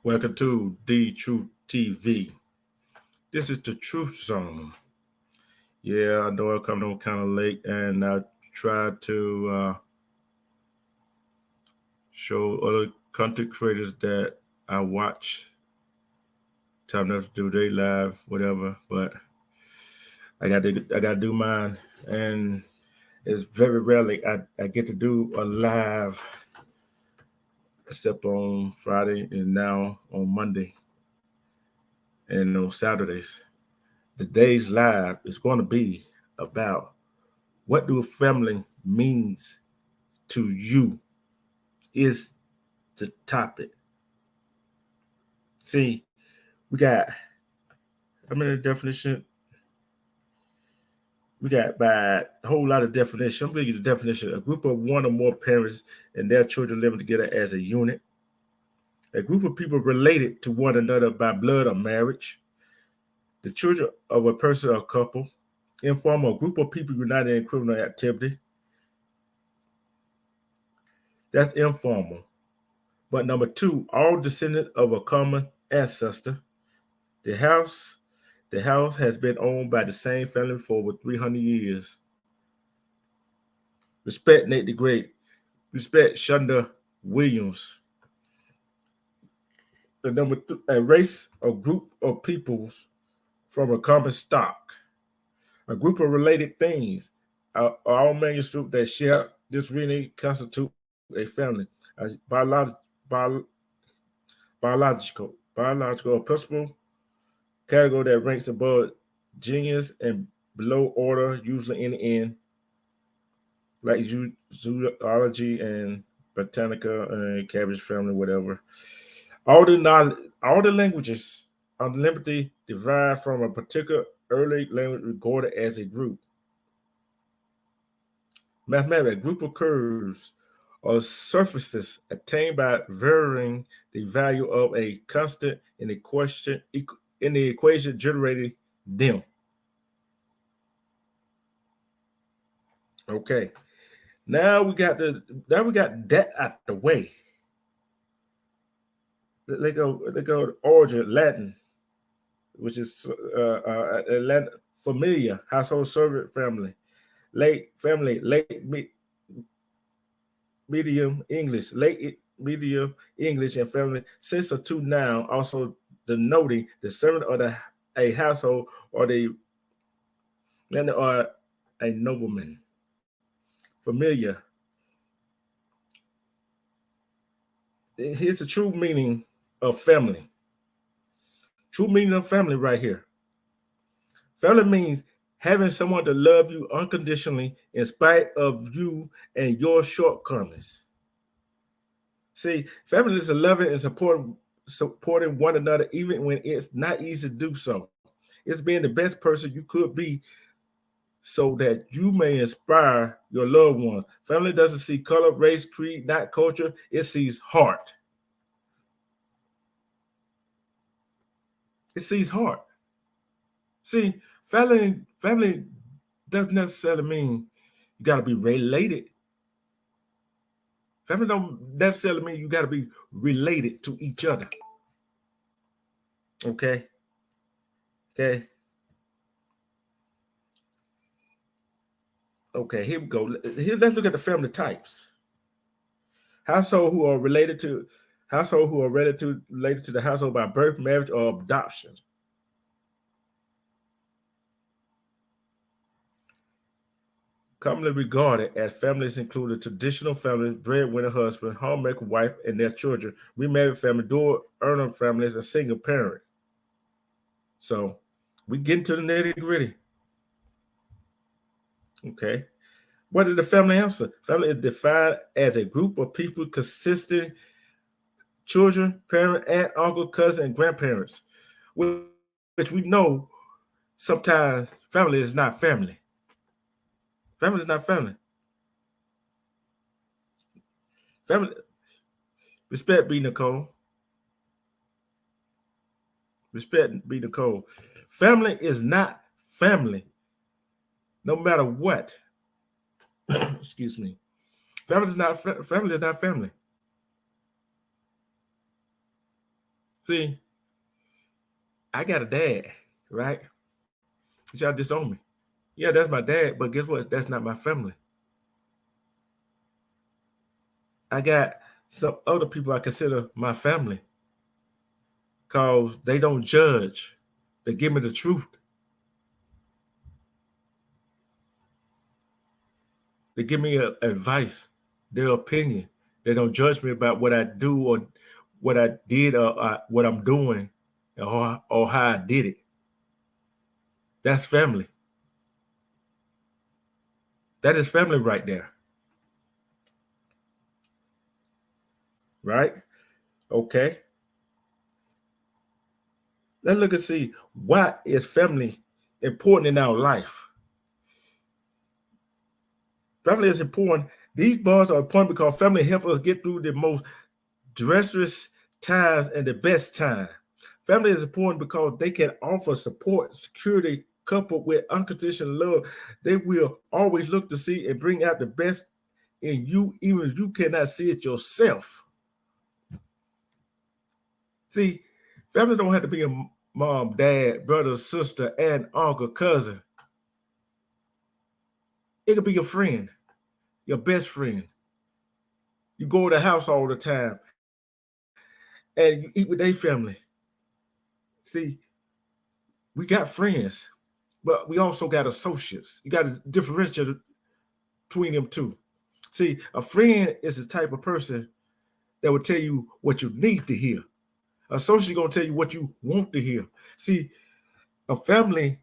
Welcome to The Truth TV. This is the Truth Zone. Yeah, I know I come on kind of late, and I try to show other content creators that I watch. Time enough to do their live, whatever. But I got to do mine, and it's very rarely I get to do a live, except on Friday and now on Monday and on Saturdays. The day's live is going to be about what do family means to you is the topic. See, we got I mean the definition. We got by a whole lot of definition. I'm going to give you the definition: a group of one or more parents and their children living together as a unit. A group of people related to one another by blood or marriage. The children of a person or couple. Informal, a group of people united in criminal activity. That's informal. But number two, all descendants of a common ancestor. The house, the house has been owned by the same family for over 300 years. Respect Nate the Great. Respect Shonda Williams. The number two, a race or group of peoples from a common stock. A group of related things. All manuscripts that share this really constitute a family. As biological or principal category that ranks above genius and below order, usually in the end, like zoology and botanica and cabbage family, whatever. All the languages on liberty derived from a particular early language regarded as a group. Mathematics, a group of curves or surfaces attained by varying the value of a constant in the equation generating them. Okay. Now we got that out the way. They go to origin Latin, which is Latin familia, household servant family, medium English, medium English and family since or to noun, also denoting the servant of a household or a nobleman. Familiar. Here's the true meaning of family. True meaning of family right here. Family means having someone to love you unconditionally in spite of you and your shortcomings. See, family is a loving and supporting one another even when it's not easy to do so. It's being the best person you could be so that you may inspire your loved ones. Family doesn't see color, race, creed, not culture. It sees heart. It sees heart. See, family doesn't necessarily mean you got to be related. Family don't necessarily mean you got to be related to each other. Okay. Okay. Okay. Here we go. Let's look at the family types. Household who are related to the household by birth, marriage, or adoption. Commonly regarded as families include a traditional family, breadwinner husband, homemaker wife, and their children, remarried family, dual earner families, and single parent. So we get into the nitty gritty. Okay. What did the family answer? Family is defined as a group of people consisting children, parent, aunt, uncle, cousin, and grandparents, which we know sometimes family is not family. Family is not family. Family, respect be Nicole. Respect be Nicole. Family is not family, no matter what. Excuse me. Family is not family. See, I got a dad, right? Y'all disown me. Yeah, that's my dad, but guess what? That's not my family. I got some other people I consider my family because they don't judge. They give me the truth. They give me advice, their opinion. They don't judge me about what I do or what I did or what I'm doing or how I did it. That's family. That is family right there. Right? Okay. Let's look and see why is family important in our life. Family is important. These bonds are important because family help us get through the most disastrous times and the best time. Family is important because they can offer support, security, coupled with unconditional love. They will always look to see and bring out the best in you, even if you cannot see it yourself. See, family don't have to be a mom, dad, brother, sister, aunt, uncle, cousin. It could be your friend, your best friend. You go to the house all the time and you eat with their family. See, we got friends, but we also got associates. You got to differentiate between them two. See, a friend is the type of person that will tell you what you need to hear. Associate gonna tell you what you want to hear. See, a family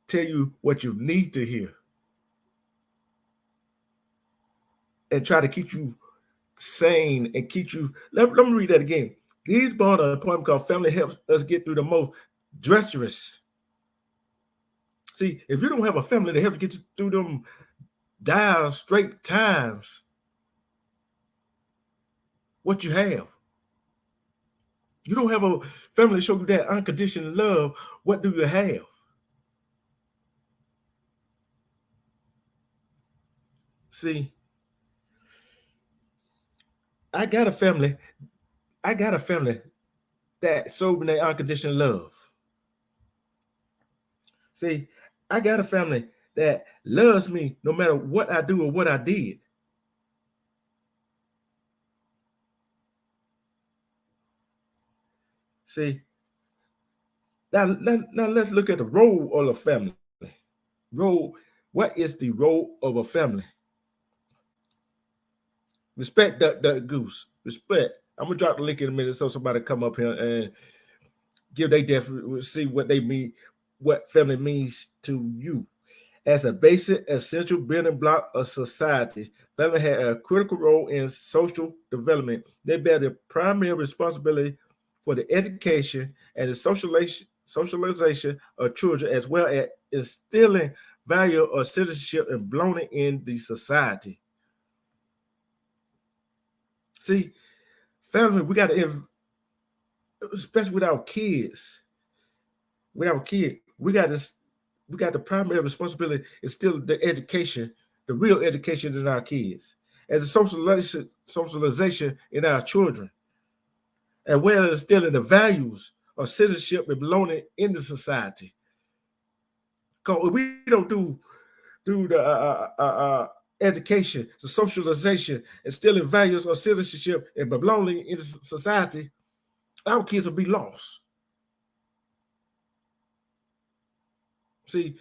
tell you what you need to hear and try to keep you sane and keep you. Let me read that again. These bonds are important because family helps us get through the most treacherous. See, if you don't have a family that helps get you through them dire straight times, what you have? You don't have a family to show you that unconditional love. What do you have? See, I got a family. I got a family that showed me that unconditional love. See, I got a family that loves me no matter what I do or what I did. See, now let's look at the role of a family. Role, what is the role of a family? Respect the goose. Respect. I'm gonna drop the link in a minute so somebody come up here and give they definitely see what they mean, what family means to you. As a basic, essential building block of society, family have a critical role in social development. They bear the primary responsibility for the education and the socialization of children, as well as instilling value of citizenship and belonging in the society. See, family, we got to, especially with our kids, we got the primary responsibility is still the education, the real education in our kids, as a socialization in our children, and well as instilling the values of citizenship and belonging in the society. Because if we don't do the education, the socialization, instilling values of citizenship and belonging in the society, our kids will be lost. See,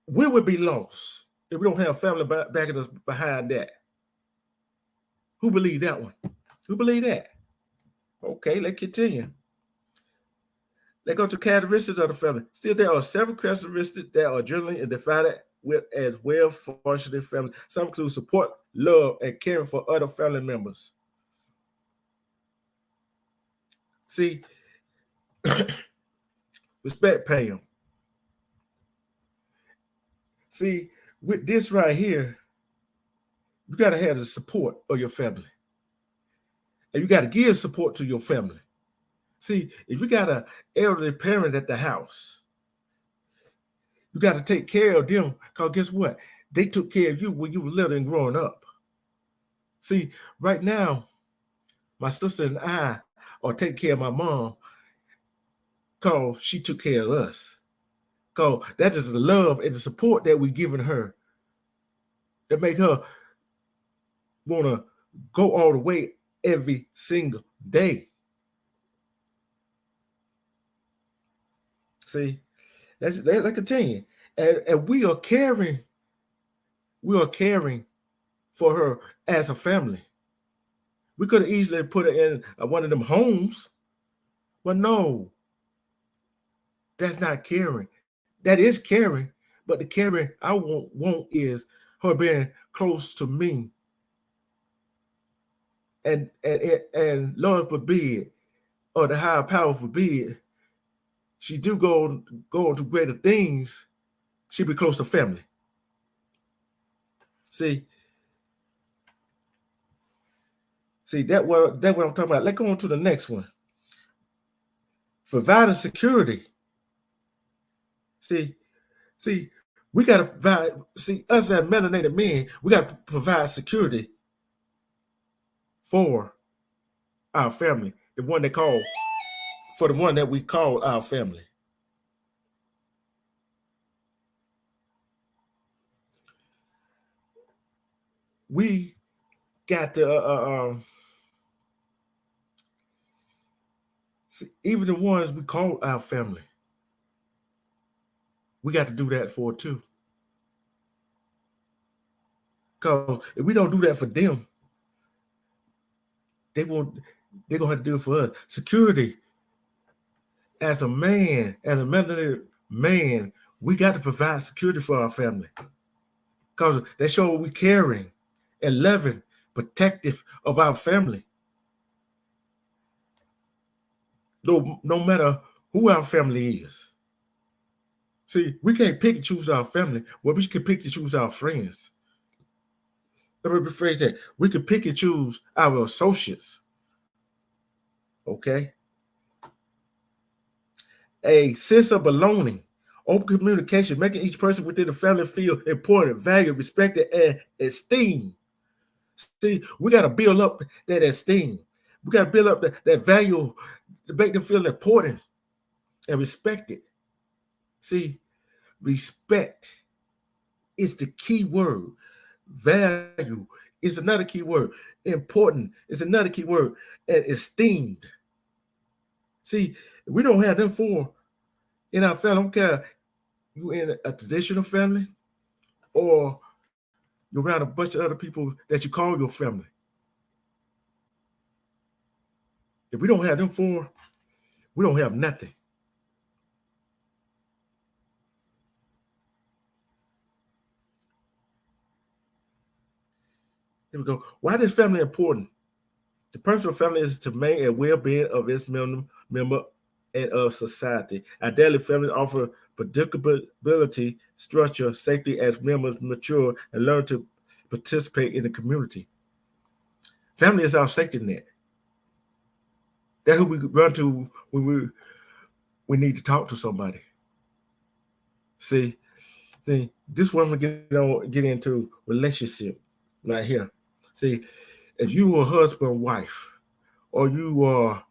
we would be lost if we don't have family backing us behind that. Who believe that one? Who believe that? Okay, let's continue. Let's go to characteristics of the family. Still, there are several characteristics that are generally defined with as well-functioning family. Some include support, love, and caring for other family members. See, respect, pay them. See, with this right here, you got to have the support of your family. And you got to give support to your family. See, if you got an elderly parent at the house, you got to take care of them because guess what? They took care of you when you were little and growing up. See, right now, my sister and I or take care of my mom because she took care of us. Because that is the love and the support that we're giving her that make her want to go all the way every single day. See, let's continue. And we are caring for her as a family. We could have easily put her in one of them homes, but no, that's not caring. That is caring, but the caring I want is her being close to me. And Lord forbid, or the higher power forbid, she do go on to greater things, she be close to family. See, that what I'm talking about. Let's go on to the next one. Providing security. See, we gotta provide. See, us as melanated men, we gotta provide security for our family, the one that we call our family. We got to see, even the ones we call our family, we got to do that for too. Because if we don't do that for them, they're gonna have to do it for us. Security. As a man, as a melanated man, we got to provide security for our family. Because they show we caring and loving, protective of our family. No matter who our family is. See, we can't pick and choose our family. Well, we can pick and choose our friends. Let me rephrase that. We can pick and choose our associates. Okay? A sense of belonging, open communication, making each person within the family feel important, valued, respected, and esteemed. See, we got to build up that esteem. We got to build up that value to make them feel important and respected. See, respect is the key word. Value is another key word. Important is another key word. And esteemed. See, we don't have them four in our family. I don't care you in a traditional family or you're around a bunch of other people that you call your family. If we don't have them four, we don't have nothing. Here we go. Why is family important? The purpose of family is to maintain a well-being of its member and of society. Ideally, families offer predictability, structure, safety as members mature and learn to participate in the community. Family is our safety net. That's who we run to when we need to talk to somebody. See, this is what I'm gonna get into relationship right here. See, if you are husband and wife, or you are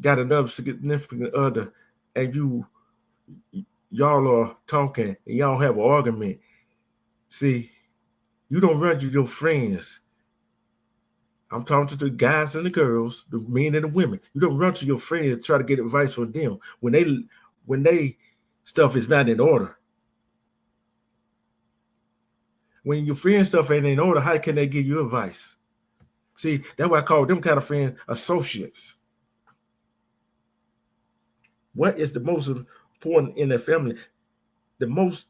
got another significant other, and y'all are talking and y'all have an argument, see, you don't run to your friends. I'm talking to the guys and the girls, the men and the women. You don't run to your friends and try to get advice from them when they stuff is not in order. When your friend stuff ain't in order, how can they give you advice? See, that's why I call them kind of friends associates. What is the most important in the family? The most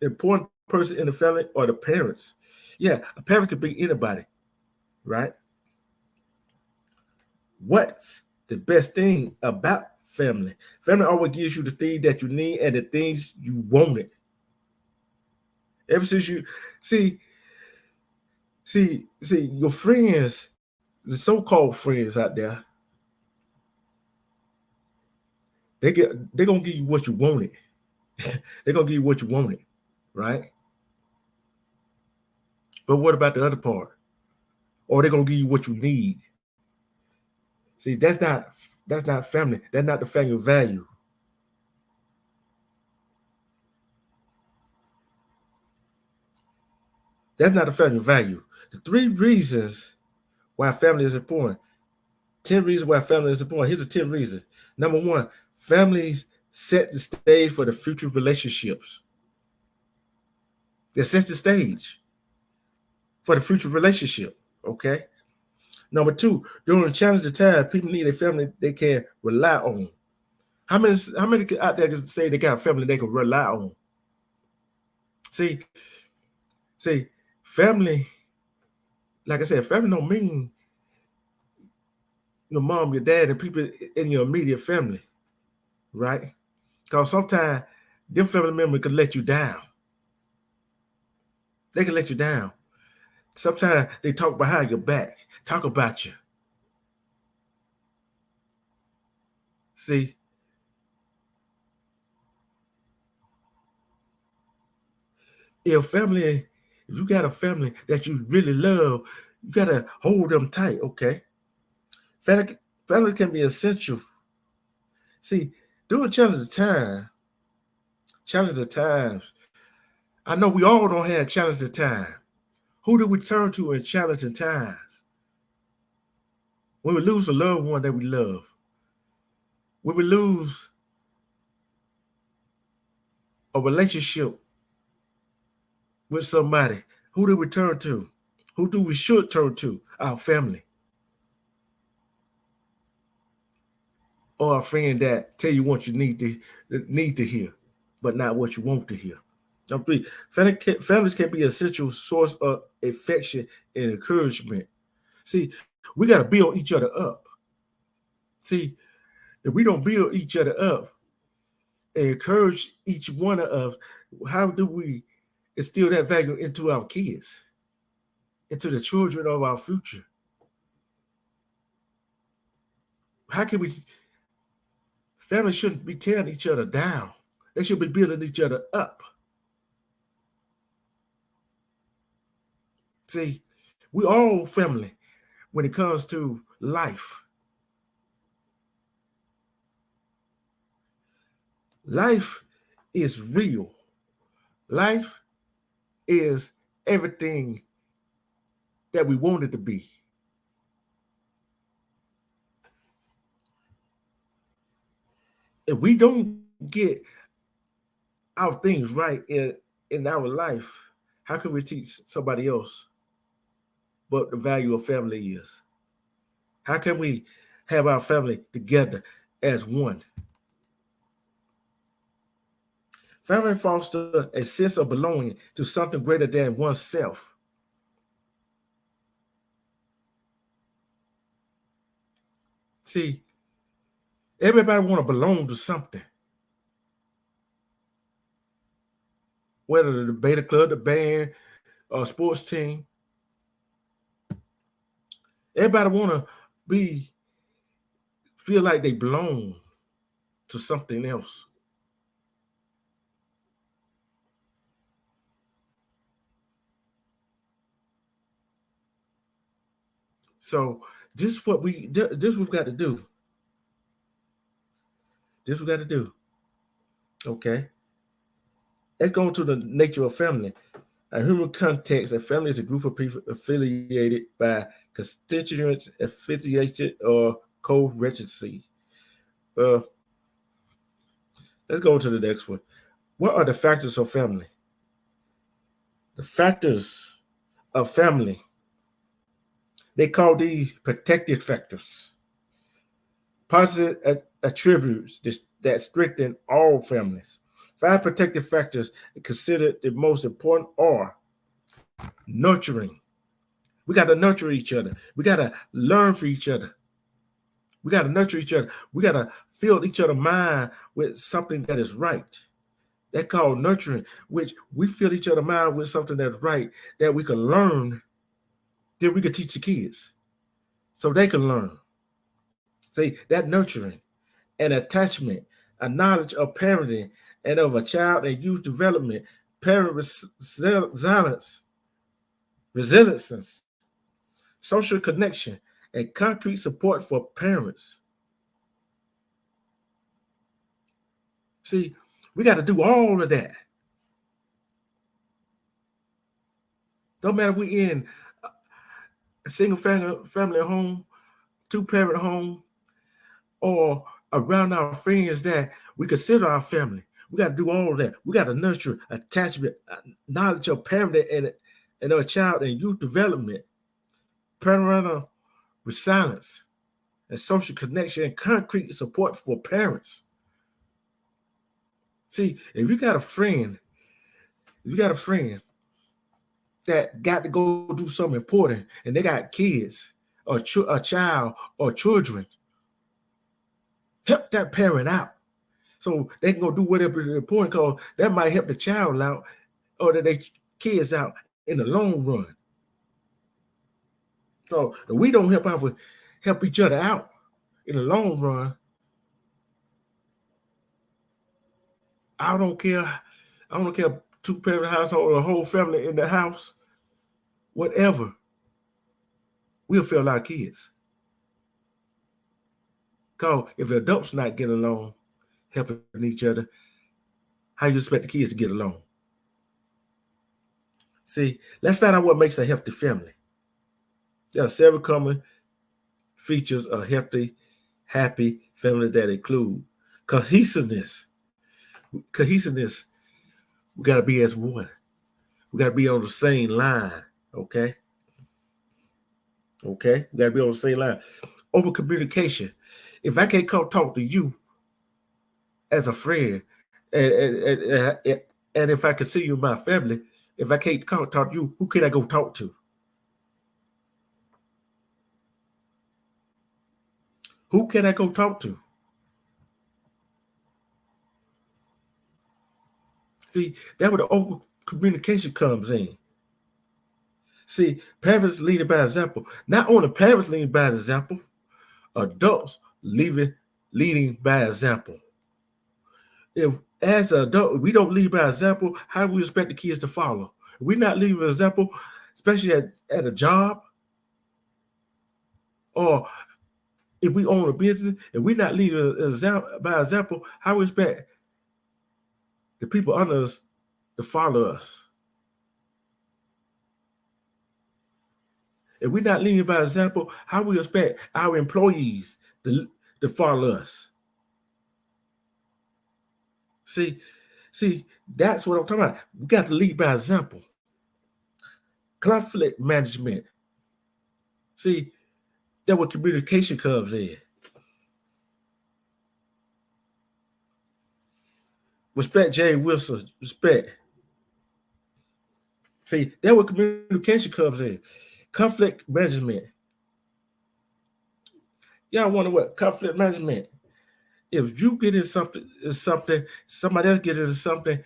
important person in the family are the parents. Yeah, a parent could be anybody, right? What's the best thing about family? Family always gives you the thing that you need and the things you wanted. Ever since you see your friends, the so-called friends out there, they're gonna give you what you wanted. They're gonna give you what you wanted, right? But what about the other part? Or they're gonna give you what you need. See, that's not family. That's not the family value. That's not the family value. The 3 reasons why family is important. 10 reasons why family is important. Here's the 10 reasons. Number 1, families set the stage for the future relationships. They set the stage for the future relationship. Okay. Number 2, during challenging time, people need a family they can rely on. How many out there can say they got a family they can rely on? See, family, like I said, family don't mean your mom, your dad, and people in your immediate family, right? Because sometimes them family members can let you down. They can let you down. Sometimes they talk behind your back, talk about you. See, if you got a family that you really love, you gotta hold them tight, okay? Family can be essential. See, during challenging times, I know we all don't have challenging time. Who do we turn to in challenging times? When we lose a loved one that we love, when we lose a relationship with somebody, who do we turn to? Who do we should turn to? Our family. Or a friend that tell you what you need to hear, but not what you want to hear. Number 3, families can be an essential source of affection and encouragement. See, we got to build each other up. See, if we don't build each other up and encourage each one of us, how do we instill that value into our kids, into the children of our future? How can we? Families shouldn't be tearing each other down. They should be building each other up. See, we all family when it comes to life. Life is real. Life is everything that we want it to be. If we don't get our things right in our life, how can we teach somebody else what the value of family is? How can we have our family together as one? Family fosters a sense of belonging to something greater than oneself. See, everybody want to belong to something. Whether the beta club, the band, or sports team. Everybody want to feel like they belong to something else. So this is what we've got to do. This we got to do. Okay. Let's go into the nature of family. In human context, a family is a group of people affiliated by constituents, affiliated, or co-regency. Let's go to the next one. What are the factors of family? The factors of family, they call these protective factors. Positive attributes that strengthen all families. 5 protective factors considered the most important are nurturing. We got to nurture each other. We got to learn from each other. We got to nurture each other. We got to fill each other's mind with something that is right. That's called nurturing, which we fill each other's mind with something that's right, that we can learn, then we can teach the kids so they can learn. See, that nurturing and attachment, a knowledge of parenting and of a child and youth development, parent resilience, social connection, and concrete support for parents. See, we got to do all of that. Don't matter if we in a single family home, two-parent home, or around our friends that we consider our family. We got to do all of that. We got to nurture attachment, knowledge of parenting and our child and youth development, parental resilience, and social connection and concrete support for parents. See, if you got a friend that got to go do something important and they got kids or a child or children, help that parent out so they can go do whatever is important, because that might help the child out or their kids out in the long run. So if we don't help each other out in the long run, I don't care two-parent household or a whole family in the house, whatever, we'll fail our kids. Because if the adults not getting along, helping each other, how you expect the kids to get along? See, let's find out what makes a healthy family. There are several common features of healthy, happy families that include cohesiveness. We got to be as one. We got to be on the same line, okay? Okay? We got to be on the same line. Over communication. If I can't come talk to you as a friend, and if I consider you my family, if I can't come talk to you, who can I go talk to? Who can I go talk to? See, that's where the over communication comes in. See, parents leading by example. Not only parents leading by example, adults leading by example. If as an adult we don't lead by example, how do we expect the kids to follow? If we're not leading by example, especially at a job, or if we own a business, if we're not leading by example, how do we expect the people under us to follow us? If we're not leading by example, how do we expect our employees to follow us? See, that's what I'm talking about. We got to lead by example. Conflict management. See, that's where communication comes in. Respect, Jay Wilson. Respect. See, that's where communication comes in. Conflict management. Y'all wonder what conflict management? If you get in something, somebody else gets into something,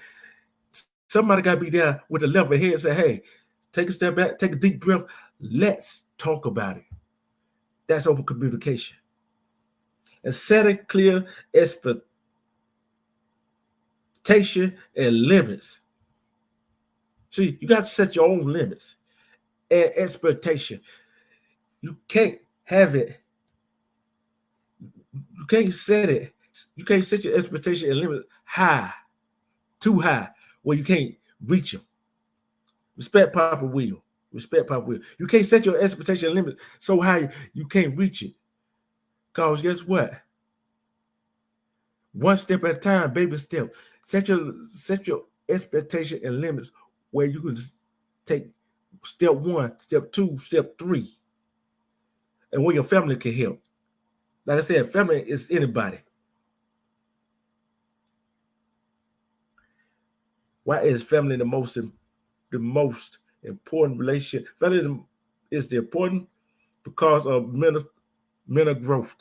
somebody got to be there with a level head and say, hey, take a step back, take a deep breath. Let's talk about it. That's open communication. And setting clear expectation and limits. See, you got to set your own limits and expectation. You can't have it. You can't set it. You can't set your expectation and limit high, too high, where you can't reach them. Respect Papa will. Respect Papa will. You can't set your expectation and limit so high you can't reach it. Because guess what? One step at a time, baby step. Set your expectation and limits where you can take step 1, step 2, step 3, and where your family can help. Like I said, family is anybody. Why is family the most important relationship? Family is the important because of mental growth,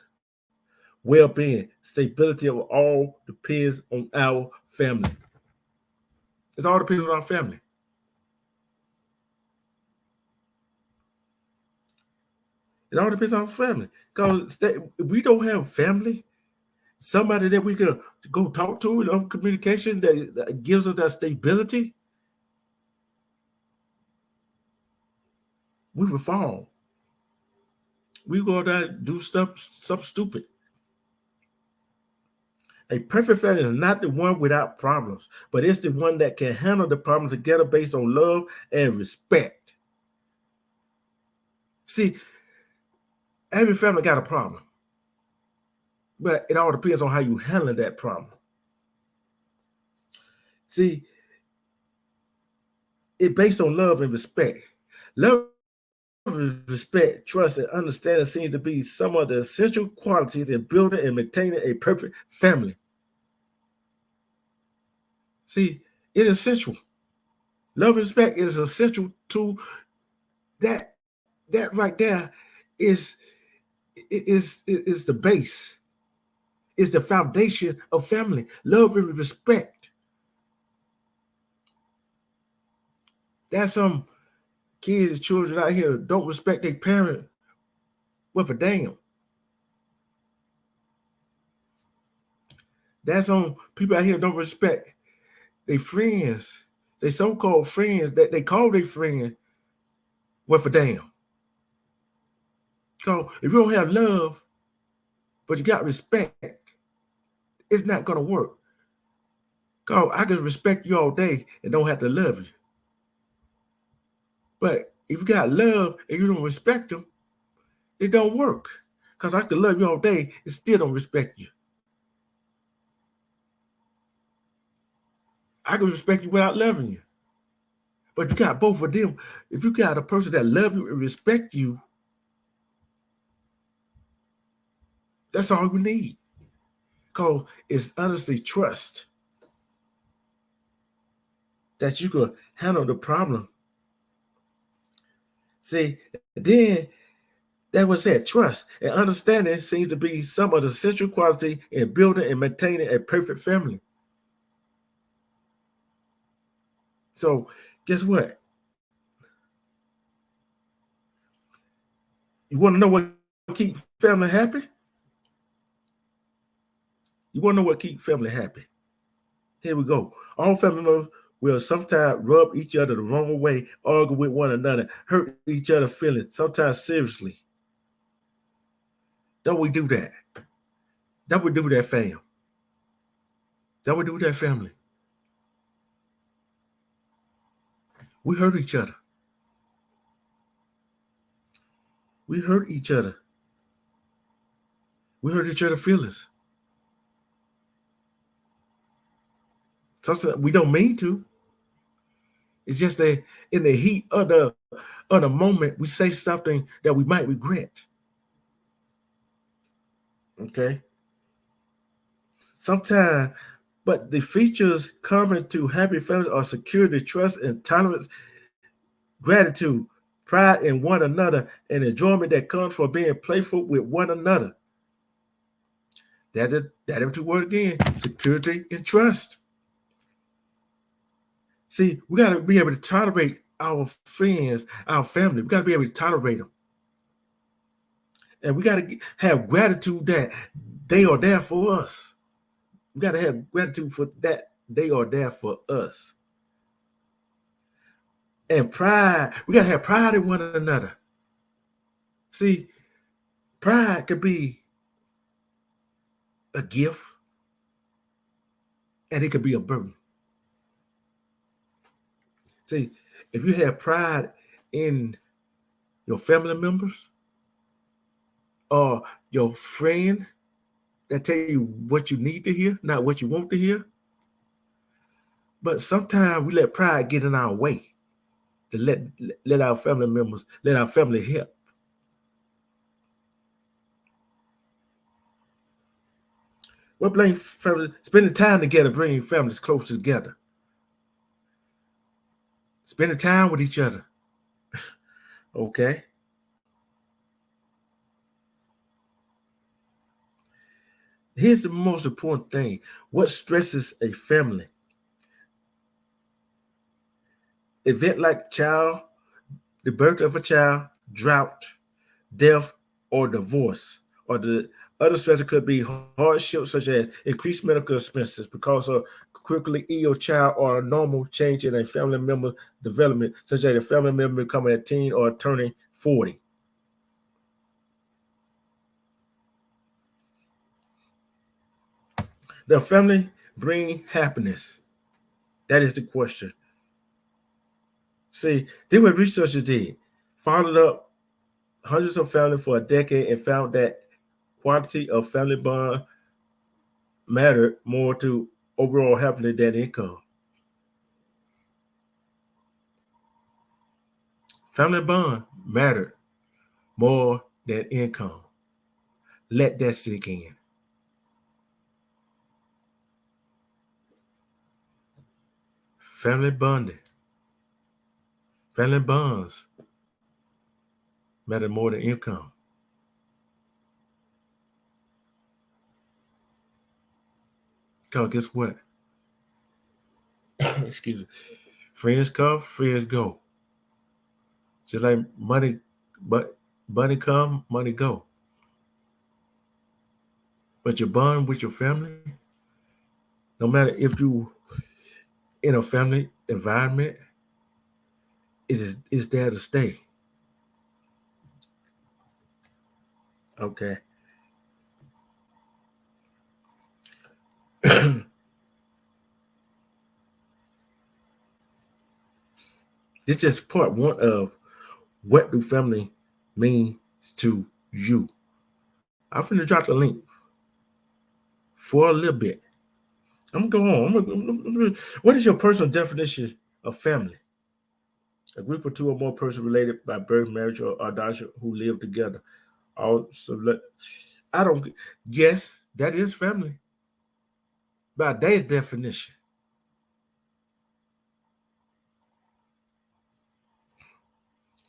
well-being, stability of all depends on our family. It all depends on our family. It all depends on our family. Because if we don't have family, somebody that we can go talk to in communication that gives us that stability, we will fall. We go out there and do stuff stupid. A perfect family is not the one without problems, but it's the one that can handle the problems together based on love and respect. See, every family got a problem, but it all depends on how you handle that problem. See, it's based on love and respect. Love, respect, trust, and understanding seem to be some of the essential qualities in building and maintaining a perfect family. See, it's essential. Love and respect is essential to that. That right there is the base. Is the foundation of family. Love and respect. There's some kids and children out here don't respect their parent with a damn. There's some people out here don't respect their friends, their so-called friends that they call their friends with a damn. So if you don't have love, but you got respect, it's not gonna work. Cause I can respect you all day and don't have to love you. But if you got love and you don't respect them, it don't work. Because I can love you all day and still don't respect you. I can respect you without loving you. But you got both of them. If you got a person that love you and respect you, that's all we need. Because it's honestly trust that you can handle the problem. See, then that was that trust and understanding seems to be some of the essential quality in building and maintaining a perfect family. So guess what? You want to know what keep family happy? You want to know what keep family happy? Here we go. All family members will sometimes rub each other the wrong way, argue with one another, hurt each other's feelings, sometimes seriously. Don't we do that? Don't we do that, fam? Don't we do that, family? We hurt each other. We hurt each other. We hurt each other's feelings. Sometimes we don't mean to. It's just that in the heat of the moment, we say something that we might regret. Okay. Sometimes, but the features common to happy families are security, trust, and tolerance, gratitude, pride in one another, and enjoyment that comes from being playful with one another. That is two words again: security and trust. See, we got to be able to tolerate our friends, our family. We got to be able to tolerate them. And we got to have gratitude that they are there for us. We got to have gratitude for that they are there for us. And pride, we got to have pride in one another. See, pride could be a gift and it could be a burden. See, if you have pride in your family members or your friend that tell you what you need to hear, not what you want to hear. But sometimes we let pride get in our way to let our family members, let our family help. We're blaming family, spending time together, bringing families closer together. Spending time with each other. Okay. Here's the most important thing. What stresses a family? Event like the birth of a child, drought, death, or divorce. Or the other stressor could be hardships such as increased medical expenses because of quickly ill child or a normal change in a family member development, such as a family member becoming a teen or turning 40. The family bring happiness. That is the question. See, this what researchers did. Followed up hundreds of families for a decade and found that quality of family bond mattered more to overall happiness than income. Family bond mattered more than income. Let that sink in. Family bonding, family bonds matter more than income. Because guess what? Excuse me. Friends come, friends go. Just like money, but money come, money go. But your bond with your family, no matter if you in a family environment, is there to stay. Okay. This is just part one of what do family mean to you. I'm finna drop the link for a little bit. I'm gonna go on. What is your personal definition of family? A group of two or more persons related by birth, marriage, or adoption who live together. Also, I don't. Yes, that is family by their definition.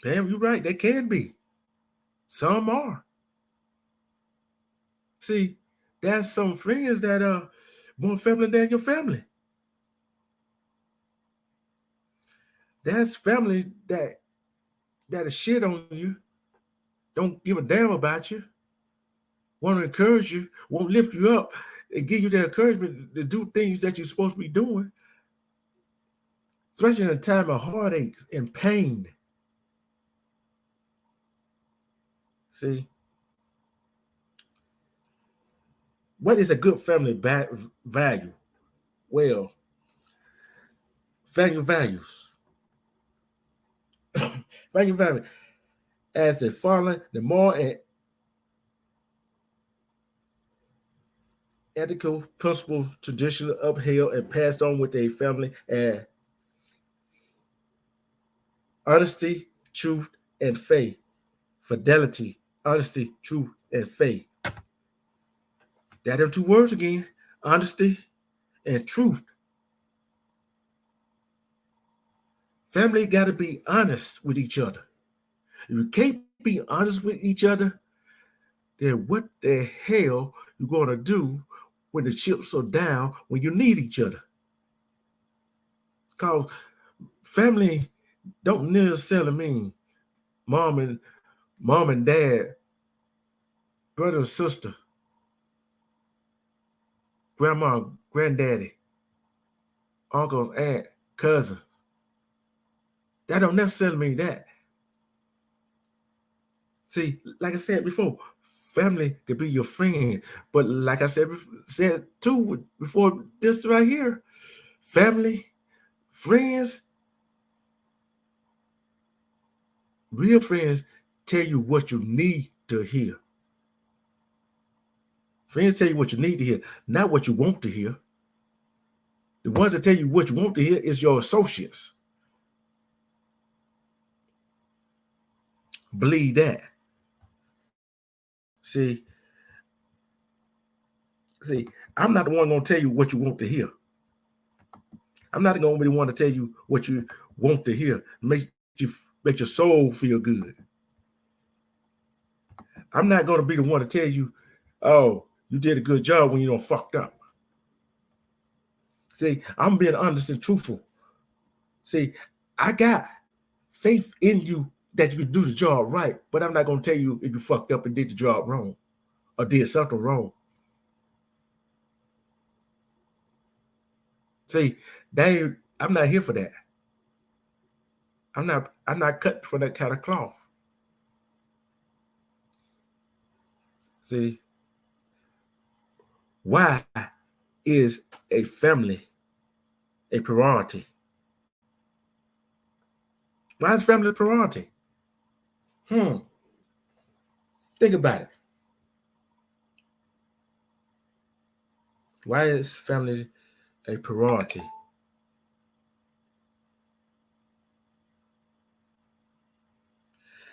Damn, you're right. They can be. Some are. See, there's some friends that are more family than your family. There's family that is shit on you, don't give a damn about you, want to encourage you, won't lift you up, and give you the encouragement to do things that you're supposed to be doing, especially in a time of heartaches and pain. See, what is a good family value? Well, family values. Family value. As they follow the more ethical principles traditionally upheld and passed on with a family and honesty, truth, and faith. Fidelity, honesty, truth, and faith. That them two words again, honesty and truth. Family got to be honest with each other. If you can't be honest with each other, then what the hell you gonna do when the chips are down when you need each other? Because family don't necessarily mean mom and dad, brother and sister, grandma, granddaddy, uncles, aunt, cousins. That don't necessarily mean that. See, like I said before, family could be your friend, but like I said too before this right here, family, friends, real friends tell you what you need to hear. Friends tell you what you need to hear, not what you want to hear. The ones that tell you what you want to hear is your associates. Believe that. See, I'm not the one gonna tell you what you want to hear. I'm not gonna be the one to tell you what you want to hear. Make your soul feel good. I'm not gonna be the one to tell you, oh, you did a good job when you don't fucked up. See, I'm being honest and truthful. See, I got faith in you that you can do the job right, but I'm not gonna tell you if you fucked up and did the job wrong or did something wrong. See, I'm not here for that. I'm not cut for that kind of cloth. See, why is a family a priority? Why is family a priority? Think about it. Why is family a priority?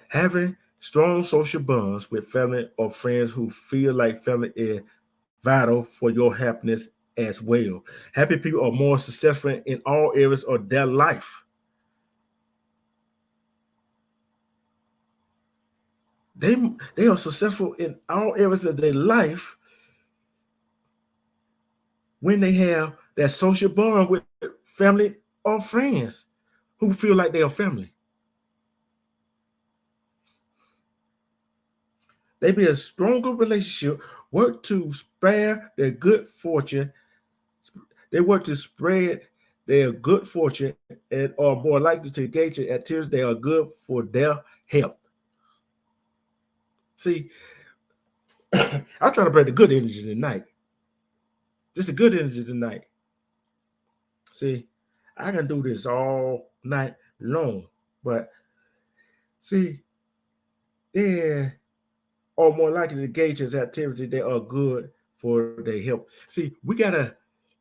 Having strong social bonds with family or friends who feel like family is vital for your happiness as well. Happy people are more successful in all areas of their life. They are successful in all areas of their life when they have that social bond with family or friends who feel like they are family. They be a stronger relationship, work to spare their good fortune. They work to spread their good fortune and are more likely to engage in activities that are good for their health. See, I'm trying to bring the good energy tonight. Just the good energy tonight. See, I can do this all night long, but see, they are more likely to engage in activities that are good for their health. See, we gotta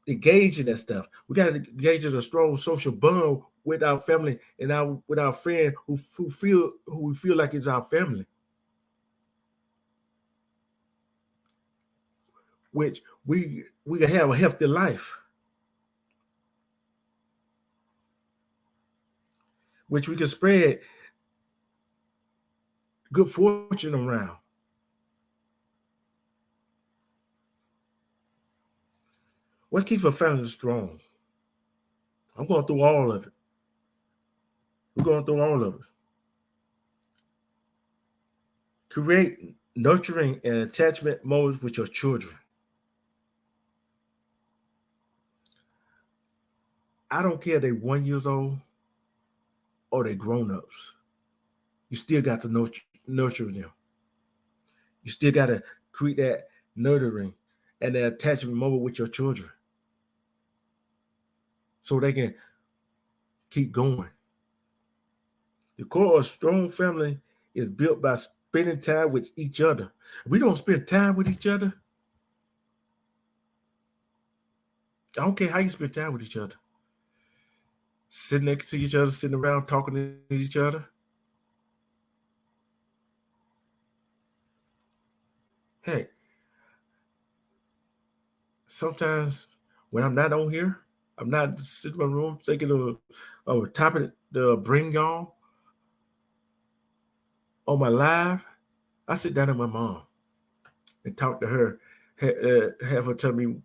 engage in that stuff. We gotta engage in a strong social bond with our family and with our friend who we feel like it's our family, which we can have a healthy life, which we can spread good fortune around. What keeps a family strong? I'm going through all of it. We're going through all of it. Create nurturing and attachment moments with your children. I don't care if they're 1 year old or they grown-ups. You still got to nurture them. You still got to create that nurturing and that attachment moment with your children so they can keep going. The core of a strong family is built by spending time with each other. If we don't spend time with each other, I don't care how you spend time with each other. Sitting next to each other, sitting around talking to each other. Hey, sometimes when I'm not on here, I'm not sitting in my room thinking of a topic to bring y'all on my live. I sit down with my mom and talk to her, have her tell me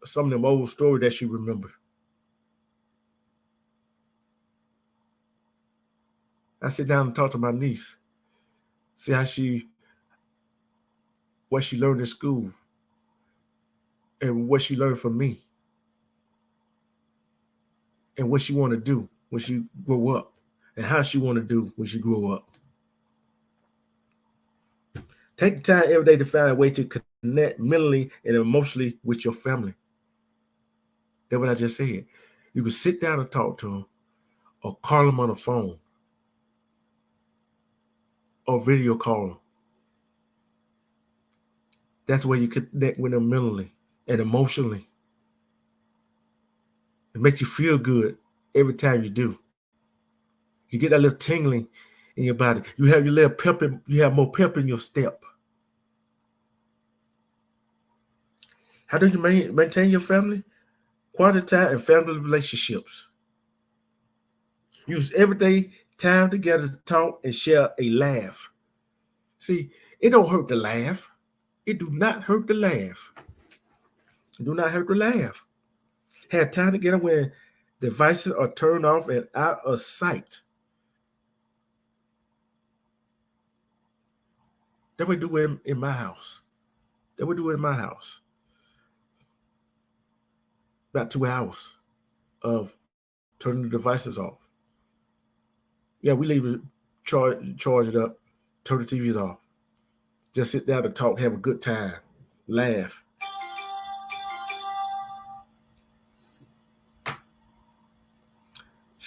some of them old stories that she remembers. I sit down and talk to my niece, see what she learned in school and what she learned from me and what she want to do when she grow up and how she want to do when she grow up. Take the time every day to find a way to connect mentally and emotionally with your family. That's what I just said. You can sit down and talk to them or call them on the phone or video call them. That's where you connect with them mentally and emotionally. It makes you feel good every time you do. You get that little tingling in your body. You have your little pep. You have more pep in your step. How do you maintain your family? Quality time and family relationships. Use everyday time together to talk and share a laugh. See, it don't hurt to laugh. It do not hurt to laugh. It do not hurt to laugh. Have time together when devices are turned off and out of sight. That we do it in my house. That we do it in my house. About 2 hours of turning the devices off. Yeah, we leave it, charge it up, turn the TVs off. Just sit down and talk, have a good time, laugh.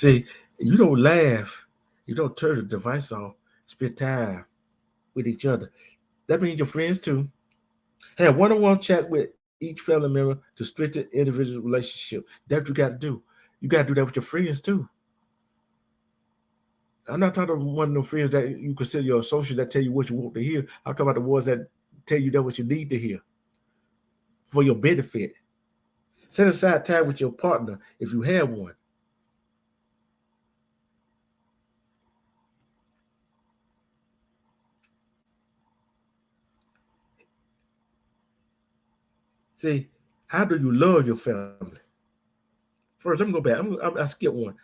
See, you don't laugh, you don't turn the device off, spend time with each other. That means your friends too. Have one-on-one chat with each family member to strengthen individual relationship. That's what you got to do. You got to do that with your friends too. I'm not talking about one of those friends that you consider your associate that tell you what you want to hear. I'm talking about the ones that tell you that what you need to hear for your benefit. Set aside time with your partner if you have one. See, how do you love your family? First, let me go back. I skip one.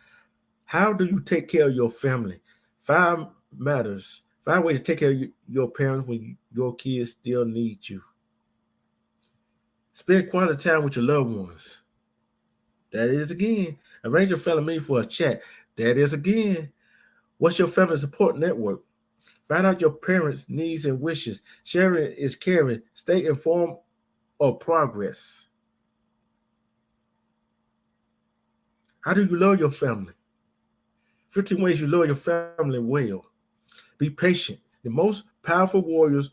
How do you take care of your family? Five matters. Find a way to take care of your parents when your kids still need you. Spend quality time with your loved ones. That is again. Arrange your family meeting for a chat. That is again. What's your family support network? Find out your parents' needs and wishes. Sharing is caring. Stay informed of progress. How do you love your family? 15 ways you love your family well. Be patient. The most powerful warriors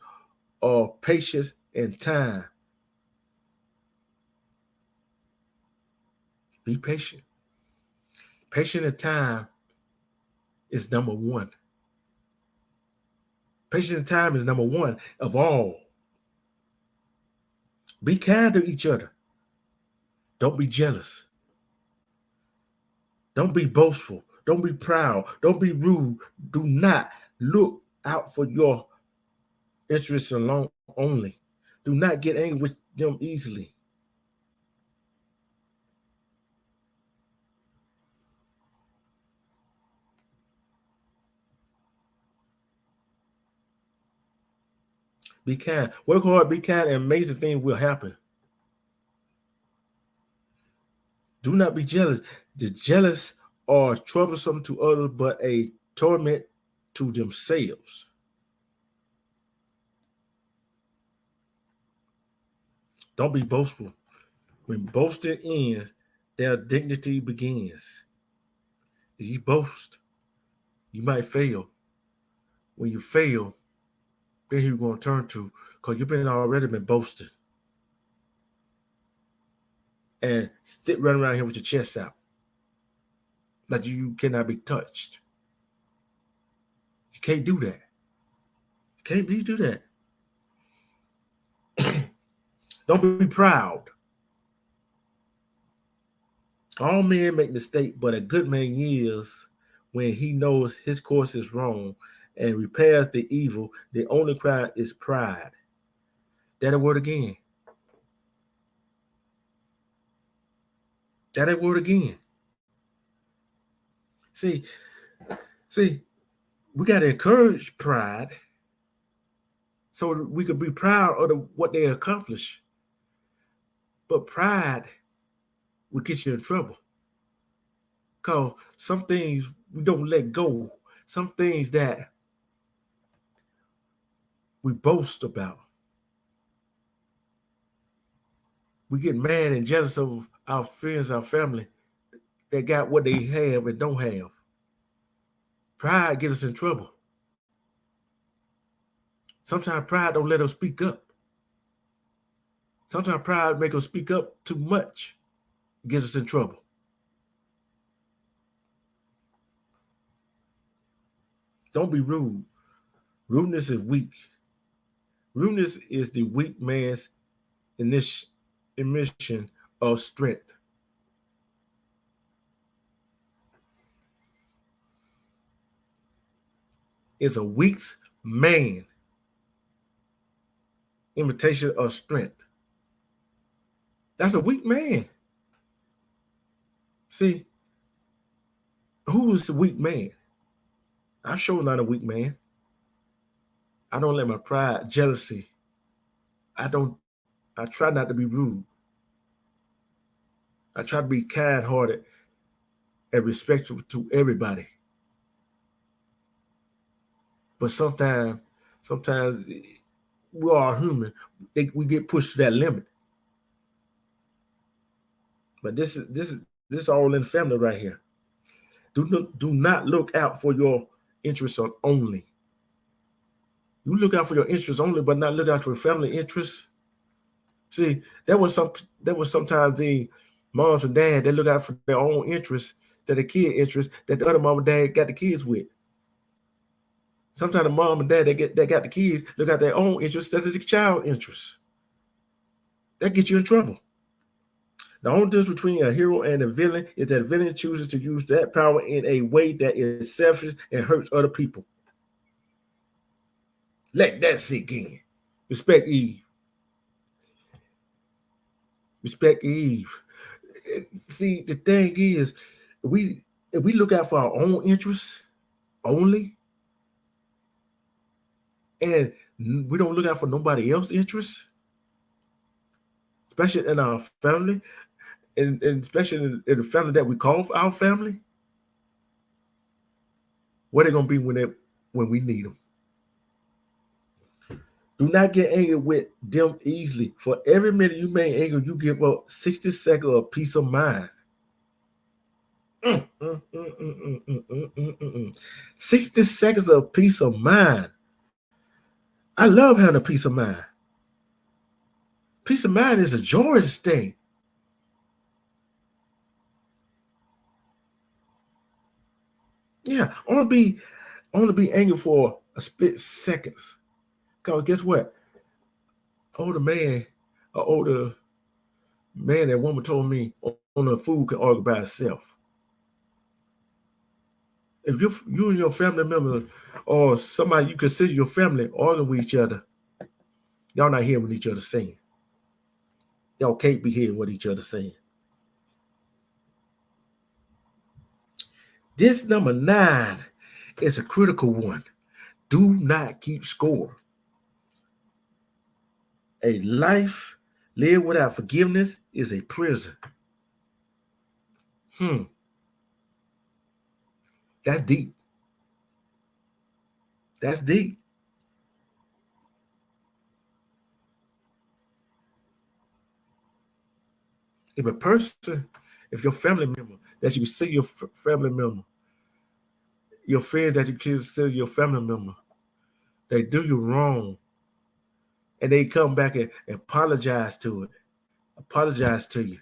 are patience and time. Be patient. Patience and time is number one. Patience and time is number one of all. Be kind to each other. Don't be jealous. Don't be boastful. Don't be proud. Don't be rude. Do not look out for your interests alone only. Do not get angry with them easily. Be kind. Work hard, be kind, and amazing things will happen. Do not be jealous. The jealous are troublesome to others, but a torment to themselves. Don't be boastful. When boasting ends, their dignity begins. If you boast, you might fail. When you fail, then who you going to turn to? Because you've been already been boasting. And sit running around here with your chest out. Like you cannot be touched. You can't do that. You can't do that. Don't be proud. All men make mistakes, but a good man is when he knows his course is wrong and repairs the evil. The only crime is pride. That word again. That word again. See, see, we got to encourage pride so we could be proud of what they accomplish. But pride will get you in trouble. Because some things we don't let go. Some things that we boast about. We get mad and jealous of our friends, our family that got what they have and don't have. Pride gets us in trouble. Sometimes pride don't let us speak up. Sometimes pride make us speak up too much. It gets us in trouble. Don't be rude. Rudeness is weak. Rudeness is the weak man's emission of strength. It's a weak man imitation of strength. That's a weak man. See, who is the weak man? I'm sure not a weak man. I don't let my pride, jealousy. I try not to be rude. I try to be kind-hearted and respectful to everybody. But sometimes we are human. We get pushed to that limit. But this is all in family right here. Do not look out for your interests only. You look out for your interests only, but not look out for your family interests. See, there was sometimes the moms and dad, they look out for their own interests, to the kid interests that the other mom and dad got the kids with. Sometimes the mom and dad that got the kids look at their own interests instead of the child interests. That gets you in trouble. The only difference between a hero and a villain is that a villain chooses to use that power in a way that is selfish and hurts other people. Let that sink in. Respect Eve. Respect Eve. See, the thing is, if we look out for our own interests only, and we don't look out for nobody else's interests, especially in our family, and especially in the family that we call our family, where they gonna be when we need them? Do not get angry with them easily. For every minute you may anger, you give up 60 seconds of peace of mind. 60 seconds of peace of mind. I love having a peace of mind. Peace of mind is a joyous thing. Yeah, only be angry for a split seconds. Because guess what? Older man and woman told me only a fool can argue by itself. If you and your family member or somebody you consider your family arguing with each other, y'all not hearing what each other saying. Y'all can't be hearing what each other saying. This number 9 is a critical one. Do not keep score. A life lived without forgiveness is a prison. That's deep. That's deep. If your family member, that you consider your family member, your friends that you consider your family member, they do you wrong, and they come back and apologize to you.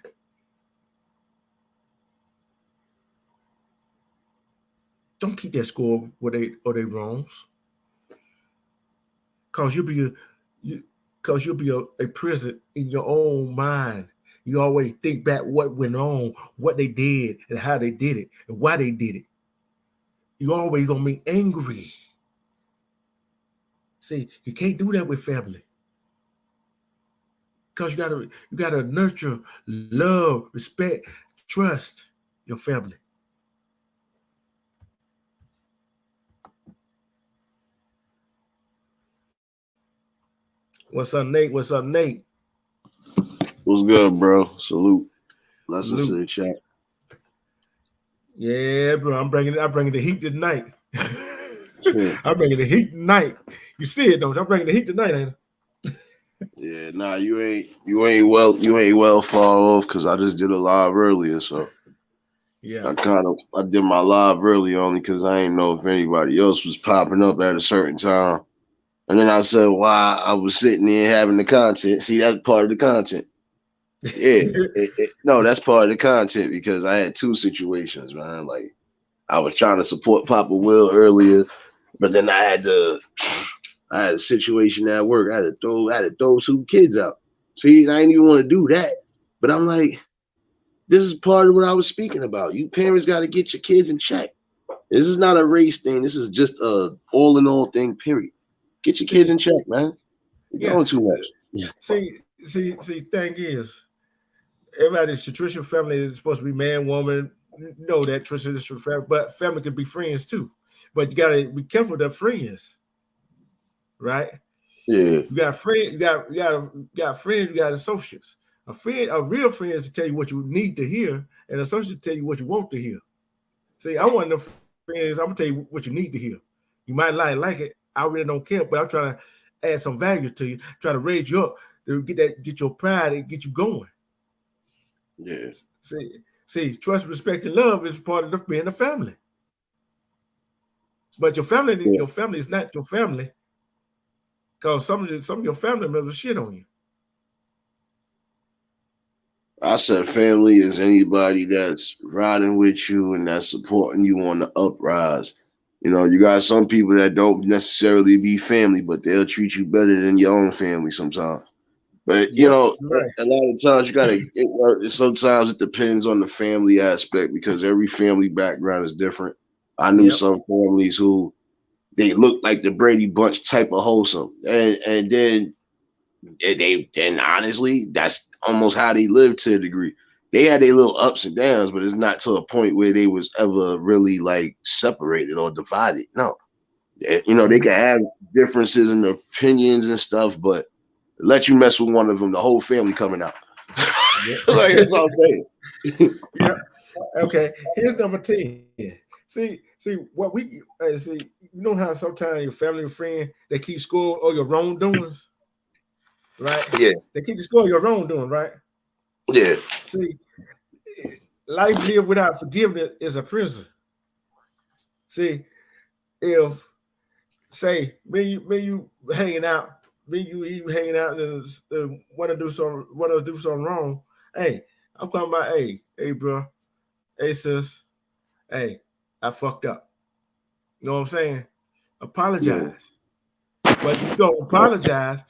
Don't keep that score with they wrongs, cause you'll be a prison in your own mind. You always think back what went on, what they did, and how they did it, and why they did it. You always gonna be angry. See, you can't do that with family. Because you gotta nurture, love, respect, trust your family. What's up, Nate? What's good, bro? Salute. Lessons to the chat. Yeah, bro. I'm bringing the heat tonight. I'm bringing the heat tonight. You see it, don't you? I'm bringing the heat tonight, ain't I? Yeah, nah, you ain't well far off because I just did a live earlier, so yeah, I did my live early only because I didn't know if anybody else was popping up at a certain time, and then I said why I was sitting there having the content. See, that's part of the content. Yeah, no, that's part of the content because I had two situations, man. Like I was trying to support Papa Will earlier, but then I had a situation at work. I had to throw two kids out. See, I didn't even want to do that. But I'm like, this is part of what I was speaking about. You parents got to get your kids in check. This is not a race thing. This is just a all in all thing, period. Get your kids in check, man. You're doing too much. See, thing is, everybody's traditional family is supposed to be man, woman. Know that traditional family, but family can be friends too. But you gotta be careful of their friends, right? Yeah. You got friends, you got friends, you got associates. A real friend is to tell you what you need to hear, and an associate to tell you what you want to hear. See, I want them friends, I'm gonna tell you what you need to hear. You might like it. I really don't care, but I'm trying to add some value to you, try to raise you up to get your pride and get you going. Yeah. See, trust, respect, and love is part of being a family. But Yeah. your family is not your family because some of your family members shit on you. I said family is anybody that's riding with you and that's supporting you on the uprise. You know, you got some people that don't necessarily be family, but they'll treat you better than your own family sometimes. But you Yep, know, you're right. a lot of times you gotta. Sometimes it depends on the family aspect because every family background is different. I knew Yep. some families who they looked like the Brady Bunch type of wholesome, and then and honestly, that's almost how they lived to a degree. They had their little ups and downs, but it's not to a point where they was ever really like separated or divided. No, you know they Hmm. can have differences in opinions and stuff, but let you mess with one of them, the whole family coming out. Yep. Like that's all I'm saying. Yep. Okay. Here's number 10. See what see. You know how sometimes your family and friend they keep score of your wrongdoings, right? Yeah, They keep the score of your wrongdoing, right? yeah, See, life lived without forgiveness is a prison. See, if say me you hanging out, me you even hanging out and want to do something wrong. Hey, I'm talking about hey bro, hey sis, hey, I fucked up. You know what I'm saying? yeah, Apologize. But if you don't apologize,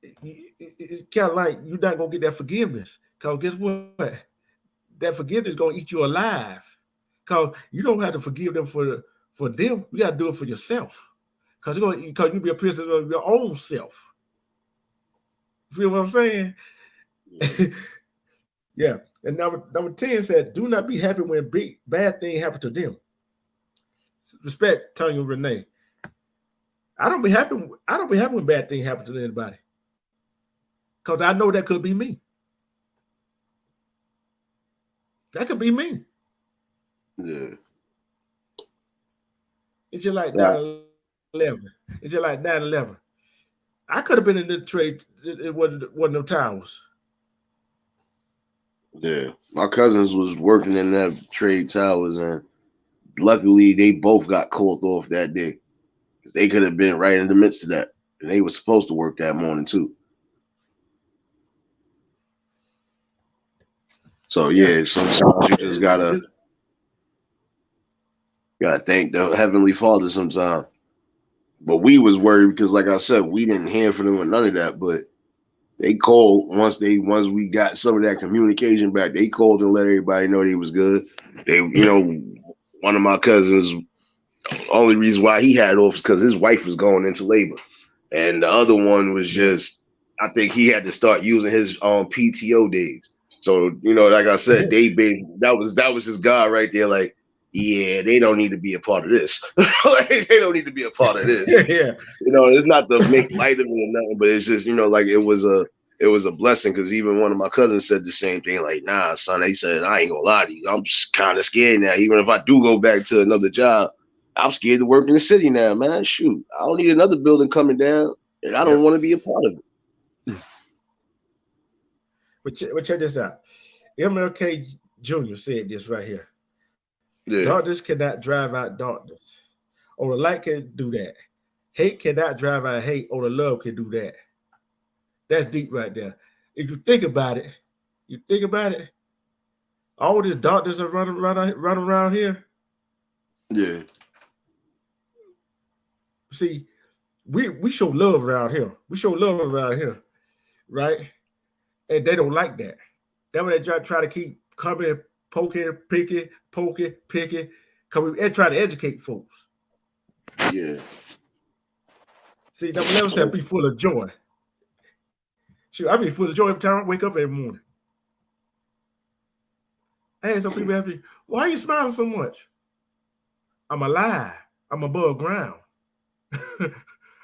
it's kind of like you're not gonna get that forgiveness. Cause guess what? That forgiveness is gonna eat you alive. Cause you don't have to forgive them for them. You gotta do it for yourself. Cause you be a prisoner of your own self. Feel what I'm saying? yeah. Yeah. And number 10 said, do not be happy when bad things happen to them. Respect Tanya Renee. I don't be happy when bad things happen to anybody. Because I know that could be me. That could be me. Yeah. It's just like Right. 9/11. It's just like 9/11. I could have been in the trade. It wasn't one of them towers. Yeah. My cousins was working in that trade towers, and luckily they both got called off that day because they could have been right in the midst of that, and they were supposed to work that morning too. So Yeah. yeah, sometimes you just It's, gotta thank the heavenly Father sometimes. But we was worried because, like I said, we didn't hear from them or none of that. But they called once we got some of that communication back. They called and let everybody know they was good. They, you know, one of my cousins, only reason why he had off is because his wife was going into labor, and the other one was yeah. just, I think he had to start using his PTO days. So you know, like I said, that was just God right there. Like, yeah, they don't need to be a part of this. Like, they don't need to be a part of this. Yeah. You know, it's not to make light of it or nothing, but it's just, you know, like it was a blessing because even one of my cousins said the same thing. Like, nah, son, he said, I ain't gonna lie to you. I'm just kind of scared now. Even if I do go back to another job, I'm scared to work in the city now, man. Shoot, I don't need another building coming down, and I don't Yep. want to be a part of But check this out. MLK Jr. said this right here. it. Darkness cannot drive out darkness. Or the light can do that. Hate cannot drive out hate, or the love can do that. That's deep right there. If you think about it, you think about it, all this darkness are running around here. Yeah, See, we show love around here. We show love around here, right? And they don't like that. That's why they try to keep coming, poking, coming and try to educate folks. yeah, See, number 11 said oh, be full of joy. Shoot, I be full of joy every time I wake up every morning. I had some people ask me, why are you smiling so much? I'm alive. I'm above ground.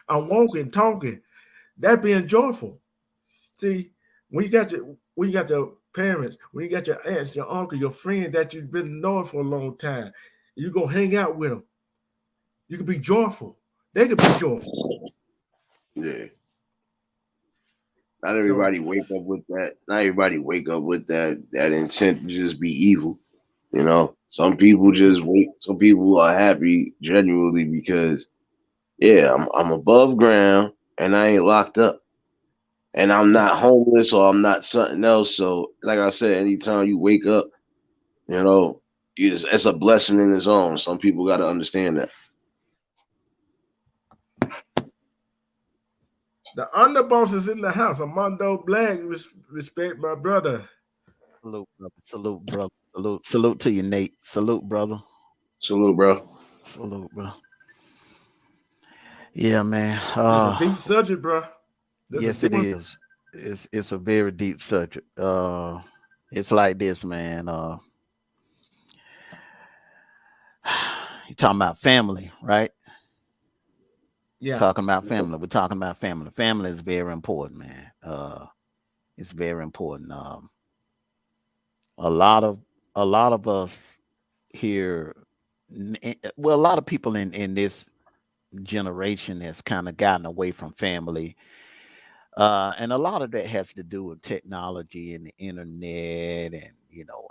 I'm walking, talking. That being joyful. See, when you got your parents, when you got your aunts, your uncle, your friend that you've been knowing for a long time, you go hang out with them. You can be joyful. They can be joyful. yeah. Not So everybody wake up with that. Not everybody wake up with that intent to just be evil. You know. Some people just wait. Some people are happy genuinely because yeah, I'm above ground and I ain't locked up. And I'm Yeah. not homeless or I'm not something else. So like I said, anytime you wake up, you know, it's a blessing in its own. Some people gotta understand that. The underboss is in the house. Armando Black, respect my brother. Salute, brother. Salute, brother. Salute to you, Nate. Salute, brother. Salute, bro. Salute, bro. Yeah, man. It's a deep subject, bro. That's a Yes, deep it one. is. It's a very deep subject. It's like this, man. You talking about family, right? Yeah. Talking about family. We're talking about family. Family is very important, man. It's very important. A lot of us here, well, a lot of people in this generation has kind of gotten away from family. And a lot of that has to do with technology and the internet and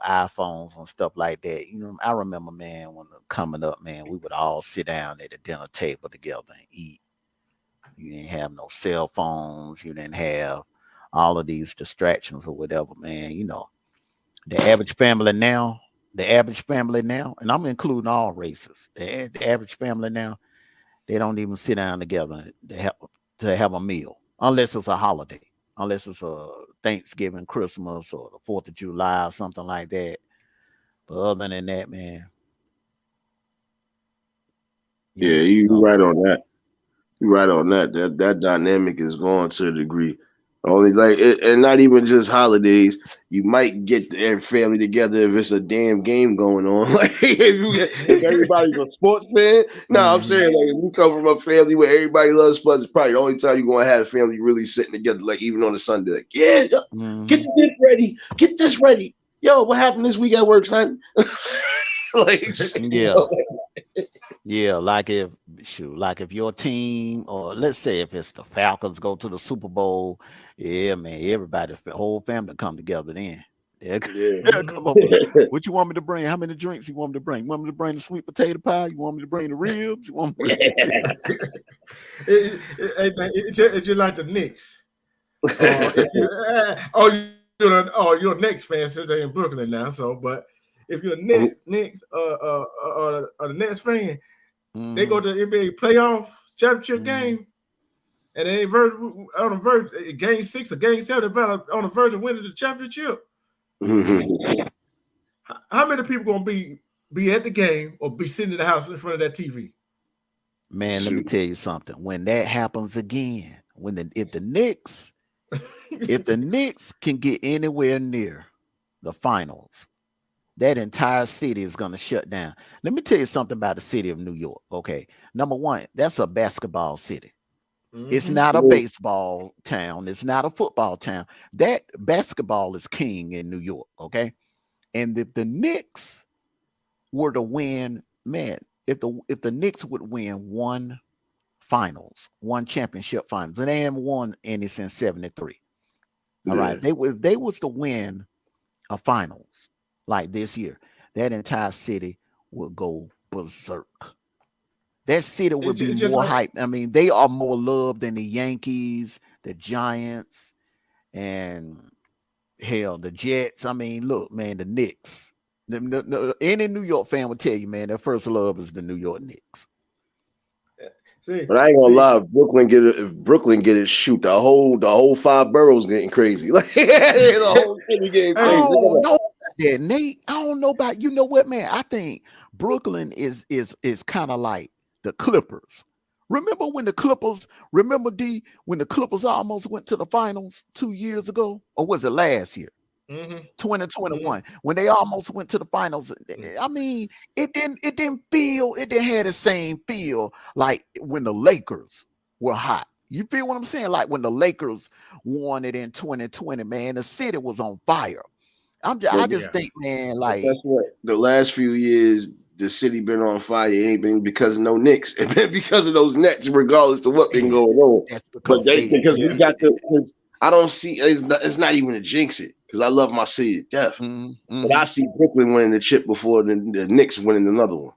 iPhones and stuff like that. I remember, man, when coming up, man, we would all sit down at the dinner table together and eat. You didn't have no cell phones. You didn't have all of these distractions or whatever, man. The average family now, and I'm including all races. The average family now, they don't even sit down together to have a meal unless it's a holiday, unless it's a Thanksgiving, Christmas, or the 4th of July or something like that. But other than that, man, Yeah, you you know, right on that. You right on that. That dynamic is going to a degree. Only like and not even just holidays. You might get every family together if it's a damn game going on. Like if everybody's a sports fan. No, I'm saying mhm, like if you come from a family where everybody loves sports, it's probably the only time you're gonna have family really sitting together. Like even on a Sunday, like get mhm. this ready, get this ready. Yo, what happened this week at work, son? Like, Yeah. Yeah, like if your team, or let's say if it's the Falcons go to the Super Bowl, yeah, man, everybody, the whole family come together then. Yeah, yeah. yeah, Mhm. come on. What you want me to bring? How many drinks you want me to bring? You want me to bring the sweet potato pie? You want me to bring the ribs? You want me It's just like the Knicks. If you you're a Knicks fan since they're in Brooklyn now. So, but if you're a Knicks or the Nets fan, they go hmm to the NBA playoff championship hmm game, and they on the verge game 6 or game 7 about on the verge of winning the championship. hmm How many people gonna be at the game or be sitting in the house in front of that TV? Man, let me Shoot. tell you something. When that happens again, if the Knicks can get anywhere near the finals, that entire city is going to shut down. Let me tell you something about the city of New York. Okay. Number one, that's a basketball city. It's Mm-hmm. not a baseball town. It's not a football town. That basketball is king in New York. Okay. And if the Knicks were to win, man, if the Knicks would win one championship finals, they haven't won any since '73. All Yeah. right. They was to win a finals like this year, that entire city will go berserk. That city would be It's just more like hype. I mean, they are more loved than the Yankees, the Giants, and hell, the Jets. I mean, look, man, the Knicks. Any New York fan would tell you, man, their first love is the New York Knicks. see But I ain't gonna see lie, if Brooklyn get it, shoot, the whole five boroughs getting crazy. Like the whole city getting I hey crazy. don't know about that, Nate. I don't know about, you know what, man. I think Brooklyn is kind of like the Clippers. Remember when the Clippers? Remember D when the Clippers almost went to the finals 2 years ago, or was it last year, mm-hmm, mm-hmm. 2021, when they almost went to the finals? I mean, it didn't have the same feel like when the Lakers were hot. You feel what I'm saying? Like when the Lakers won it in 2020, man, the city was on fire. But I just Yeah. think, man, but like guess what? The last few years, the city been on fire. It ain't been because of no Knicks. It been because of those Nets, regardless of what been man, going on. that's But because they they because we Yeah. got the. I don't see. It's not even a jinx it. because I love my city to death. But I Mm-hmm. see Brooklyn winning the chip before the Knicks winning another one.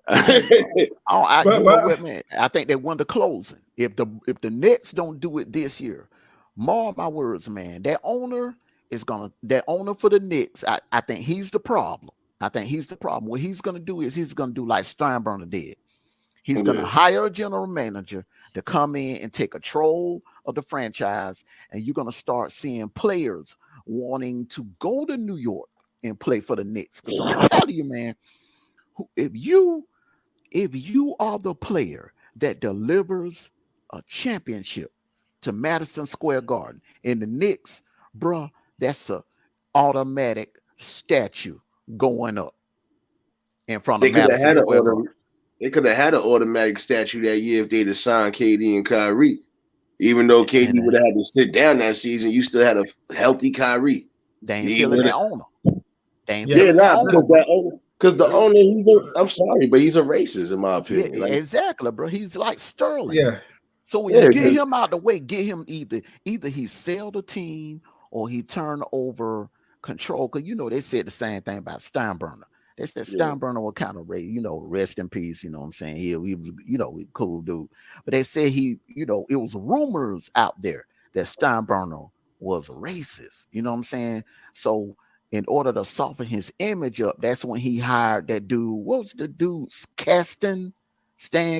Man, bro. You know But what, man? I think they won the closing. If the Nets don't do it this year, mark my words, man. That owner for the Knicks. I think he's the problem. I think he's the problem. What he's gonna do is he's gonna do like Steinbrenner did. He's gonna Yeah. hire a general manager to come in and take control of the franchise, and you're gonna start seeing players wanting to go to New York and play for the Knicks. Because I'm telling you, man, if you are the player that delivers a championship to Madison Square Garden in the Knicks, bruh, that's a automatic statue going up in front of They could have Madison had Square Garden. they could have had an automatic statue that year if they'd have signed KD and Kyrie. Even though KD would have had to sit down that season, you still had a healthy Kyrie. They ain't feeling that owner. They ain't Yeah. feeling that owner. Because the owner, I'm sorry, but he's a racist in my opinion. Yeah, Like, exactly, bro. He's like Sterling. Yeah. So when you get him out the way, get him either he sell the team or he turn over control. Because they said the same thing about Steinbrenner. They said Steinbrenner was kind of rest in peace. You know what I'm saying? He was, a cool dude. But they said it was rumors out there that Steinbrenner was racist. You know what I'm saying? So in order to soften his image up, that's when he hired that dude. What was the dude? Stan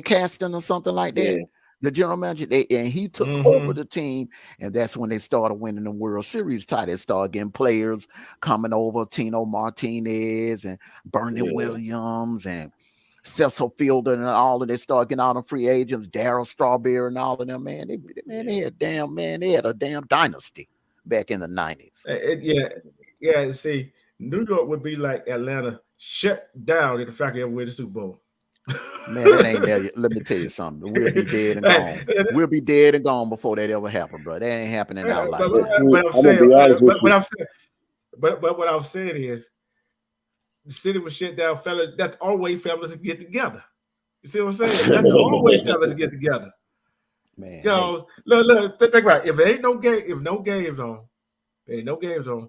Caston or something like that. Yeah. The general manager, and he took over the team, and that's when they started winning the World Series title. They started getting players coming over, Tino Martinez and Bernie Williams and Cecil Fielder and all of they started getting all the free agents, Darryl Strawberry and all of them. Man, they had a damn dynasty back in the 90s. Yeah. See, New York would be like Atlanta, shut down if the fact ever win the Super Bowl. Man, that ain't there. Let me tell you something. We'll be dead and gone. We'll be dead and gone before that ever happened, bro. That ain't happening in our lifetime. But what I'm saying is, the city was shut down, fellas. That's the only way families get together. You see what I'm saying? That's the only way families get together. Man, look, think about it. If there ain't no game, if no games on, there ain't no games on.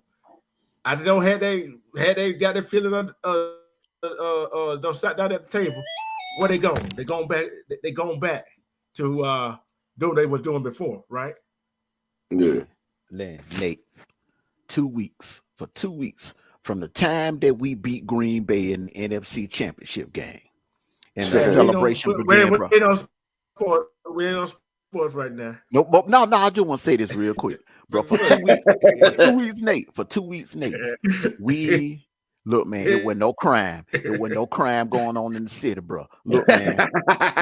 I don't had they got their feeling don't sat down at the table. Where they going? They going back. They going back to do what they was doing before, right? Yeah. Nate, 2 weeks from the time that we beat Green Bay in the NFC Championship game, and the celebration began, bro. We ain't on sports right now. No. I just want to say this real quick, bro. For 2 weeks, Nate, we. Look, man, it wasn't no crime. It wasn't no crime going on in the city, bro. Look, man,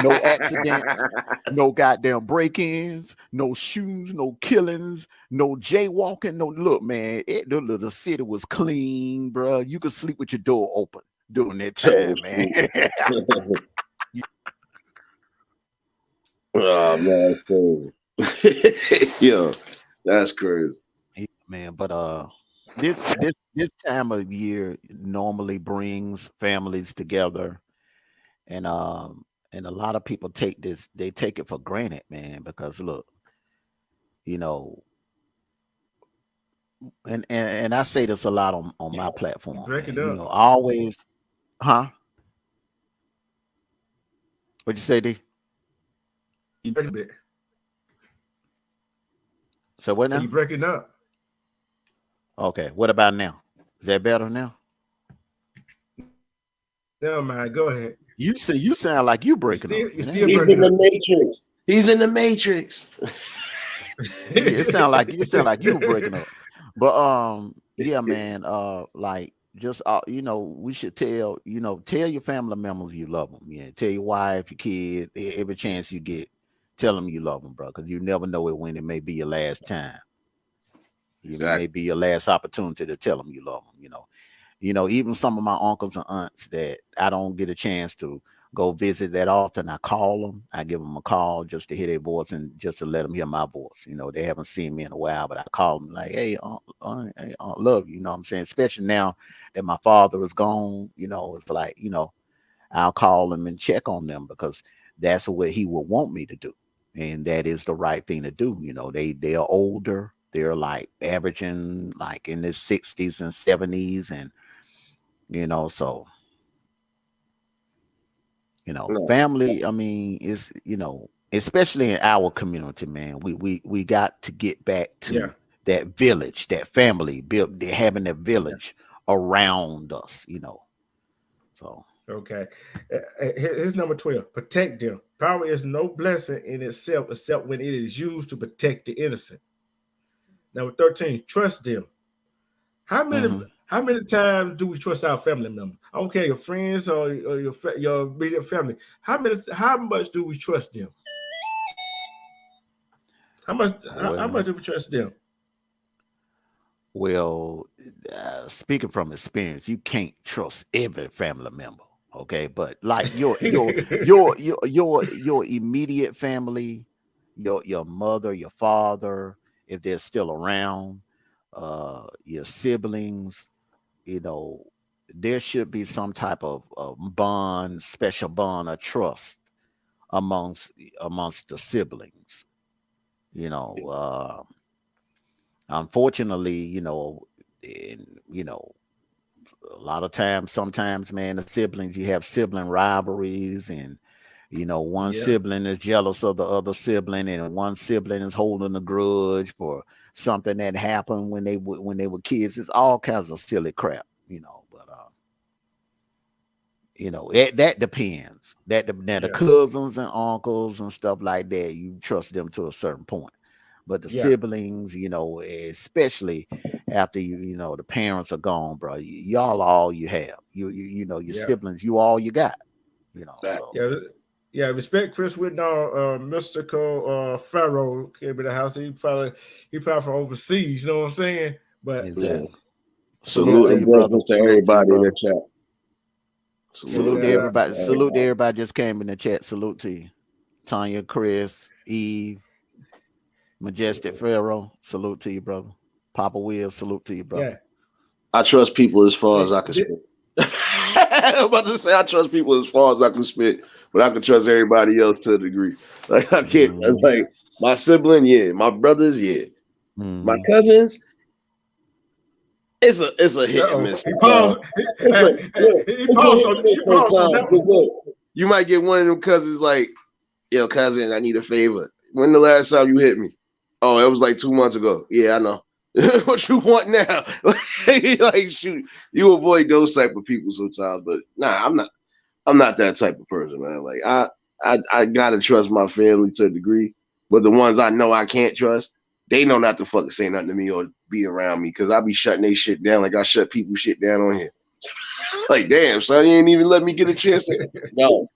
no accidents, no goddamn break-ins, no shootings, no killings, no jaywalking. No, look, man, the city was clean, bro. You could sleep with your door open during that time, man. Oh man, that's crazy. Yo, that's crazy. Yeah, man, but this time of year normally brings families together, and a lot of people take it for granted, man, because look, and I say this a lot on my platform, man, always, huh? What'd you say, D? You break a bit. So what now? So you breaking up. Okay, what about now? Is that better now? Never mind. Go ahead. You sound like you breaking up. He's in the Matrix. He's in the Matrix. It sound like you were breaking up. But yeah, man. Like just we should tell your family members you love them. Yeah, tell your wife, your kid, every chance you get, tell them you love them, bro. Because you never know it when it may be your last time. It may be your last opportunity to tell them you love them. Even some of my uncles and aunts that I don't get a chance to go visit that often, I call them. I give them a call just to hear their voice and just to let them hear my voice. They haven't seen me in a while, but I call them like, hey, I love you. You know what I'm saying? Especially now that my father is gone, it's like, I'll call them and check on them because that's what he would want me to do. And that is the right thing to do. They are older. they're like averaging like in the 60s and 70s, and so No. family, I mean, is especially in our community, man, we got to get back Yeah. to that village, that family, built having that Yeah. village around us, so Okay. Here's number 12. Protect them. Power is no blessing in itself except when it is used to protect the innocent. Number 13. Trust them. How many mhm. how many times do we trust our family members? I don't care your friends or your immediate family. How much do we trust them? How much Well, do we trust them? well, speaking from experience, you can't trust every family member, okay? But like your immediate family, your mother, your father, if they're still around, your siblings, you know, there should be some type of bond, special bond of trust amongst amongst the siblings. You know, unfortunately, a lot of times, sometimes, man, the siblings, you have sibling rivalries, and one Yeah. sibling is jealous of the other sibling, and one sibling is holding a grudge for something that happened when they were kids. It's all kinds of silly crap, but that depends. Now the Yeah. cousins and uncles and stuff like that, you trust them to a certain point. But the Yeah. siblings, especially after the parents are gone, bro, y'all are all you have. Your Yeah. siblings, you all you got. That. So Yeah. Yeah, respect Chris Whitnall, mystical Pharaoh came in the house. He probably from overseas, you know what I'm saying? But Yeah. exactly. Salute Salute to yeah, and you, brother. blessings to Salute to you, everybody in the brother. chat. Salute Salute and to yeah, blessings everybody. to Salute to everybody. everybody just came in the chat. Salute to you. Tanya, Chris, Eve, Majestic Pharaoh. Salute to you, brother. Papa Will, salute to you, brother. yeah. I trust people as far as See, I can spit. I'm about to say I trust people as far as I can spit, but I can trust everybody else to a degree. Like I can't, Mhm. like my sibling, yeah, my brothers, yeah, my Mhm. cousins. It's a hit and uh-oh. miss He sometimes. paused. Look, He it's a paused hit on and miss he paused on sometimes. that 'Cause one. look, you might get one of them cousins like, yo, cousin, I need a favor. When the last time you hit me? Oh, it was like 2 months ago. Yeah, I know. What you want now? Like, shoot, you avoid those type of people sometimes, but nah, I'm not. I'm not that type of person, man. Like I gotta trust my family to a degree, but the ones I know I can't trust, they know not to fucking say nothing to me or be around me because I be shutting they shit down like I shut people shit down on here. Like, damn, son, you ain't even let me get a chance to no,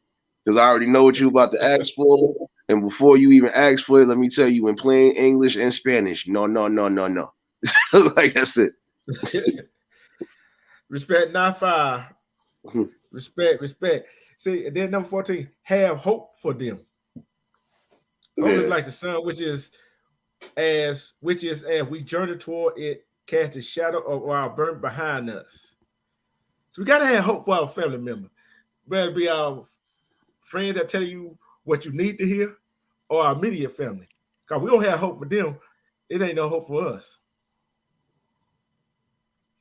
because I already know what you about to ask for, and before you even ask for it, let me tell you in plain English and Spanish, no, no, no, no, no. Like that's it. Respect, not fire. Respect. See, and then number 14, have hope for them. Hope is Yeah. like the sun, which is as we journey toward it, cast a shadow of our burden behind us. So we gotta have hope for our family member. Whether it be our friends that tell you what you need to hear, or our immediate family. Because we don't have hope for them, it ain't no hope for us.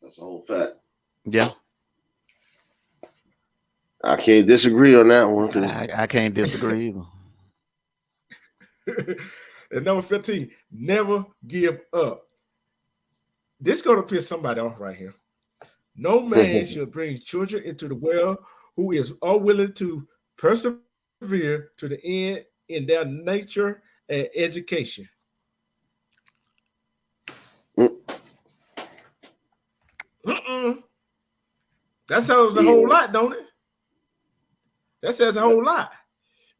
That's a whole fact. Yeah, I can't disagree on that one because I can't disagree either. And number 15, never give up. This is gonna piss somebody off right here. No man should bring children into the world who is unwilling to persevere to the end in their nature and education. Mm-mm. That says a whole yeah. lot, don't it? That says a whole lot.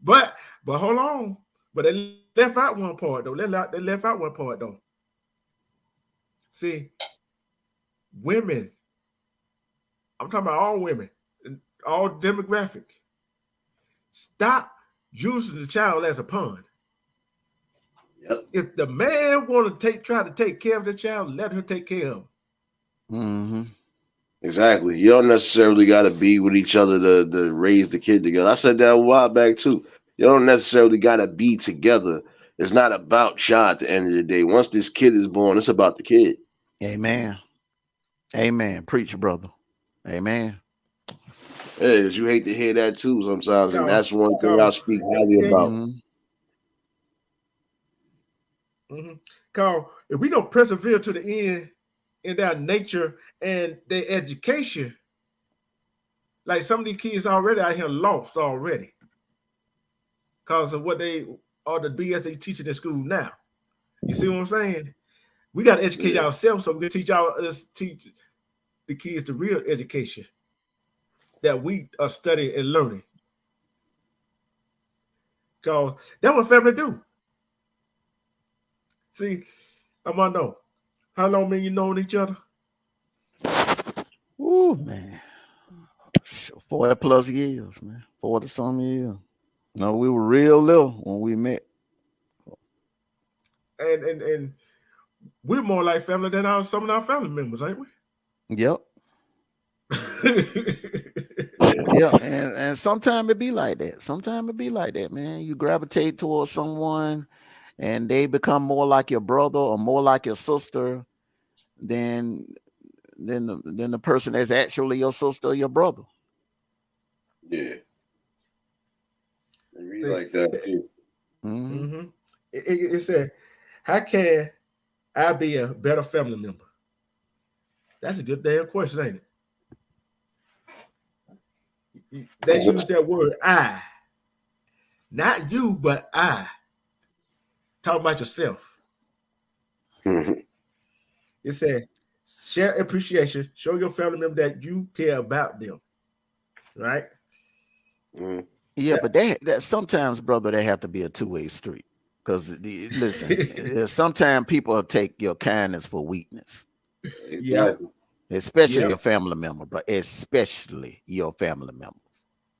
But hold on. But they left out one part though. They left out one part though. See, women. I'm talking about all women, all demographic. Stop using the child as a pawn. Yep. If the man want to try to take care of the child, let her take care of him. Mm-hmm. Exactly. You don't necessarily got to be with each other to raise the kid together. I said that a while back too. You don't necessarily got to be together. It's not about child at the end of the day. Once this kid is born, it's about the kid. Amen. Amen. Preach, brother. Amen. Yeah, 'cause you hate to hear that too sometimes, and Cause, that's one thing I cause, speak highly about. cause if we don't persevere to the end in their nature and their education, like some of these kids already out here lost already because of what they are the BS they teaching in school now. You see what I'm saying? We got to educate ourselves so we can teach teach the kids the real education that we are studying and learning. Because that's what family do. See, I want to know, how long me you known each other? Ooh, man. 40+ years, man. 40-some years. No, we were real little when we met. And we're more like family than some of our family members, ain't we? Yep. Yeah, and sometimes it be like that. Sometimes it be like that, man. You gravitate towards someone and they become more like your brother or more like your sister than the person that's actually your sister or your brother. Yeah. They read like that too. It said, how can I be a better family member? That's a good damn question, ain't it? They use that word I. Not you, but I. Talk about yourself. It said, share appreciation, show your family member that you care about them. Right? Yeah, but that sometimes, brother, they have to be a two-way street. Because listen, sometimes people take your kindness for weakness. Yeah. Especially your family member, but especially your family members.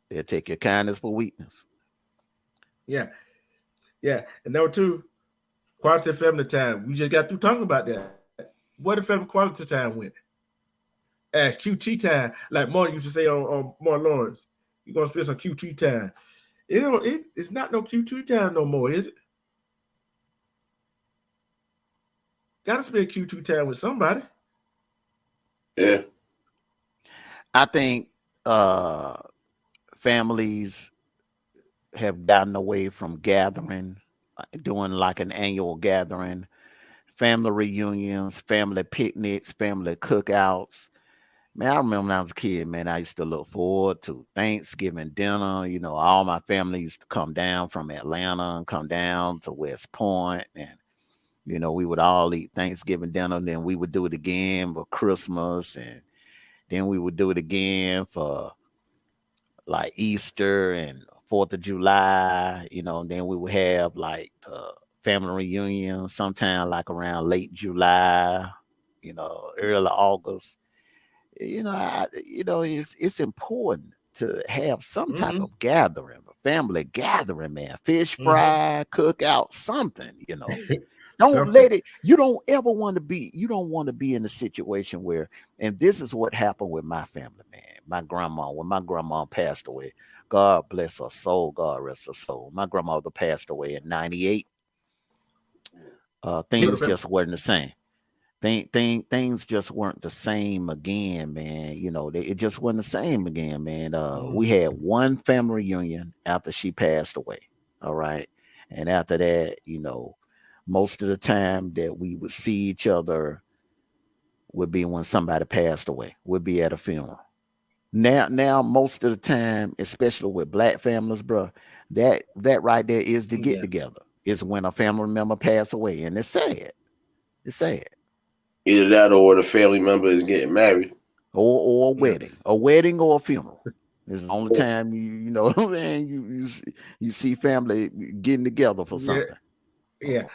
They'll take your kindness for weakness. Yeah. Yeah. And number two, quality family time. We just got through talking about that. What if family quality time went? As QT time, like Martin used to say on Martin Lawrence, you're gonna spend some QT time. It's not no QT time no more, is it? Gotta spend QT time with somebody. Yeah. I think families have gotten away from gathering, doing like an annual gathering, family reunions, family picnics, family cookouts. Man, I remember when I was a kid, man, I used to look forward to Thanksgiving dinner. You know, all my family used to come down from Atlanta and come down to West Point. And, you know, we would all eat Thanksgiving dinner. And then we would do it again for Christmas. And then we would do it again for like Easter and 4th of July, you know, and then we would have like the family reunion sometime like around late July, you know, early August. You know, it's important to have some type of gathering, a family gathering, man. Fish fry, cookout, something, you know. Don't let it, you don't want to be in a situation where, and this is what happened with my family, man. My grandma, when my grandma passed away, God bless her soul, God rest her soul. My grandmother passed away in 98. Things just weren't the same. Things just weren't the same again, man. You know, it just wasn't the same again, man. We had one family reunion after she passed away. All right. And after that, you know, most of the time that we would see each other would be when somebody passed away, would be at a funeral. Now, most of the time, especially with black families, bro, that right there is the get together. Is when a family member pass away, and it's sad. It's sad. Either that or the family member is getting married. Or a wedding or a funeral. It's the only time you know what I'm saying, you see family getting together for something. Yeah.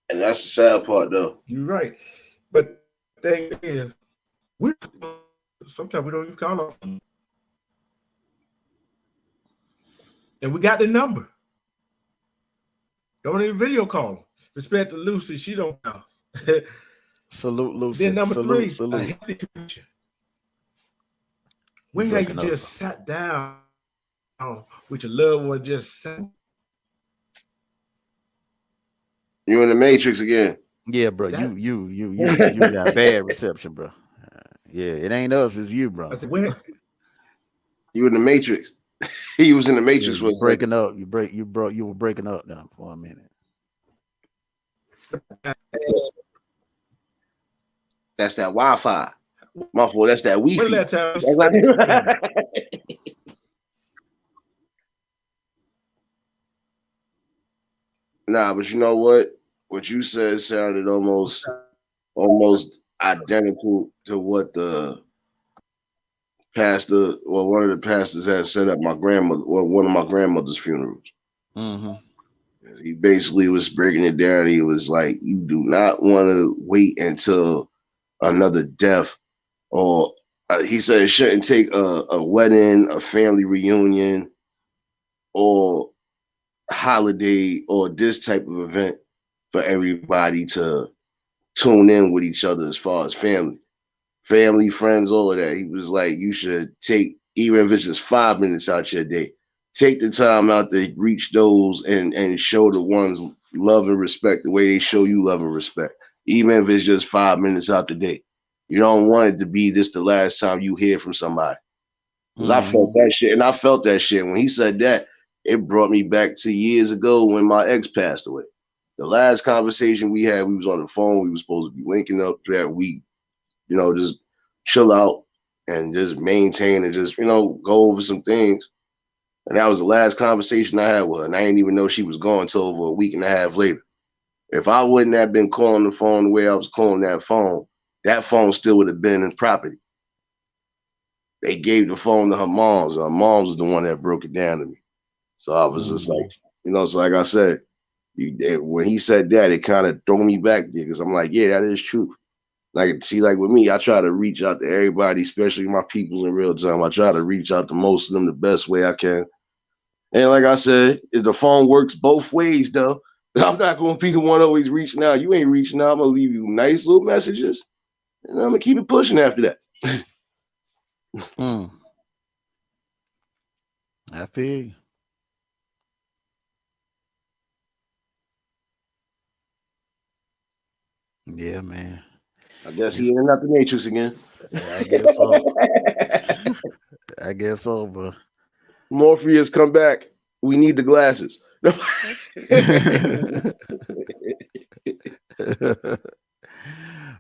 And that's the sad part though. You're right. But the thing is, sometimes we don't even call off. And we got the number. Don't even video call them. Respect to Lucy, she don't call. Salute, Lucy. Then number three, salute. A healthy connection. When have you just sat down with your loved one just saying. You in the Matrix again. Yeah, bro. That You got bad reception, bro. Yeah, it ain't us, it's you, bro. I said, where? You in the Matrix. He was in the Yeah, Matrix for you a second. breaking up. You were breaking up now for a minute. That's that Wi-Fi. My fault. That's that Wi-Fi. When last time you said your family? Nah, but you know what? What you said sounded almost identical to what the pastor, well, one of the pastors had said at my grandmother, well, one of my grandmother's funerals. Mm-hmm. He basically was breaking it down. He was like, "You do not want to wait until another death," or he said it shouldn't take a wedding, a family reunion, or holiday, or this type of event for everybody to tune in with each other as far as family, friends, all of that. He was like, you should take, even if it's just 5 minutes out your day, take the time out to reach those and show the ones love and respect the way they show you love and respect, even if it's just 5 minutes out the day. You don't want it to be this the last time you hear from somebody. Because I felt that shit, and I felt that shit. When he said that, it brought me back to years ago when my ex passed away. The last conversation we had, we was on the phone. We were supposed to be linking up that week, just chill out and just maintain and just, go over some things. And that was the last conversation I had with her. And I didn't even know she was gone until over a week and a half later. If I wouldn't have been calling the phone the way I was calling that phone still would have been in property. They gave the phone to her mom's. Her mom's was the one that broke it down to me. So I was just like, so like I said, when he said that, it kind of threw me back there because I'm like, yeah, that is true. Like, see, like with me, I try to reach out to everybody, especially my peoples in real time. I try to reach out to most of them the best way I can. And like I said, if the phone works both ways, though, I'm not going to be the one always reaching out. You ain't reaching out. I'm going to leave you nice little messages, and I'm going to keep it pushing after that. I feel you. Yeah, man. I guess he ain't not the Matrix again. I guess so. I guess so, bro. Morpheus, come back. We need the glasses.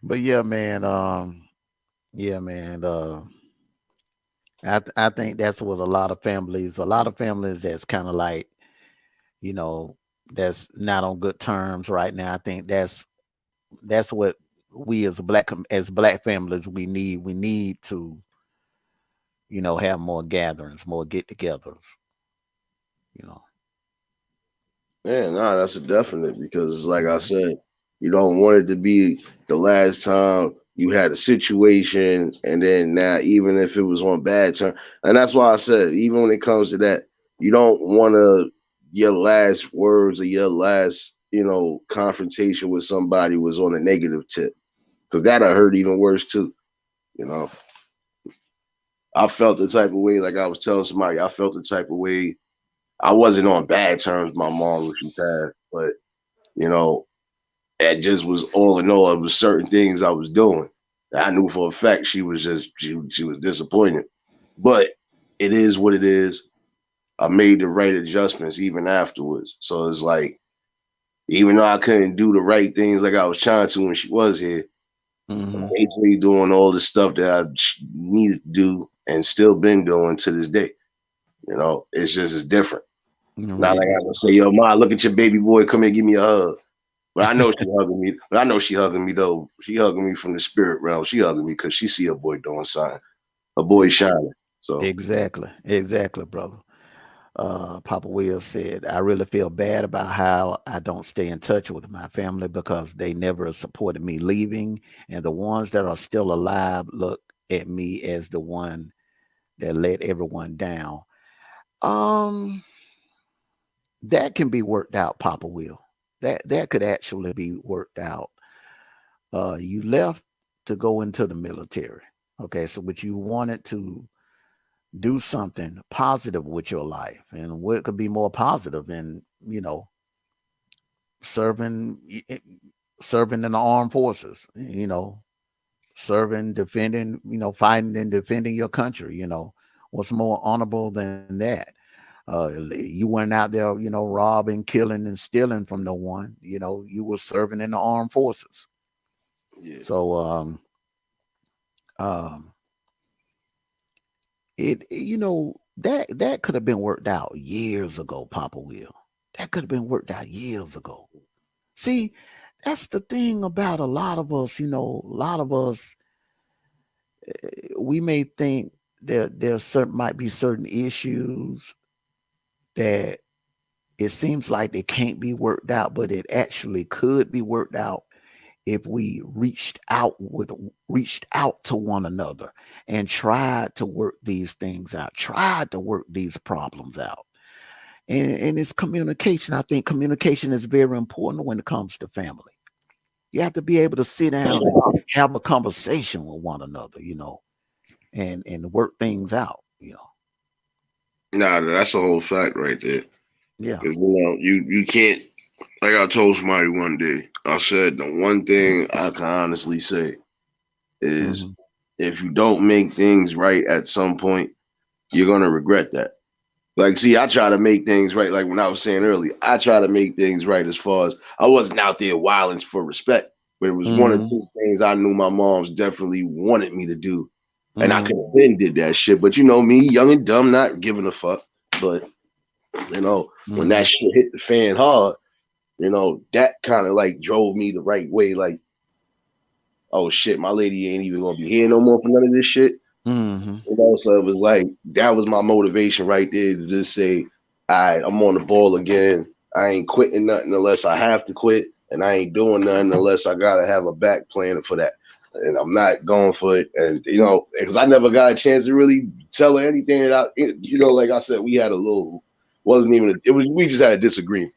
But yeah, man. I think that's what a lot of families that's kind of like, that's not on good terms right now. I think that's what we as black families we need to, have more gatherings, more get-togethers. Yeah, nah, that's a definite because, like I said, you don't want it to be the last time you had a situation, and then now, even if it was on bad terms, and that's why I said, even when it comes to that, you don't want your last words or your last, confrontation with somebody was on a negative tip, because that'll hurt even worse too. I felt the type of way, like I was telling somebody, I felt the type of way. I wasn't on bad terms with my mom when she passed, but that just was all in all. It was certain things I was doing. I knew for a fact she was disappointed, but it is what it is. I made the right adjustments even afterwards. So it's like, even though I couldn't do the right things like I was trying to when she was here, I'm basically doing all the stuff that I needed to do and still been doing to this day. It's different. Not like I can say, yo, Ma, look at your baby boy, come here, give me a hug. But I know she hugging me. But I know she hugging me though. She hugging me from the spirit realm. She hugging me because she see her boy doing something. Her boy shining. So Exactly, brother. Papa Will said, I really feel bad about how I don't stay in touch with my family because they never supported me leaving. And the ones that are still alive look at me as the one that let everyone down. That can be worked out, Papa Will. That could actually be worked out. You left to go into the military. Okay, so but you wanted to do something positive with your life. And what could be more positive than, serving in the armed forces, serving, defending, fighting and defending your country. What's more honorable than that? You weren't out there, robbing, killing, and stealing from no one. You were serving in the armed forces. Yeah. So that could have been worked out years ago, Papa Will. That could have been worked out years ago. See, that's the thing about a lot of us. We may think that might be certain issues that it seems like they can't be worked out, but it actually could be worked out if we reached out to one another and tried to work these things out, tried to work these problems out. And it's communication. I think communication is very important when it comes to family. You have to be able to sit down and have a conversation with one another, and work things out, Nah, that's a whole fact right there. Yeah. Because you can't. Like I told somebody one day, I said the one thing I can honestly say is if you don't make things right at some point, you're gonna regret that. Like, see, I try to make things right. Like when I was saying earlier, I try to make things right as far as I wasn't out there wilding for respect, but it was one or two things I knew my mom's definitely wanted me to do. And I could have been did that shit. But me, young and dumb, not giving a fuck. But when that shit hit the fan hard, that kind of like drove me the right way. Like, oh shit, my lady ain't even gonna be here no more for none of this shit. So it was like that was my motivation right there to just say, all right, I'm on the ball again. I ain't quitting nothing unless I have to quit, and I ain't doing nothing unless I gotta have a back plan for that. And I'm not going for it. And because I never got a chance to really tell her anything that like I said, we had we just had a disagreement.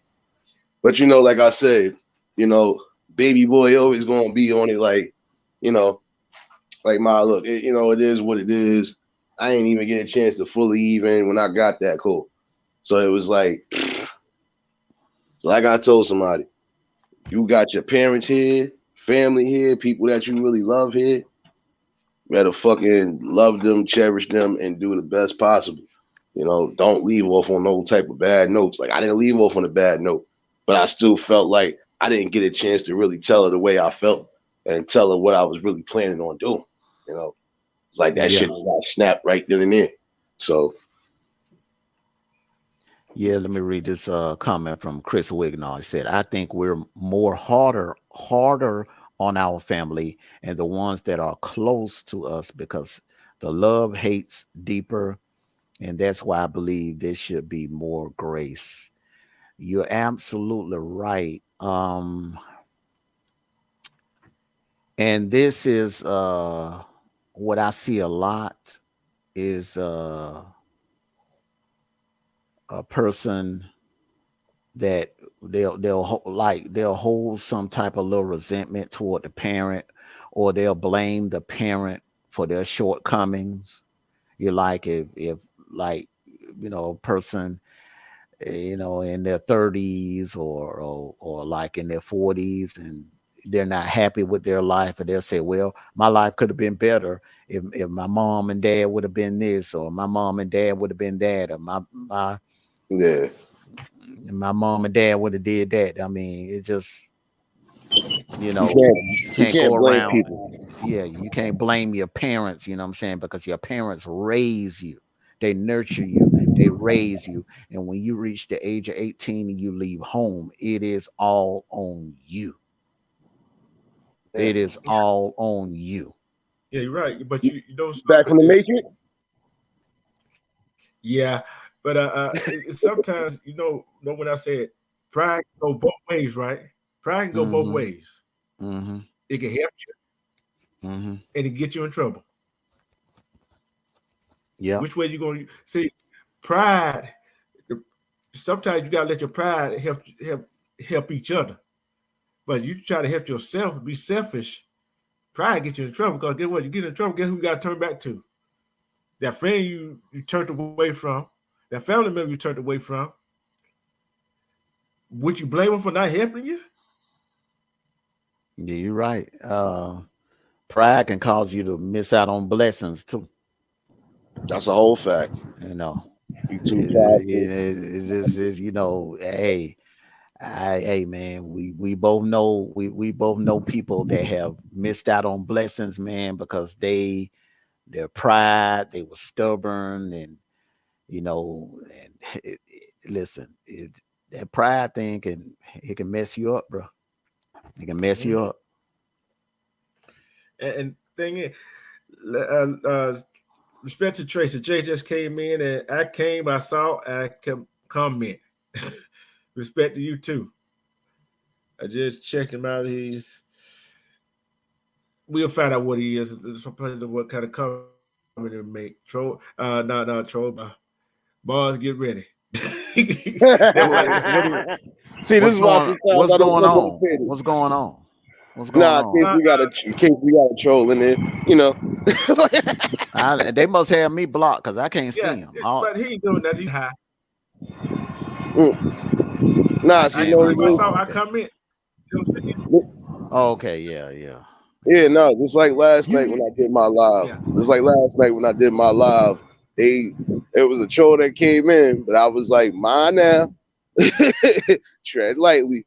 But like I said, baby boy always gonna be on it like, like look, it is what it is. I ain't even get a chance to fully even when I got that cool. So it was like, like I told somebody, you got your parents here, family here, people that you really love here. You better fucking love them, cherish them, and do the best possible. Don't leave off on no type of bad notes. Like I didn't leave off on a bad note, but I still felt like I didn't get a chance to really tell her the way I felt and tell her what I was really planning on doing. It's like that shit got snapped right then and there. So yeah, let me read this comment from Chris Wignall. He said, I think we're more harder on our family and the ones that are close to us because the love hates deeper. And that's why I believe there should be more grace. You're absolutely right. And this is what I see a lot is a person that they'll hold some type of little resentment toward the parent, or they'll blame the parent for their shortcomings. You're like if like a person in their 30s or like in their 40s, and they're not happy with their life, and they'll say, well, my life could have been better if my mom and dad would have been this, or my mom and dad would have been that, or my mom and dad would have did that. I mean, it just you can't go around people. Yeah, you can't blame your parents, you know what I'm saying, because your parents raise you, they nurture you, they raise you, and when you reach the age of 18 and you leave home, it is all on you. It is all on you. Yeah, you're right. But you don't back from the Matrix. Yeah, but sometimes when I said pride can go both ways, right? Pride can go both ways. It can help you, and it get you in trouble. Yeah. Which way you going to see? Pride. Sometimes you gotta let your pride help each other. But you try to help yourself, be selfish. Pride gets you in trouble, because guess what? You get in trouble. Guess who you got to turn back to? that friend you turned away from, that family member you turned away from, would you blame them for not helping you? Yeah, you're right. Pride can cause you to miss out on blessings too. That's a whole fact. You know, You too prideful. is you know, hey man, we both know we both know people that have missed out on blessings, man, because their pride, they were stubborn, and you know, and listen, that pride thing can mess you up, bro. It can mess you up. And thing is, respect to Tracy. Jay just came in, and I saw, I can comment. Respect to you too. I just checked him out. We'll find out what he is. What kind of comment to make. Troll, no, troll. Bars, get ready. See, this is why what's going on? What's going on? What's going on? In case we got a troll in there, you know. They must have me blocked because I can't see him. But he ain't doing that. He's high. Nah, see, I comment. Oh, okay, yeah. Yeah, no, just like last night when I did my live. Just like last night when I did my live, it was a troll that came in, but I was like, mine now. Tread lightly.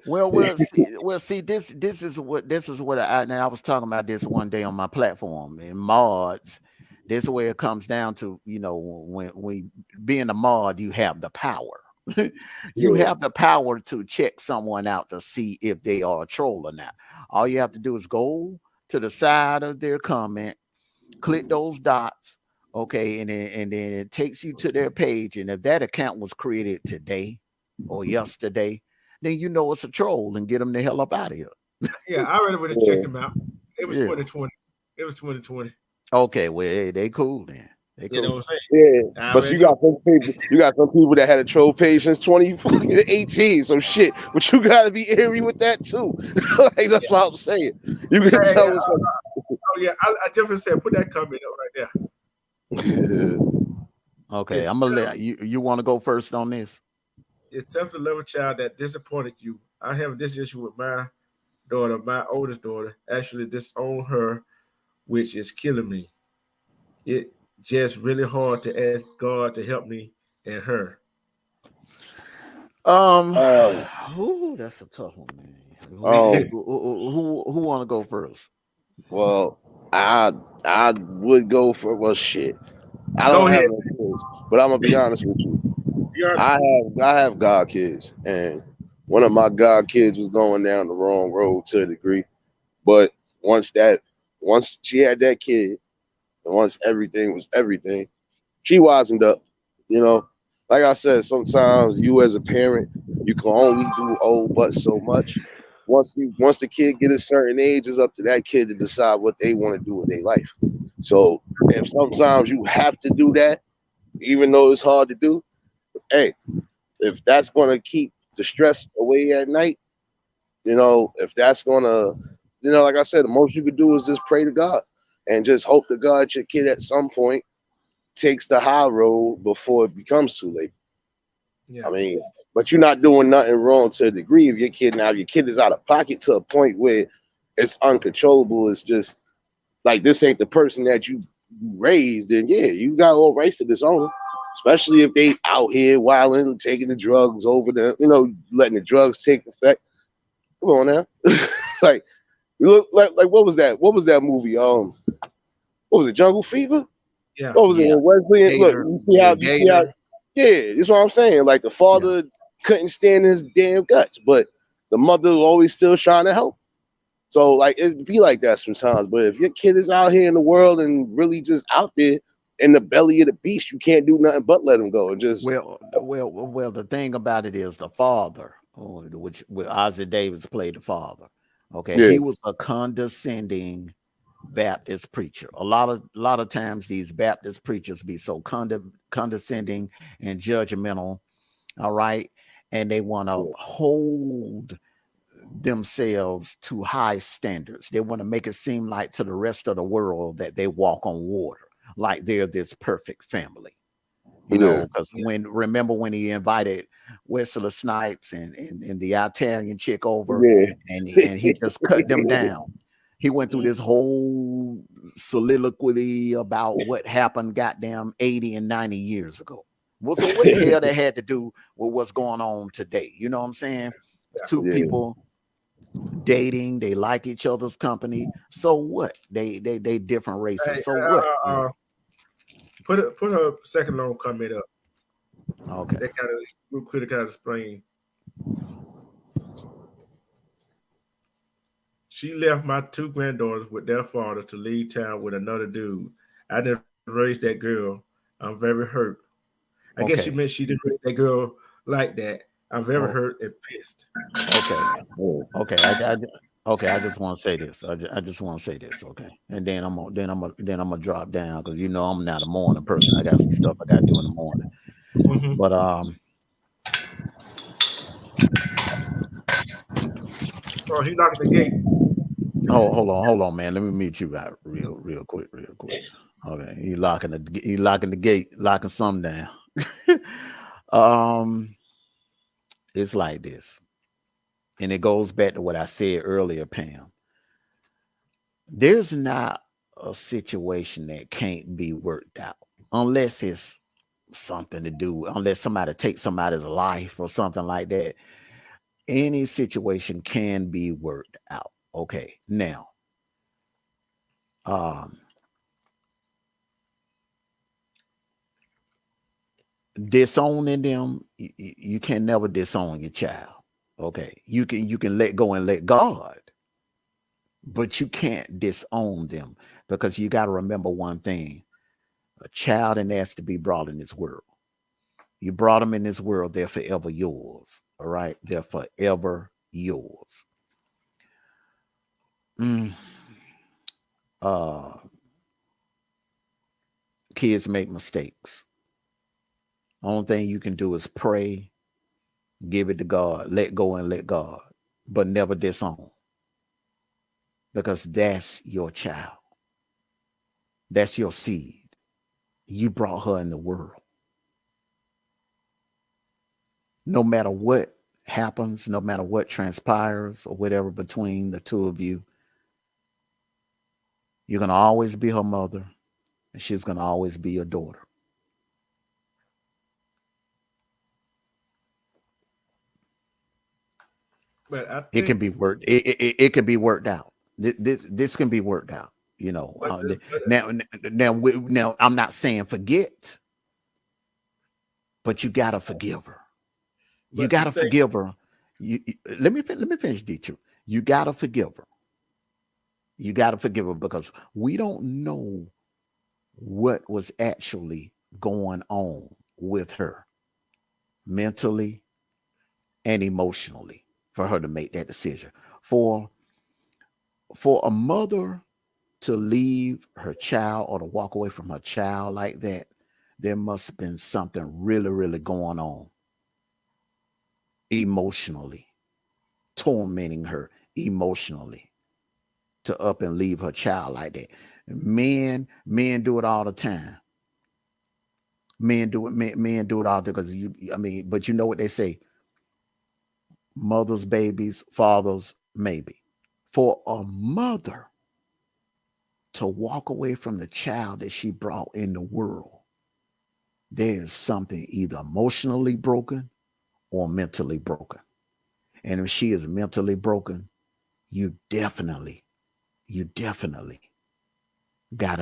We'll see. This is what I was talking about this one day on my platform in mods. This is where it comes down to, you know, when we being a mod, you have the power. You have the power to check someone out to see if they are a troll or not. All you have to do is go to the side of their comment, click those dots, okay, and then it takes you to their page. And if that account was created today or yesterday, then you know it's a troll and get them the hell up out of here. Yeah, I already would have checked them out. It was 2020. It was 2020. Okay, well, they cool then. They cool. You know what I'm saying? Yeah, but you got some people that had a troll page since 2018. So shit, but you gotta be eerie with that too. Like that's what I'm saying. You can tell us. I definitely said put that comment up right there. Okay, I'm gonna let you. You want to go first on this? It's tough to love a child that disappointed you. I have this issue with my daughter, my oldest daughter. Actually, disowned her, which is killing me. It just really hard to ask God to help me and her. That's a tough one, man. Who want to go first? Well, I would go for shit. I don't have no kids, but I'm gonna be honest with you. I have god kids, and one of my god kids was going down the wrong road to a degree. But once she had that kid, and once everything was everything, she wisened up. You know, like I said, sometimes you as a parent, you can only do but so much. Once the kid get a certain age, it's up to that kid to decide what they want to do with their life. So if sometimes you have to do that, even though it's hard to do, hey, if that's gonna keep the stress away at night, you know, if that's gonna, you know, like I said, the most you could do is just pray to God and just hope to God your kid at some point takes the high road before it becomes too late. Yeah. I mean, but you're not doing nothing wrong to a degree if your kid is out of pocket to a point where it's uncontrollable. It's just like this ain't the person that you raised, then yeah, you got all rights to disown them. Especially if they out here wilding, taking the drugs over there, you know, letting the drugs take effect. Come on now. like what was that? What was that movie? What was it, Jungle Fever? Yeah. What was it? Wesley, look, you see how yeah, that's what I'm saying. Like the father couldn't stand his damn guts, but the mother always still trying to help. So like it be like that sometimes. But if your kid is out here in the world and really just out there in the belly of the beast, you can't do nothing but let him go and just well. The thing about it is the father, which Ozzie Davis played the father. Okay, he was a condescending Baptist preacher. A lot of times these Baptist preachers be so condescending and judgmental. All right, and they want to hold themselves to high standards. They want to make it seem like to the rest of the world that they walk on water. like they're this perfect family. You know, because remember when he invited Wesley Snipes and the Italian chick over, and he just cut them down. He went through this whole soliloquy about what happened goddamn 80 and 90 years ago. Well, so what the hell that had to do with what's going on today? You know what I'm saying? Two people dating, they like each other's company. So what? They different races. Hey, so what? Put a second long comment up. Okay. That kind of real quick to explain. She left my 2 granddaughters with their father to leave town with another dude. I didn't raise that girl. I'm very hurt. I guess she meant she didn't raise that girl like that. I'm very hurt and pissed. Okay. I just want to say this. I just want to say this. Okay, and then I'm gonna drop down because you know I'm not a morning person. I got some stuff I got to do in the morning. Mm-hmm. But Oh, he's knocking the gate. Oh, hold on, man. Let me meet you out real quick. Okay, he locking the gate, locking something down. It's like this, and it goes back to what I said earlier, Pam. There's not a situation that can't be worked out unless it's something to do, unless somebody takes somebody's life or something like that. Any situation can be worked out. Okay, now, disowning them, you can never disown your child. Okay, you can let go and let God, but you can't disown them because you got to remember one thing: a child and has to be brought in this world. You brought them in this world; they're forever yours. All right, they're forever yours. Kids make mistakes. Only thing you can do is pray, give it to God, let go and let God, but never disown. Because that's your child. That's your seed. You brought her in the world. No matter what happens, no matter what transpires or whatever between the two of you, you're going to always be her mother, and she's going to always be your daughter. But I think it can be worked. It can be worked out. This can be worked out. You know. Now I'm not saying forget, but you gotta forgive her. You gotta forgive her. Let me finish, Dietrich. You gotta forgive her. You gotta forgive her because we don't know what was actually going on with her mentally and emotionally for her to make that decision. For a mother to leave her child or to walk away from her child like that, there must have been something really, really going on emotionally, tormenting her emotionally to up and leave her child like that. Men do it all the time. Men do it all the time because but you know what they say: mothers, babies, fathers, maybe. For a mother to walk away from the child that she brought in the world, there is something either emotionally broken or mentally broken. And if she is mentally broken, you definitely got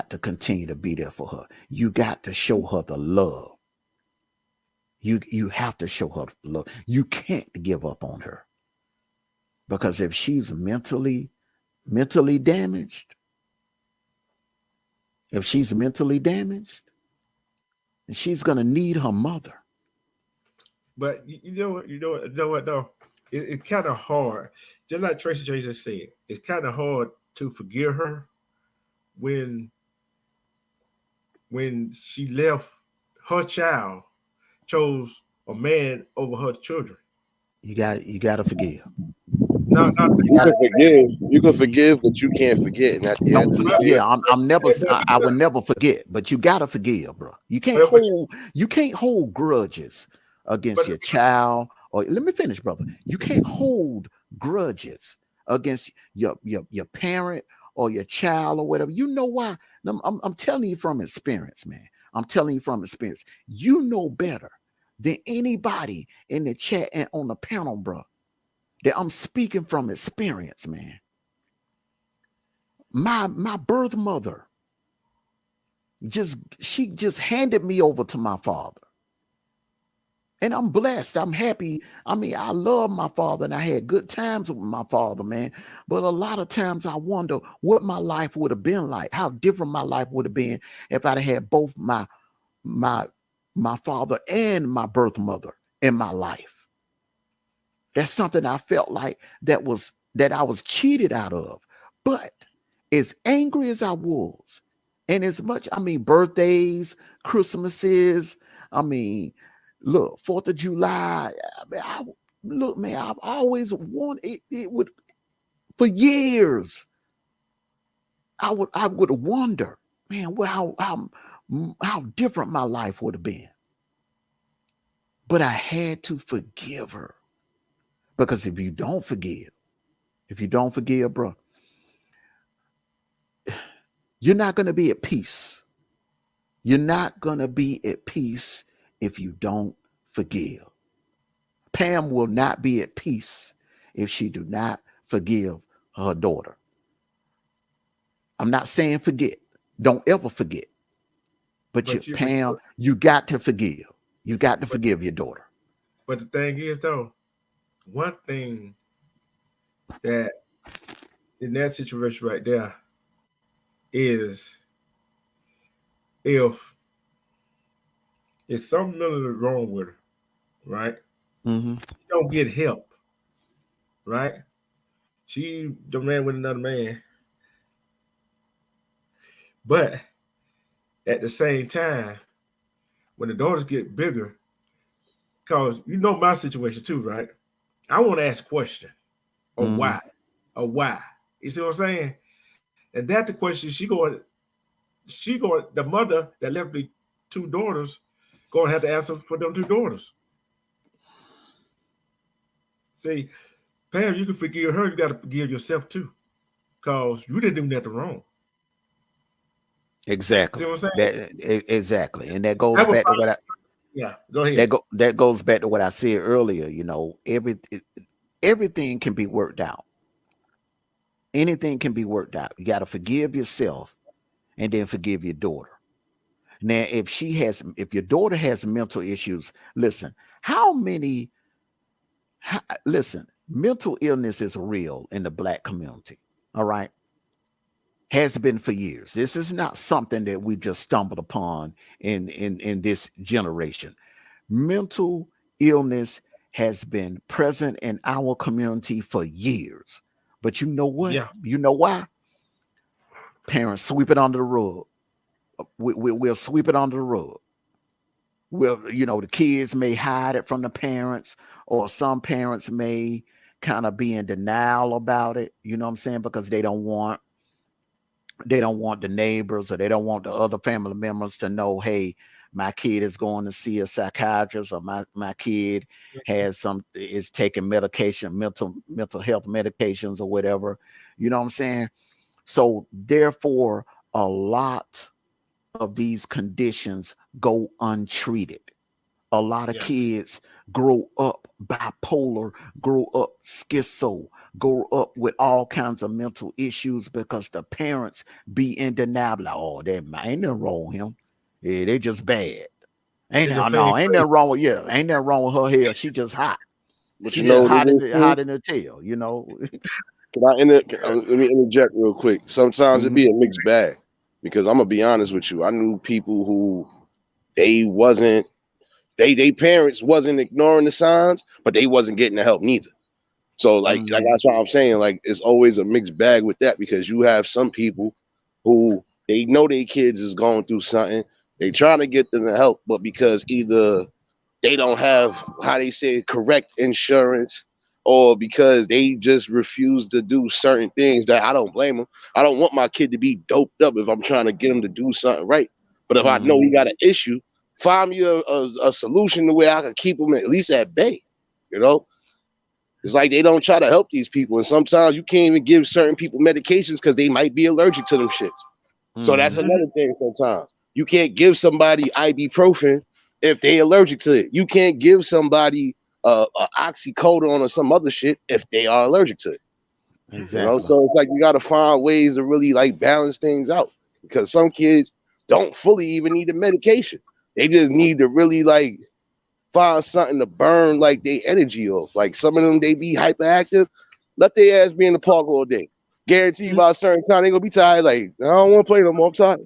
to continue to be there for her. You got to show her the love. You have to show her the love. You can't give up on her. Because if she's mentally damaged, she's going to need her mother. But you know what though? It's kind of hard. Just like Tracy just said, it's kind of hard to forgive her when she left her child, chose a man over her children. You got to forgive. No, You gotta You can forgive, but you can't forget. And at the don't end of the forget. day, Yeah, I'm never. I will never forget. But you gotta forgive, bro. You can't but hold. You can't hold grudges against but your child. Or let me finish, brother. You can't hold grudges against your parent or your child or whatever. You know why? I'm telling you from experience, man. I'm telling you from experience. You know better than anybody in the chat and on the panel, bro. That I'm speaking from experience, man. My birth mother she just handed me over to my father. And I'm blessed. I'm happy. I mean, I love my father and I had good times with my father, man. But a lot of times I wonder what my life would have been like, how different my life would have been if I'd had both my my father and my birth mother in my life. That's something I felt like that I was cheated out of. But as angry as I was, and as much, I mean, birthdays, Christmases, I mean, look, 4th of July, look, man, I've always wanted it would for years. I would wonder, man, well, how different my life would have been. But I had to forgive her. Because if you don't forgive, bro, you're not going to be at peace. You're not going to be at peace if you don't forgive. Pam will not be at peace if she do not forgive her daughter. I'm not saying forget. Don't ever forget. But Pam, you got to forgive. You got to forgive your daughter. But the thing is, though, one thing that in that situation right there is if it's something wrong with her, right? Mm-hmm. She don't get help, right? She the man with another man. But at the same time, when the daughters get bigger, because you know my situation too, right? I want to ask a question or Mm-hmm. why. You see what I'm saying? And that's the question the mother that left me two daughters going to have to answer for them two daughters. See, Pam, you can forgive her, you got to forgive yourself too, because you didn't do nothing wrong. Exactly. See what I'm saying? Exactly. And that goes back to what I go ahead. That goes back to what I said earlier. You know, everything can be worked out. Anything can be worked out. You got to forgive yourself and then forgive your daughter. Now, if your daughter has mental issues, listen, listen, mental illness is real in the Black community. All right. Has been for years. This is not something that we just stumbled upon in this generation. Mental illness has been present in our community for years. But you know what? Yeah. You know why? Parents sweep it under the rug. We'll sweep it under the rug. The kids may hide it from the parents, or some parents may kind of be in denial about it. You know what I'm saying? Because they don't want the neighbors, or they don't want the other family members to know, hey, my kid is going to see a psychiatrist, or my kid is taking medication, mental health medications or whatever. You know what I'm saying? So therefore, a lot of these conditions go untreated. A lot of kids grow up bipolar, grow up schizo, grow up with all kinds of mental issues because the parents be in denial. Like, oh, ain't nothing wrong with him. Yeah, they just bad. Ain't nothing wrong with ain't nothing wrong with her hair. She just hot. but She you know just what hot it in is, the tail, let me interject real quick. Sometimes it be a mixed bag, because I'm gonna be honest with you. I knew people who they parents wasn't ignoring the signs, but they wasn't getting the help neither. So like that's why I'm saying, like, it's always a mixed bag with that, because you have some people who they know their kids is going through something, they trying to get them the help, but because either they don't have, how they say, correct insurance, or because they just refuse to do certain things that I don't blame them. I don't want my kid to be doped up if I'm trying to get him to do something right. But if I know he got an issue, find me a solution to where I can keep him at least at bay. You know, it's like they don't try to help these people, and sometimes you can't even give certain people medications because they might be allergic to them shits. So that's another thing. Sometimes you can't give somebody ibuprofen if they allergic to it. You can't give somebody a oxycodone or some other shit if they are allergic to it. Exactly. You know, so it's like you got to find ways to really like balance things out, because some kids don't fully even need the medication. They just need to really like find something to burn like their energy off. Like some of them, they be hyperactive. Let their ass be in the park all day. Guarantee you by a certain time they gonna be tired. Like, I don't want to play no more. I'm tired.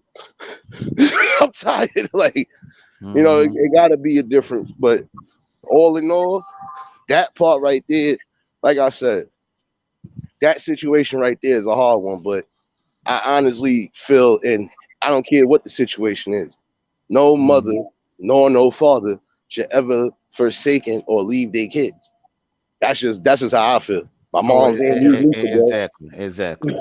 I'm tired. Like, you know, it gotta be a difference. But all in all, that part right there, like I said, that situation right there is a hard one. But I honestly feel, and I don't care what the situation is, no mother nor no father should ever forsaken or leave their kids. That's just how I feel. My mom's ain't leave me for dead. Exactly.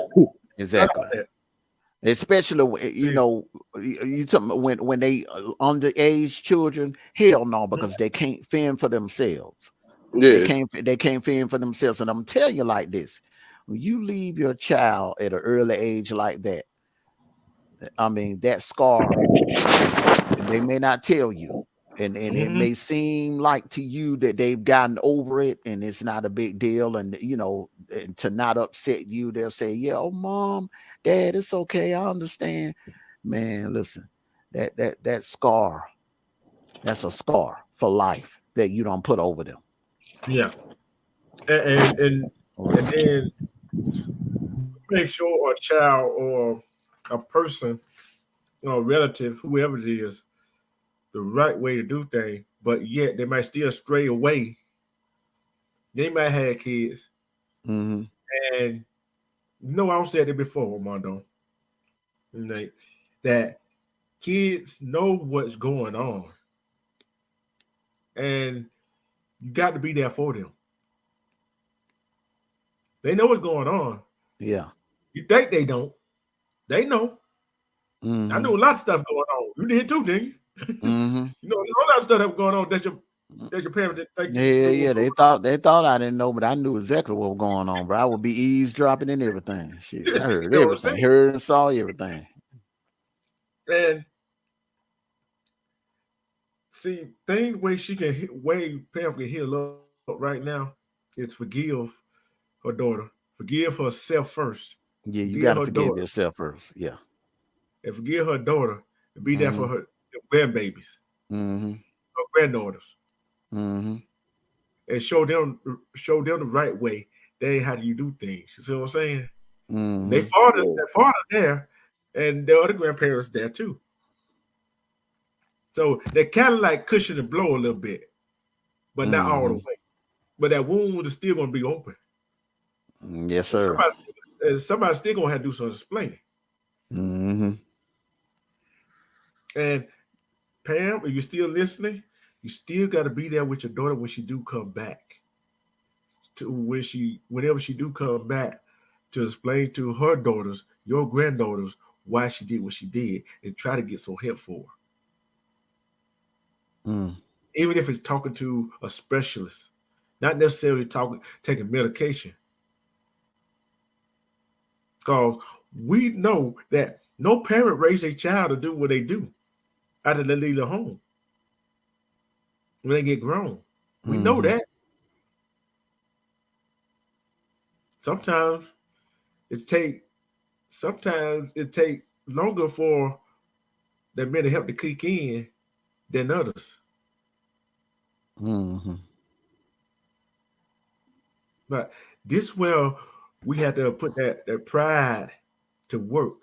Especially, you know, you talking when they underage children. Hell no, because they can't fend for themselves. Yeah. They can't fend for themselves. And I'm telling you like this: when you leave your child at an early age like that, I mean, that scar, they may not tell you. And it may seem like to you that they've gotten over it and it's not a big deal. And, you know, and to not upset you, they'll say, yeah, oh, mom, dad, it's okay. I understand. Man, listen, that scar, that's a scar for life that you don't put over them. Yeah. And then make sure a child or a person or relative, whoever it is, the right way to do things, but yet they might still stray away. They might have kids. And you know, I've said it before, Armando, like, that kids know what's going on. And you got to be there for them. They know what's going on. Yeah. You think they don't. They know. I know a lot of stuff going on. You did too, didn't you? You know, there's a lot of stuff that was going on that your parents didn't think. Yeah. They thought I didn't know, but I knew exactly what was going on, bro. I would be eavesdropping and everything. Shit, I heard everything, heard and saw everything. And see, thing way Pam can heal up right now is forgive her daughter. Forgive herself first. Yeah, you got to forgive yourself first. Yeah. And forgive her daughter and be there for her grandbabies, her granddaughters, and show them the right way. They how do you do things. You see what I'm saying? Their father there, and the other grandparents there too. So they kind of like cushion the blow a little bit, but not all the way. But that wound is still going to be open. Yes, sir. Somebody's still going to have to do some explaining. And Pam, if you're still listening, you still got to be there with your daughter when she do come back. Whenever she do come back, to explain to her daughters, your granddaughters, why she did what she did, and try to get some help for her. Even if it's talking to a specialist, not necessarily taking medication. Because we know that no parent raised a child to do what they do after they leave the home when they get grown. We know that. Sometimes it takes longer for that mental help to kick in than others. But this we had to put that pride to work.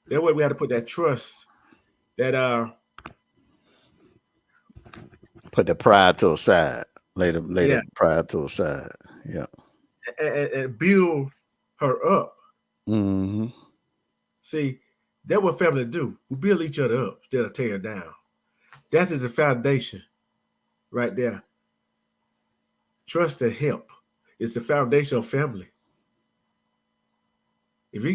That way we had to put that trust, that put the pride to a side. Lay the pride to a side. Yeah. And build her up. See, that's what family do. We build each other up instead of tearing down. That is the foundation right there. trust and help is the foundation of family. If you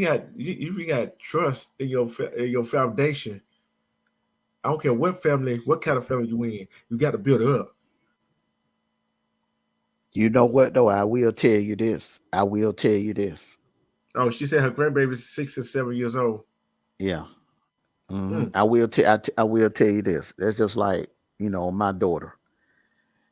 got trust in your foundation, I don't care what kind of family you in, you got to build it up. You know what though? I will tell you this. I will tell you this. Oh, she said her grandbaby's 6 and 7 years old. Yeah. I will tell you this. That's just like, my daughter.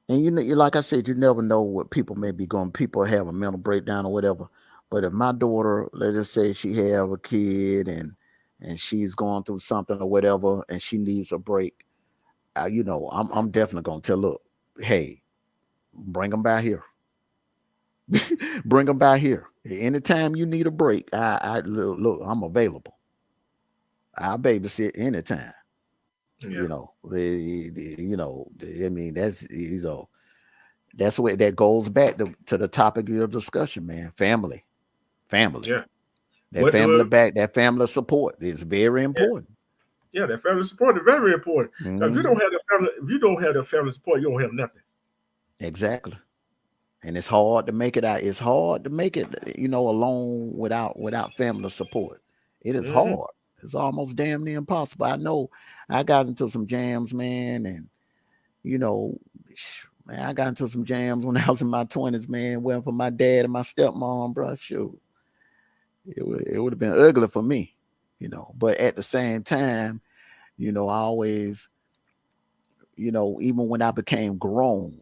And like I said, you never know what people may be going. People have a mental breakdown or whatever. But if my daughter, let's just say she have a kid and she's going through something or whatever, and she needs a break, I'm definitely gonna tell her, hey, bring them by here. Bring them by here. Anytime you need a break, I look, I'm available. I'll babysit anytime. Yeah. I mean, that's what that goes back to the topic of your discussion, man. Family. Yeah. That family support is very important. Yeah, that family support is very important. If you don't have the family support, you don't have nothing. Exactly. And it's hard to make it out. It's hard to make it, alone without family support. It is hard. It's almost damn near impossible. I know I got into some jams, man, and man, I got into some jams when I was in my 20s, man. Went for my dad and my stepmom, bro. Shoot. It would have been ugly for me, But at the same time, I always, even when I became grown,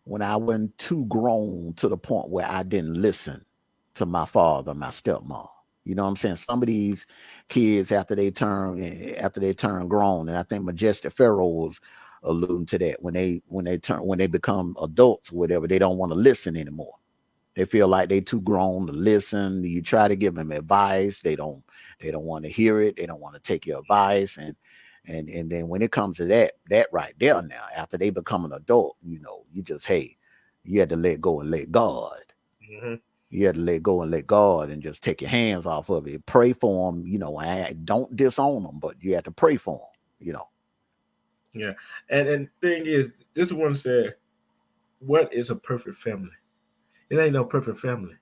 when I wasn't too grown to the point where I didn't listen to my father, my stepmom. You know what I'm saying? Some of these kids after they turn grown, and I think Majestic Pharaoh was alluding to that, when they become adults, whatever, they don't want to listen anymore. They feel like they too grown to listen. You try to give them advice, they don't want to hear it. They don't want to take your advice, and then when it comes to that right there, now after they become an adult, you just, hey, you had to let go and let God. You had to let go and let God, and just take your hands off of it. Pray for them, don't disown them, but you have to pray for them, Yeah, and thing is, this one said, "What is a perfect family? It ain't no perfect family.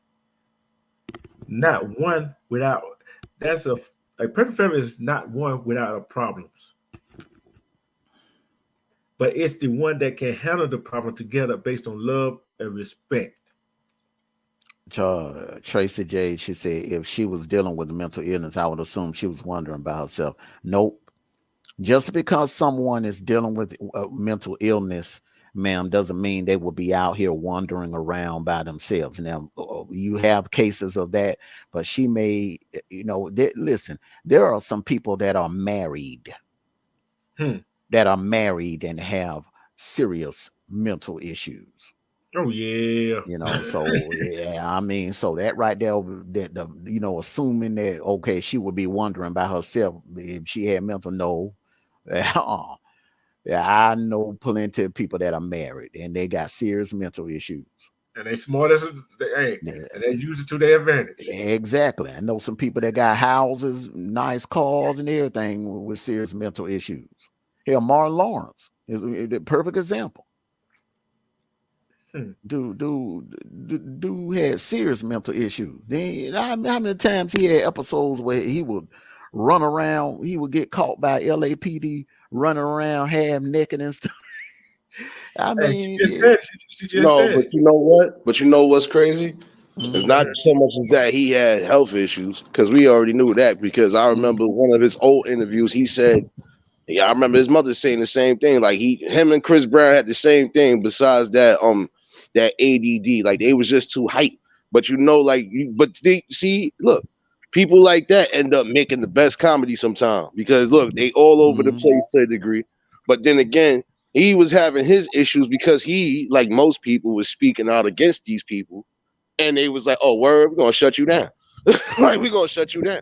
Not one without. That's a perfect family is not one without problems, but it's the one that can handle the problem together based on love and respect." Tracy J, she said, if she was dealing with mental illness, I would assume she was wondering about herself. Nope. Just because someone is dealing with mental illness, ma'am, doesn't mean they will be out here wandering around by themselves. Now, you have cases of that, but she may, listen, there are some people that are married, and have serious mental issues. Oh yeah. So yeah, I mean, so that right there, that assuming that, okay, she would be wondering about herself if she had mental. No. Yeah, I know plenty of people that are married and they got serious mental issues. And they smart as and they use it to their advantage. Exactly. I know some people that got houses, nice cars, and everything with serious mental issues. Here, Martin Lawrence is the perfect example. Dude had serious mental issues. Then how many times he had episodes where he would run around, he would get caught by LAPD running around half naked and stuff. I mean, she just said. But you know what? But you know what's crazy? It's not so much as that he had health issues, because we already knew that, because I remember one of his old interviews, he said, yeah, I remember his mother saying the same thing. Like him and Chris Brown had the same thing, besides that ADD. Like they was just too hype. But look, people like that end up making the best comedy sometimes, because look, they all over the place to a degree. But then again, he was having his issues because he, like most people, was speaking out against these people, and they was like, "Oh, word, we're gonna shut you down." Like, we're gonna shut you down,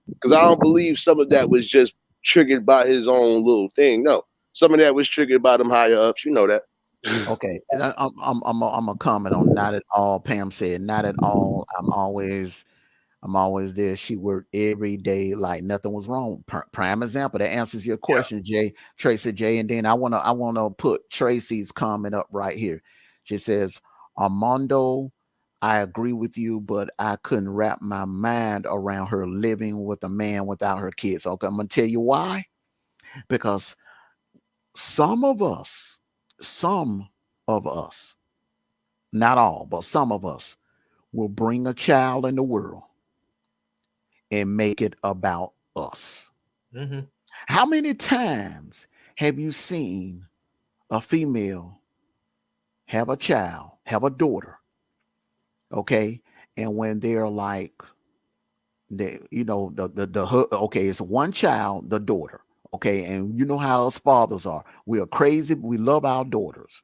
because I don't believe some of that was just triggered by his own little thing. No, some of that was triggered by them higher ups. You know that. Okay, I'm a comment on not at all. Pam said not at all. I'm always there. She worked every day like nothing was wrong. Prime example that answers your question, Tracy J. And then I wanna put Tracy's comment up right here. She says, Armando, I agree with you, but I couldn't wrap my mind around her living with a man without her kids. Okay, I'm gonna tell you why. Because some of us, some of us, not all, but some of us will bring a child in the world and make it about us. Mm-hmm. How many times have you seen a female have a child, have a daughter, okay? And when they're like, okay, it's one child, the daughter, okay? And you know how us fathers are. We are crazy, but we love our daughters.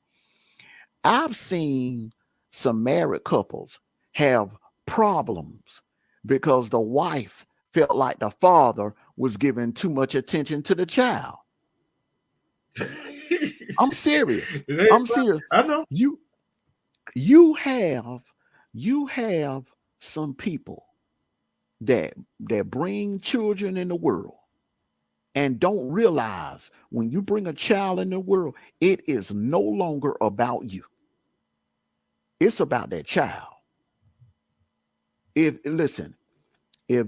I've seen some married couples have problems because the wife felt like the father was giving too much attention to the child. I'm serious. I'm serious. I know. You have some people that bring children in the world and don't realize when you bring a child in the world, it is no longer about you. It's about that child. If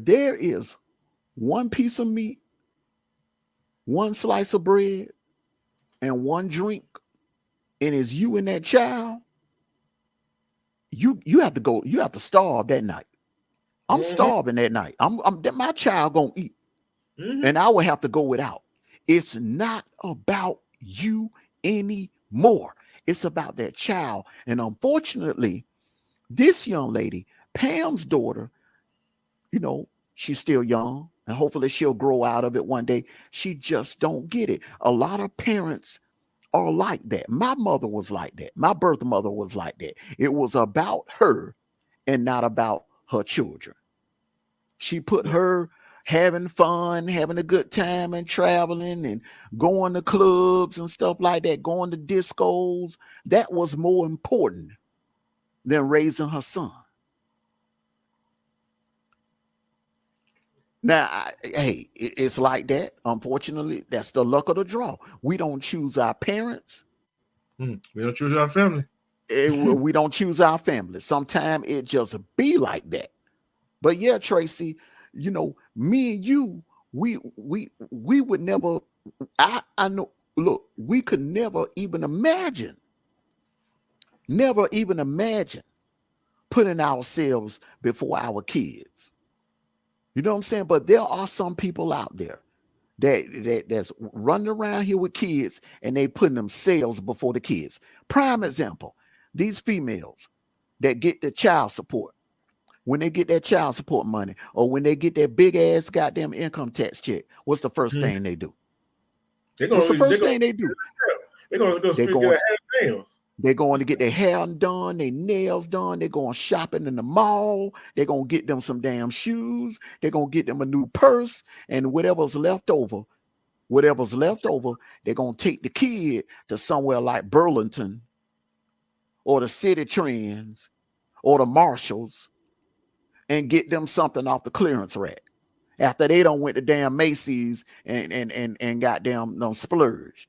there is one piece of meat, one slice of bread, and one drink, and it's you and that child, you have to go, you have to starve that night. I'm starving that night. My child gonna eat, and I will have to go without. It's not about you anymore. It's about that child. And unfortunately, this young lady, Pam's daughter, she's still young, and hopefully she'll grow out of it one day. She just don't get it. A lot of parents are like that. My mother was like that. My birth mother was like that. It was about her and not about her children. She put her having fun, having a good time and traveling and going to clubs and stuff like that, going to discos. That was more important than raising her son. Now, hey, it's like that. Unfortunately, that's the luck of the draw. We don't choose our parents. We don't choose our family. We don't choose our family. Sometimes it just be like that. But yeah, Tracy, me and you, we would never. I know. Look, we could never even imagine putting ourselves before our kids. You know what I'm saying? But there are some people out there that's running around here with kids and they putting themselves before the kids. Prime example, these females that get the child support. When they get that child support money or when they get that big ass goddamn income tax check, what's the first thing they do? What's the first thing they do? They're going to go speak their nails. They're going to get their hair done, their nails done. They're going shopping in the mall. They're going to get them some damn shoes. They're going to get them a new purse. And whatever's left over, they're going to take the kid to somewhere like Burlington or the City Trends or the Marshalls and get them something off the clearance rack after they don't went to damn Macy's and got damn splurged.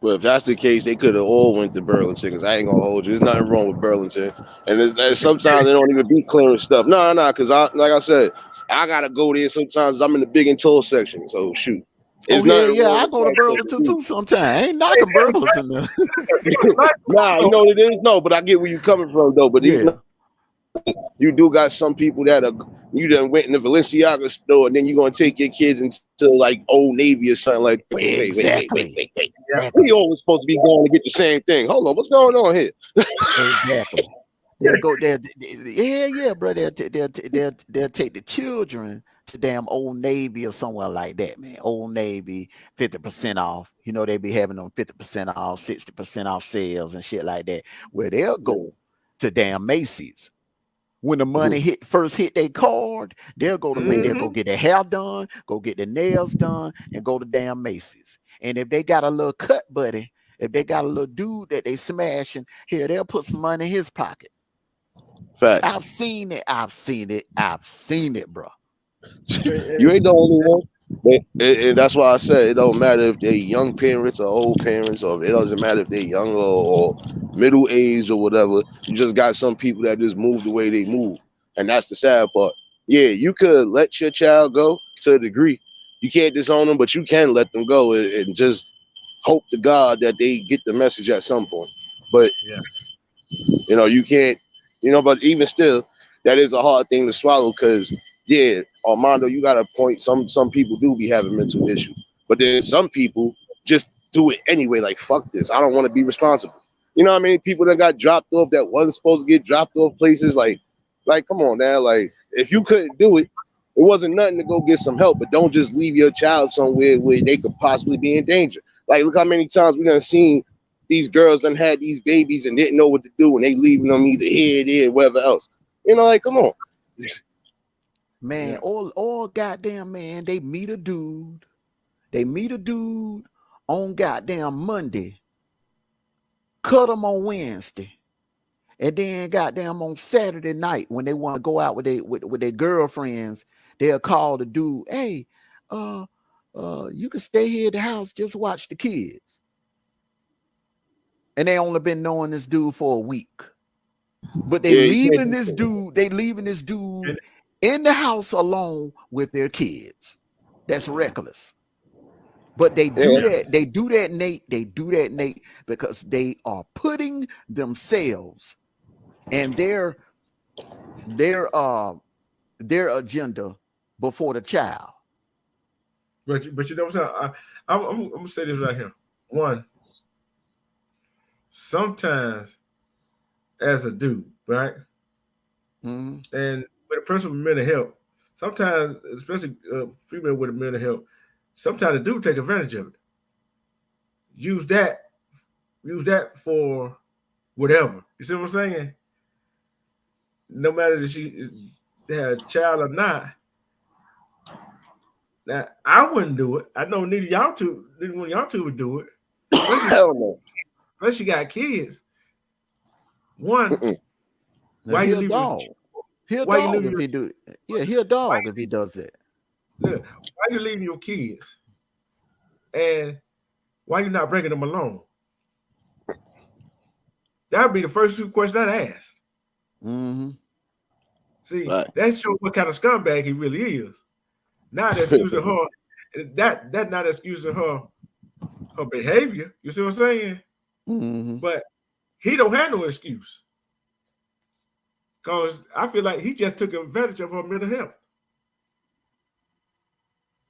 Well, if that's the case, they could have all went to Burlington, because I ain't gonna hold you. There's nothing wrong with Burlington, and sometimes they don't even be clearing stuff. No, because like I said, I gotta go there sometimes. I'm in the big and tall section, so shoot. I go to Burlington too sometimes. I ain't knocking Burlington. Nah, you know what it is? No, but I get where you coming from though. But you do got some people that you done went in the Valenciaga store and then you're gonna take your kids into like Old Navy or something like that. Wait. Yeah. We always supposed to be going to get the same thing. Hold on, what's going on here? Exactly. They'll go there. Yeah, bro. They'll take the children to damn Old Navy or somewhere like that, man. Old Navy, 50% off. They be having them 50% off, 60% off sales and shit like that. Where they'll go to damn Macy's. When the money first hit their card, they'll go to they'll go get their hair done, go get their nails done, and go to damn Macy's. And if they got a little cut buddy, if they got a little dude that they smashing, here they'll put some money in his pocket. Fact. I've seen it, bro. You ain't the only one. That's why I said it don't matter if they're young parents or old parents, or it doesn't matter if they're young or middle aged or whatever. You just got some people that just move the way they move, and that's the sad part. Yeah, you could let your child go to a degree. You can't disown them, but you can let them go and just hope to God that they get the message at some point. But Yeah. you can't, but even still, that is a hard thing to swallow because, yeah, Armando, you got a point. Some people do be having mental issues, but then some people just do it anyway. Like, fuck this. I don't want to be responsible. You know how many people that got dropped off that wasn't supposed to get dropped off places? Like, come on now. Like, if you couldn't do it, it wasn't nothing to go get some help, but don't just leave your child somewhere where they could possibly be in danger. Like, look how many times we done seen these girls done had these babies and didn't know what to do, and they leaving them either here, there, wherever else. Like, come on. Man, Yeah. all goddamn man, they meet a dude. They meet a dude on goddamn Monday, cut them on Wednesday, and then goddamn on Saturday night when they want to go out with their girlfriends, they'll call the dude, hey, you can stay here at the house, just watch the kids. And they only been knowing this dude for a week. But they leaving this dude in the house alone with their kids. That's reckless. But they do that, Nate, because they are putting themselves and their agenda before the child. But you know what I'm saying? I'm gonna say this right here. One, sometimes as a dude, right? Mm-hmm. And with a person with mental health, sometimes, especially female with a mental health, sometimes the dude take advantage of it. Use that for whatever. You see what I'm saying? No matter if she had a child or not. Now I wouldn't do it. I know neither one of y'all two would do it. Hell no. Especially got kids. One, Now, why you leaving? dog? He'll Why you dog leaving if he do it. Yeah, he'll dog if he does it. Look, why you leaving your kids? And why you not bringing them along? That would be the first two questions I'd ask. Mm-hmm. See, that shows what kind of scumbag he really is. Not excusing her. That not excusing her behavior. You see what I'm saying? Mm-hmm. But he don't have no excuse. Because I feel like he just took advantage of her mental health.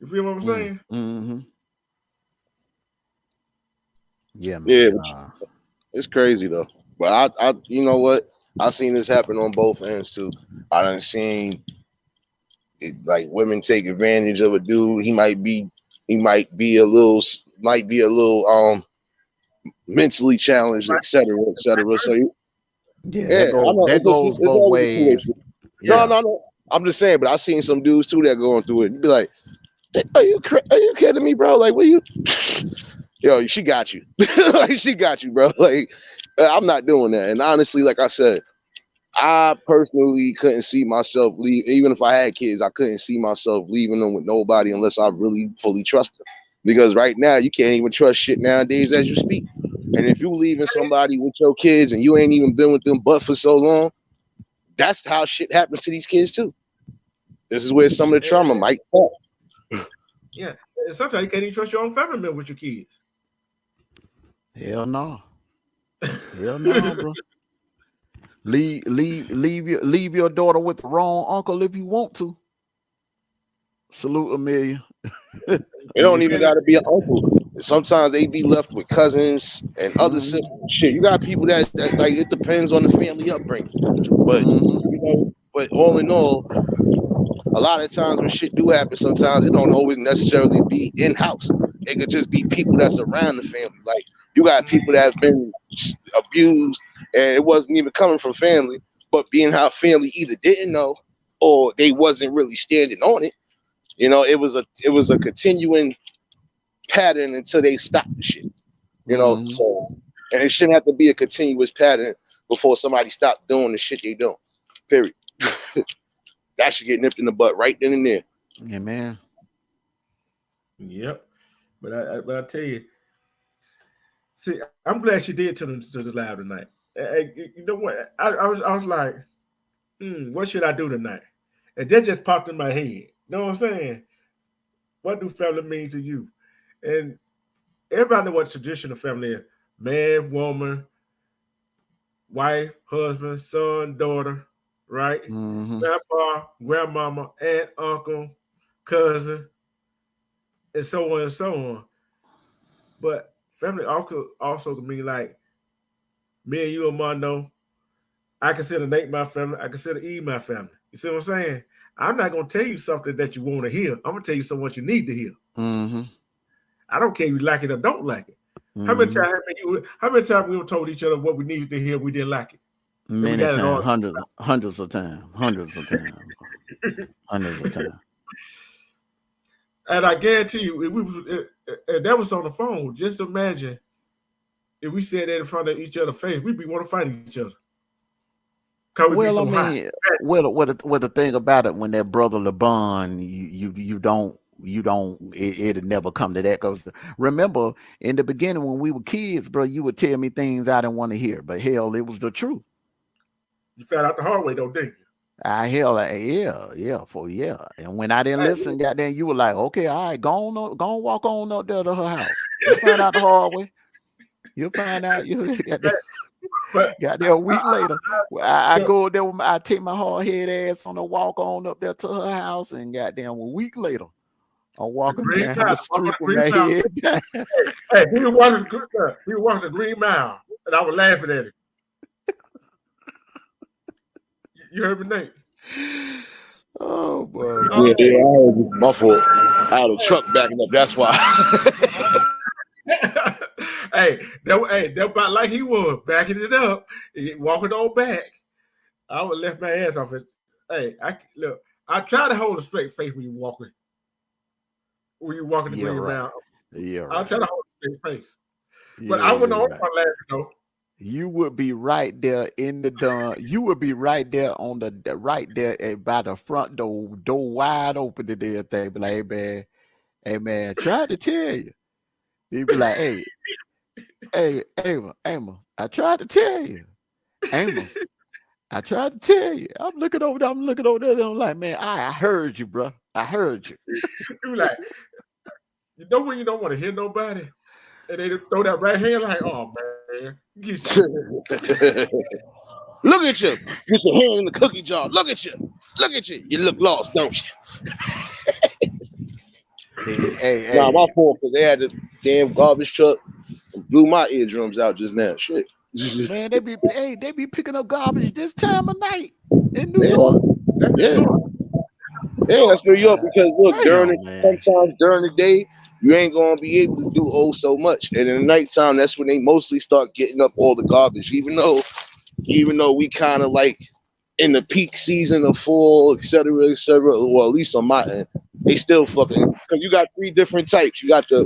You feel what I'm saying? Mm-hmm. Yeah, man. Yeah, it's crazy though. But I you know what? I seen this happen on both ends too. I done seen like women take advantage of a dude. He might be a little mentally challenged, etc., etc. So that goes both ways. Yeah. No. I'm just saying, but I seen some dudes too that going through it. You'd be like, are you kidding me, bro? Like, what you? Yo, she got you. Like, she got you, bro. Like, I'm not doing that. And honestly, like I said, I personally couldn't see myself leave. Even if I had kids, I couldn't see myself leaving them with nobody unless I really fully trust them. Because right now, you can't even trust shit nowadays as you speak. And if you leaving somebody with your kids and you ain't even been with them but for so long, that's how shit happens to these kids too. This is where some of the trauma might fall. Yeah, and sometimes you can't even trust your own family member with your kids. Hell no. Hell no, bro. Leave your daughter with the wrong uncle if you want to. Salute, Amelia. It don't even got to be an uncle. Sometimes they be left with cousins and other shit. You got people that like, it depends on the family upbringing. But but all in all, a lot of times when shit do happen, sometimes it don't always necessarily be in house. It could just be people that's around the family. Like, you got people that have been abused and it wasn't even coming from family, but being how family either didn't know or they wasn't really standing on it. It was a continuing pattern until they stopped the shit. So, and it shouldn't have to be a continuous pattern before somebody stopped doing the shit they doing. Period. That should get nipped in the butt right then and there. Yeah, man. Yep. But I tell you, see, I'm glad she did to the live tonight. You know what? I was like, what should I do tonight? And that just popped in my head. You know what I'm saying? What do family mean to you? And everybody know what traditional family is: man, woman, wife, husband, son, daughter, right? Mm-hmm. Grandpa, grandmama, aunt, uncle, cousin, and so on and so on. But family also can mean like me and you, Armando. I consider Nate my family. I consider Eve my family. You see what I'm saying? I'm not gonna tell you something that you want to hear. I'm gonna tell you something what you need to hear. Mm-hmm. I don't care if you like it or don't like it. How many Mm-hmm. times we were told each other what we needed to hear, we didn't like it. Many times, hundreds of times, hundreds of times. And I guarantee you, if that was on the phone, just imagine if we said that in front of each other's face, we'd be want to fight each other. Well, I mean, what the thing about it, when that brother LeBron, you don't, it'll never come to that. Because remember, in the beginning when we were kids, bro, you would tell me things I didn't want to hear, but hell, it was the truth. You found out the hard way, though, didn't you? Yeah. And when I didn't listen, goddamn, you were like, okay, all right, go on, walk on up there to her house. You find out the hard way. You'll find out. You got there a week later. I go there. I take my hard head ass on a walk on up there to her house, and goddamn, a week later, I'm walking down the street with my head down. Hey, he was walking the Green Mile, and I was laughing at him. You heard me, Nate? Oh boy. Yeah, I heard you. My fault. I had a truck backing up. That's why. that about like he was backing it up, walking on back. I would left my ass off it. Hey, I try to hold a straight face when you walking. When you walking the Green Mile. Yeah, I'll try to hold a straight face. But I wouldn't know if I laughing though. You would be right there in the dawn. You would be right there on the right there by the front door wide open to their thing. Be like, hey man, try to tell you. He'd be like, hey, Amos, I tried to tell you. Amos, I tried to tell you. I'm looking over there. I'm like, man, I heard you, bro. I heard you. You like, you know when you don't want to hear nobody, and they throw that right hand like, oh man. Look at you. Get your hand in the cookie jar. Look at you. You look lost, don't you? Hey. Nah, my fault, because they had the damn garbage truck and blew my eardrums out just now. Shit. Man, they be picking up garbage this time of night in New York. Yeah, that's New York, because look, sometimes during the day, you ain't gonna be able to do so much, and in the nighttime, that's when they mostly start getting up all the garbage. Even though we kind of like in the peak season of fall, etc., well, at least on my end, they still fucking, because you got 3 different types. You got the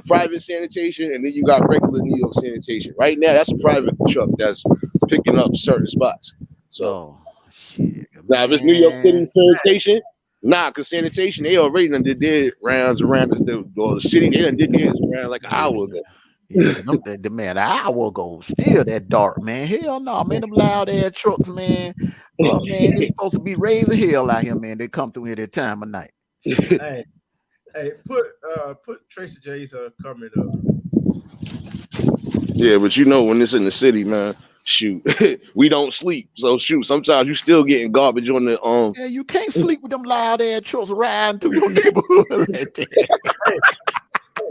private sanitation, and then you got regular New York sanitation. Right now, that's a private truck that's picking up certain spots. So, shit, now if it's New York City sanitation. Nah, because sanitation, they already done did their rounds around the city. They done did theirs around like an hour ago. Yeah, an hour ago, still that dark, man. Hell no, man, them loud ass trucks, man. Oh man, they supposed to be raising hell out here, man. They come through here that time of night. Hey, put Tracy J's comment up. Yeah, but you know, when it's in the city, man, shoot, we don't sleep. So shoot, sometimes you still getting garbage on the Yeah, you can't sleep with them loud ass trucks riding through your neighborhood like that.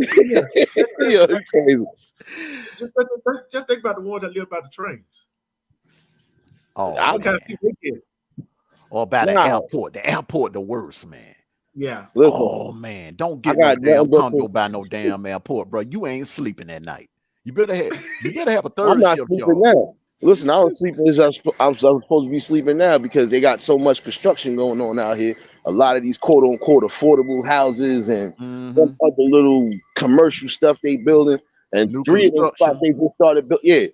Yeah, it's crazy. Just think about the ones that live by the trains. Oh, or by the airport. The airport, the worst, man. Yeah. Listen, oh man, don't get no damn condo by no damn airport, bro. You ain't sleeping that night. You better have a third shift job. Now. Listen, I was sleeping as I'm supposed to be sleeping now, because they got so much construction going on out here. A lot of these quote unquote affordable houses and some other little commercial stuff they building. And New 3 of them spots they just started building. Yeah.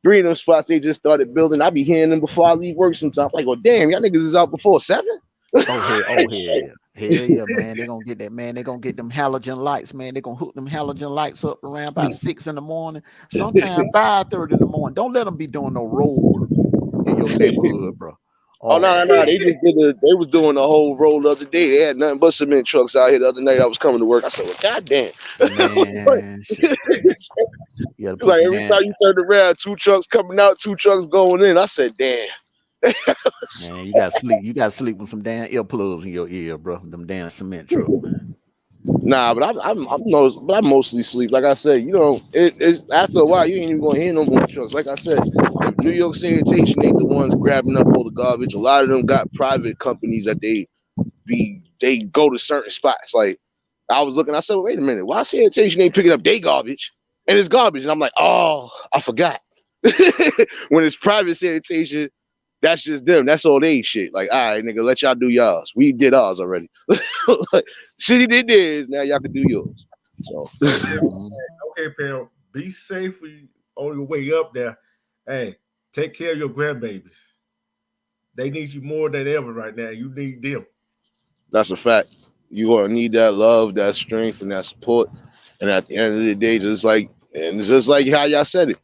3 of them spots they just started building. I be hearing them before I leave work sometimes. Like, oh damn, y'all niggas is out before 7. Oh yeah. Hell yeah, man. They're gonna get that, man. They're gonna get them halogen lights, man. They're gonna hook them halogen lights up around about 6 in the morning, sometime 5:30 in the morning. Don't let them be doing no road work in your neighborhood, bro. Oh Oh no, man. they just did they was doing the whole roll the other day. They had nothing but cement trucks out here the other night. I was coming to work. I said, well, goddamn. Man, shit. You gotta It's put like some every time damn, you turn around, 2 trucks coming out, 2 trucks going in. I said, damn. man, you gotta sleep with some damn earplugs in your ear, bro. Them damn cement truck, man. Nah, but I mostly sleep. Like I said, it's after a while you ain't even gonna hear no more trucks. Like I said, if New York Sanitation ain't the ones grabbing up all the garbage, a lot of them got private companies that they go to certain spots. Like I was looking, I said, wait a minute, why sanitation ain't picking up their garbage? And it's garbage. And I'm like, oh, I forgot. When it's private sanitation, that's just them. That's all they shit. Like, all right, nigga, let y'all do y'all's. We did ours already. Like, shitty did theirs. Now y'all can do yours. So, Okay, pal. Be safe on your way up there. Hey, take care of your grandbabies. They need you more than ever right now. You need them. that's a fact. You gonna need that love, that strength, and that support. And at the end of the day, just like how y'all said it,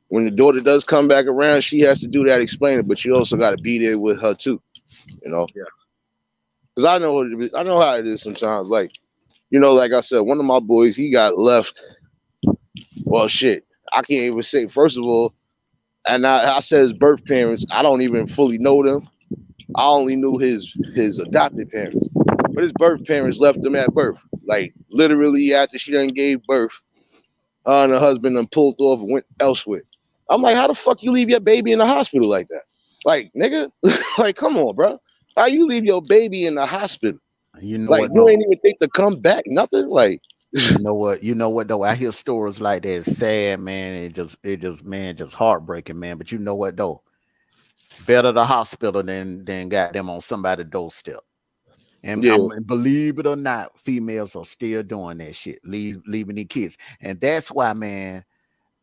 when the daughter does come back around, she has to do that explaining, but you also got to be there with her too. You know, Yeah. because I know how it is sometimes. Like, like I said, one of my boys, he got left. Well, shit, I can't even say. First of all, and I said his birth parents. I don't even fully know them. I only knew his adopted parents, but his birth parents left him at birth. Like literally after she done gave birth, her and her husband done pulled off and went elsewhere. I'm like, how the fuck you leave your baby in the hospital like that? Like, nigga, like, come on, bro. How you leave your baby in the hospital? You know Like, what you though? ain't even think to come back, nothing. Like, You know what though? I hear stories like that. It's sad, man. Just heartbreaking, man. But you know what though? Better the hospital than got them on somebody's doorstep. And yeah, believe it or not, females are still doing that shit, leaving their kids. And that's why, man,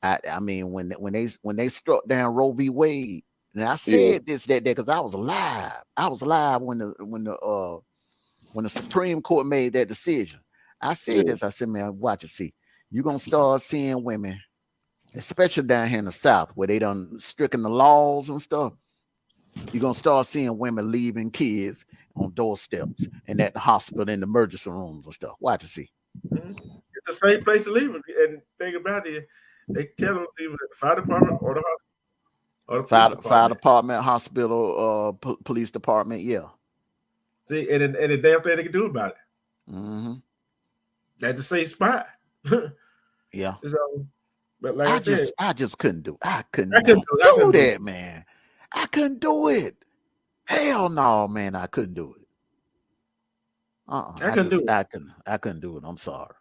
I mean, when they struck down Roe v. Wade, and I yeah, said this that day because I was alive. I was alive when the Supreme Court made that decision. I said yeah, this. I said, man, watch it. See, you're gonna start seeing women, especially down here in the South, where they done stricken the laws and stuff. You're gonna start seeing women leaving kids on doorsteps and at the hospital in the emergency rooms and stuff. Watch it. See. Mhm. It's a safe place to leave it. And think about it, they tell them to leave it at the fire department or the hospital or the police Fire department. department, hospital, police department, yeah. See, and the damn thing they can do about it. Hmm. That's a safe spot. Yeah. So, but like I I said, just I just couldn't do. I could I couldn't not do it. I do couldn't do it. that, man. I couldn't do it. Hell no, man. I couldn't do it. I couldn't do it. I couldn't do it. I'm sorry.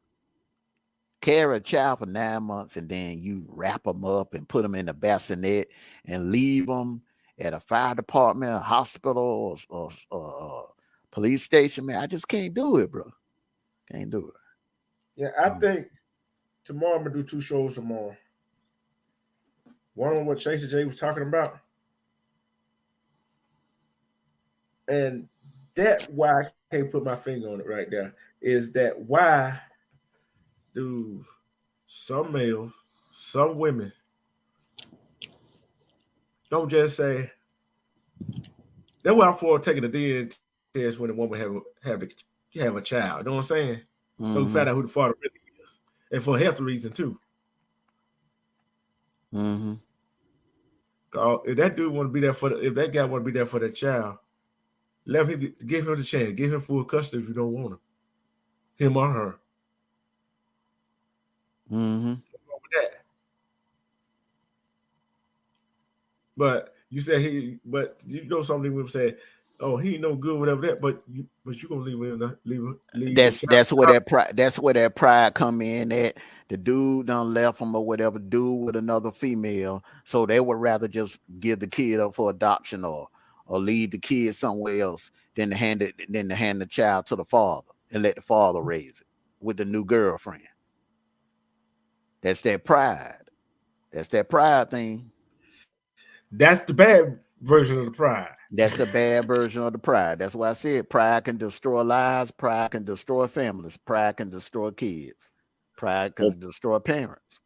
Carry a child for 9 months and then you wrap them up and put them in a bassinet and leave them at a fire department, a hospital, or police station, man. I just can't do it, bro. Can't do Yeah, I it. think tomorrow I'm gonna do 2 shows tomorrow. One on what Chase J was talking about, and that why I can't put my finger on it right there is that why do some males, some women don't just say that's why I'm for taking the DNA test when the woman have a child. You know what I'm saying? So we find out Mm-hmm. who the father really is, and for health reason too. Mm-hmm. 'Cause if that dude want to be there if that guy want to be there for that child, let him give him the chance, give him full custody if you don't want him or her. Mm-hmm. What's wrong with that? But you said but you know something women say, oh, he ain't no good, whatever that. But you gonna leave your child. That's where that pride come in at the dude done left him or whatever, dude with another female. So they would rather just give the kid up for adoption or leave the kid somewhere else than to hand the child to the father and let the father raise it with the new girlfriend. That's that pride. That's that pride thing. That's the bad version of the pride. That's the bad version of the pride. That's why I said pride can destroy lives, pride can destroy families, pride can destroy kids, pride can destroy parents.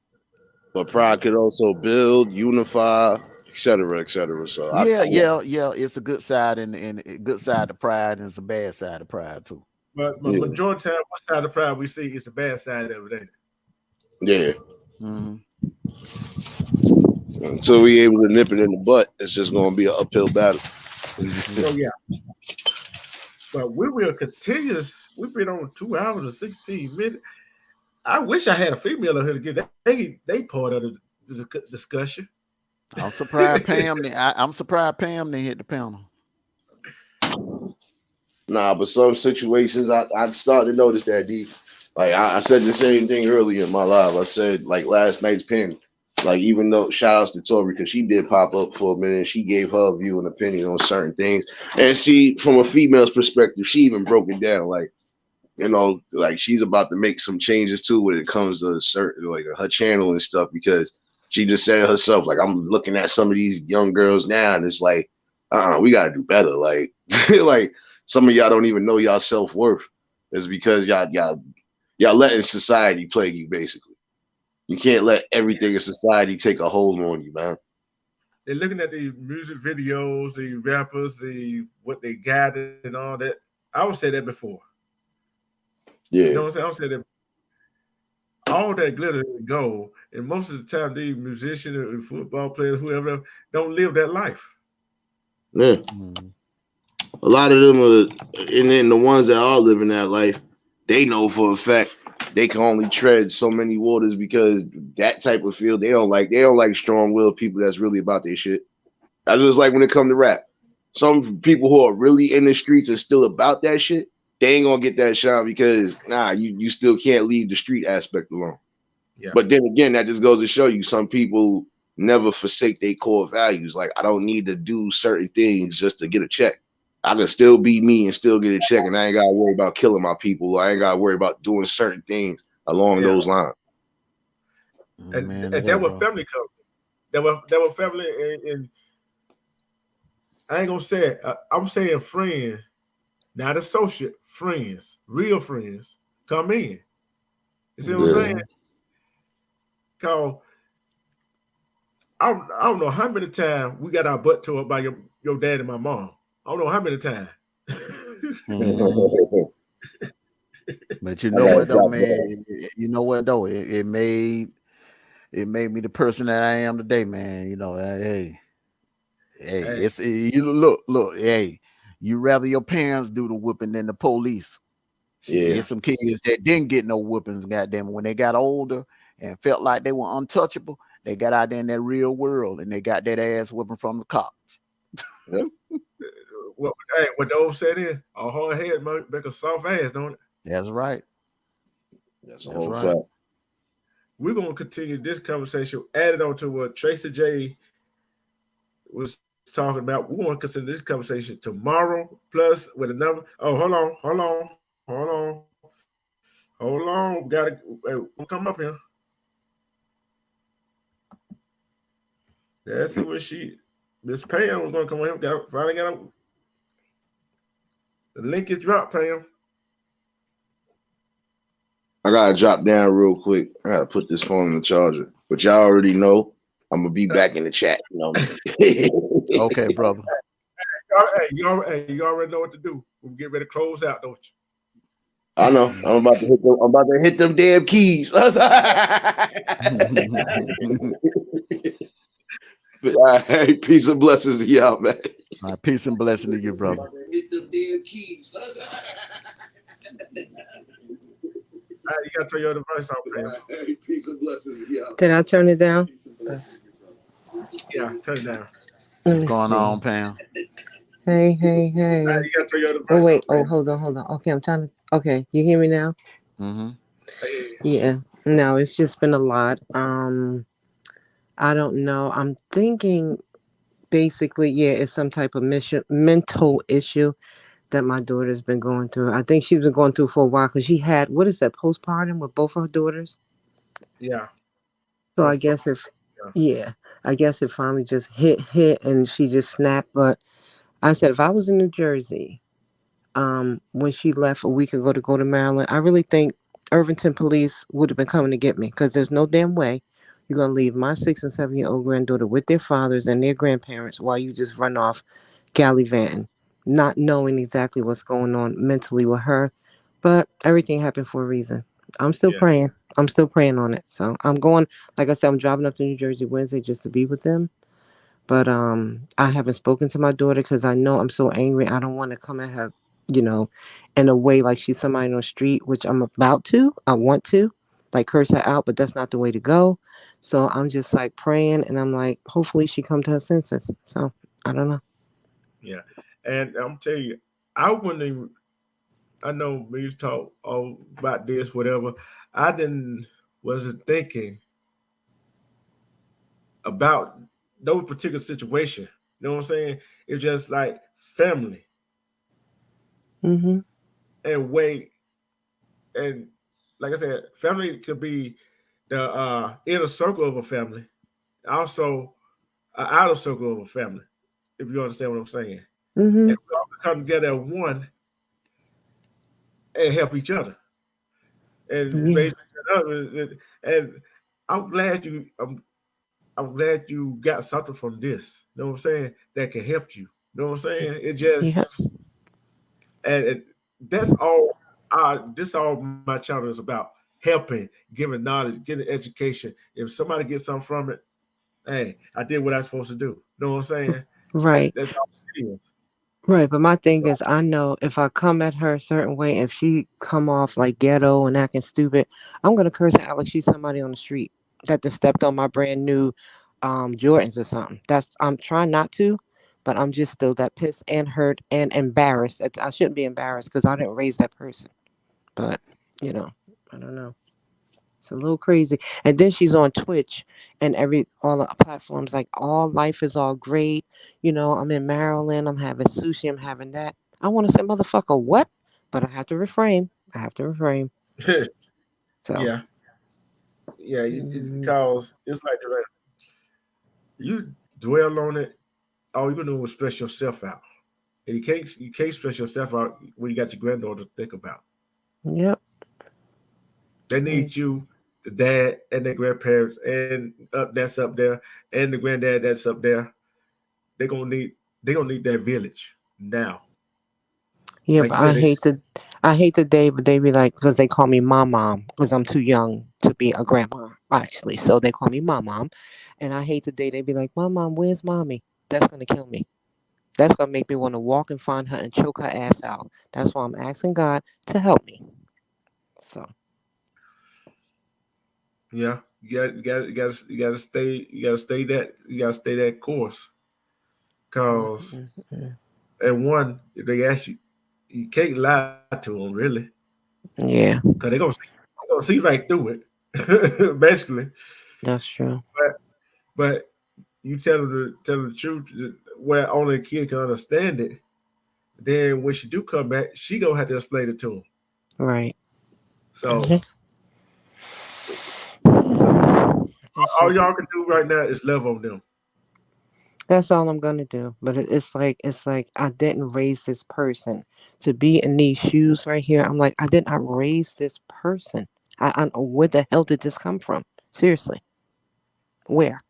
But pride could also build, unify, etc., etc. So Yeah. It's a good side and a good side of pride, and it's a bad side of pride too. But majority of the time, what side of pride we see is the bad side of it, ain't it? Yeah. Mm-hmm. Until we able to nip it in the butt, it's just going to be an uphill battle. Oh yeah. But we will continue. We've been on 2 hours and 16 minutes. I wish I had a female here to get that. They part of the discussion. I'm surprised Pam. I'm surprised Pam didn't hit the panel. Nah, but some situations I started to notice that D. Like I said the same thing earlier in my live. I said like last night's pin. Like even though shout outs to Tori because she did pop up for a minute, she gave her view and opinion on certain things. And see, from a female's perspective, she even broke it down. Like, you know, like she's about to make some changes too when it comes to certain like her channel and stuff because she just said herself, like, I'm looking at some of these young girls now, and it's like, we gotta do better. Like, like some of y'all don't even know y'all self-worth. It's because y'all letting society plague you, basically. You can't let everything in society take a hold on you, man. They're looking at the music videos, the rappers, what they got and all that. I would say that before. Yeah. You know what I'm saying? I would say that all that glitter and gold, and most of the time these musicians and football players, whoever, don't live that life. Yeah. Mm-hmm. A lot of them are, and then the ones that are living that life, they know for a fact they can only tread so many waters because that type of field they don't like strong-willed people that's really about their shit. I just like when it comes to rap. Some people who are really in the streets are still about that shit. They ain't gonna get that shot because you still can't leave the street aspect alone. Yeah. But then again, that just goes to show you some people never forsake their core values. Like I don't need to do certain things just to get a check. I can still be me and still get a check, and I ain't gotta worry about killing my people. I ain't gotta worry about doing certain things along those lines. And that was family comes. That was family, and I ain't gonna say it. I'm saying friends, not associate friends, real friends come in. You see what I'm saying? Cause I don't know how many times we got our butt tore by your dad and my mom. I don't know how many times. But you know what though, man? You know what though? It made me the person that I am today, man. You know, hey, it's you look, hey, you rather your parents do the whooping than the police. There's some kids that didn't get no whoopings, goddamn. When they got older and felt like they were untouchable, they got out there in that real world and they got that ass whooping from the cops. Yep. What the old said is, a hard head make a soft ass, don't it? That's right. That's right. We're gonna continue this conversation, added on to what Tracy J was talking about. We're gonna consider this conversation tomorrow, plus with another. Oh, hold on. Gotta come up here. That's what Miss Pam was gonna come on here. Finally got him. The link is dropped, Pam. I gotta drop down real quick. I gotta put this phone in the charger. But y'all already know I'm gonna be back in the chat. You know? Okay, brother. Hey, you already know what to do. We'll get ready to close out, don't you? I know. I'm about to hit them damn keys. Hey, peace and blessings to y'all, man. Peace and blessing to you, brother. Hit them damn keys. You gotta turn your device off, man. Hey, peace and blessings to y'all. Did I turn it down? Yeah, turn it down. What's going on, Pam? Hey. You gotta turn your device Oh wait. off, hold on. Okay, I'm trying to. Okay, you hear me now? Mm-hmm. Yeah. No, it's just been a lot. I don't know. I'm thinking basically, it's some type of mental issue that my daughter's been going through. I think she's been going through for a while because she had, what is that, postpartum with both her daughters? Yeah. So I guess I guess it finally just hit and she just snapped. But I said if I was in New Jersey, when she left a week ago to go to Maryland, I really think Irvington police would have been coming to get me because there's no damn way you're gonna leave my 6 and 7 year old granddaughter with their fathers and their grandparents while you just run off gallivanting, not knowing exactly what's going on mentally with her. But everything happened for a reason. I'm still Yeah, praying. I'm still praying on it. So I'm going. Like I said, I'm driving up to New Jersey Wednesday just to be with them. But I haven't spoken to my daughter because I know I'm so angry. I don't want to come at her, you know, in a way like she's somebody on the street, which I'm about to. I want to, like, curse her out, but that's not the way to go. So I'm just like praying, and I'm like, hopefully she come to her senses. So I don't know. yeah. And I'm telling you, I wouldn't even. I know we talk all about this, whatever. I didn't wasn't thinking about those particular situation. You know what I'm saying? It's just like family Mhm. and way and like I said, family could be the inner circle of a family, also an outer circle of a family. If you understand what I'm saying, and Mhm. we all come together as one and help each other and raise Yeah. each other up. And I'm glad I'm glad you got something from this. You know what I'm saying? That can help you. You know what I'm saying? It just Yeah. and that's all. This all my channel is about: helping, giving knowledge, getting education. If somebody gets something from it, hey, I did what I was supposed to do. You know what I'm saying? Right. That's all it is. Right, but my thing is, I know if I come at her a certain way, if she come off like ghetto and acting stupid, I'm gonna curse her out like she's somebody on the street that just stepped on my brand new Jordans or something. That's I'm trying not to, but I'm just still that pissed and hurt and embarrassed. I shouldn't be embarrassed because I didn't raise that person. But you know, I don't know. It's a little crazy. And then she's on Twitch and all the platforms like all life is all great. I'm in Maryland, I'm having sushi, I'm having that. I want to say motherfucker what? But I have to refrain. I have to refrain. So Yeah, yeah. It's mm, because it's like you dwell on it. All you're gonna do is stress yourself out, and you can't stress yourself out when you got your granddaughter to think about. yep. They Mm, need you, the dad and their grandparents, and that's up there, and the granddad that's up there. They gonna need they gonna need that village now. yeah, Like but you said, they I hate the day, but they be like, because they call me mom because I'm too young to be a grandma, actually. So they call me mom. And I hate the day they be like, mom, where's mommy? That's going to kill me. That's gonna make me want to walk and find her and choke her ass out. That's why I'm asking God to help me. So yeah, you gotta stay that course. mm, Cause mm, mm. and one, if they ask you, you can't lie to them really, Yeah, cause they gonna see right through it, basically. that's true. But you tell them the truth where only a kid can understand it. Then when she do come back, she gonna have to explain it to him. Right. So Mhm. It's all y'all can just do right now is love on them. that's all I'm gonna do. But it's like I didn't raise this person to be in these shoes right here. I'm like I did not raise this person. Where the hell did this come from? Seriously, where?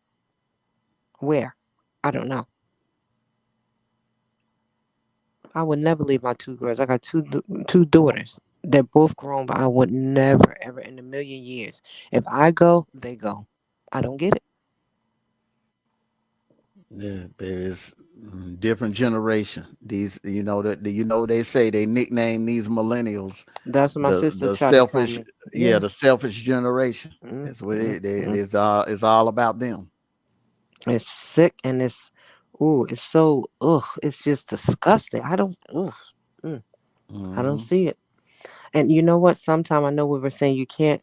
Where? I don't know. I would never leave my two girls. I got two daughters. They're both grown, but I would never, ever in a million years. If I go, they go. I don't get it. Yeah, there's different generation. These, they say they nickname these millennials That's what my sister the tried to tell selfish, me. yeah, Yeah. the selfish generation. Mm, That's what mm, mm. it's all about them. It's sick and it's so, it's just disgusting. Mm, I don't Hmm. see it. And you know what? Sometimes I know we were saying you can't,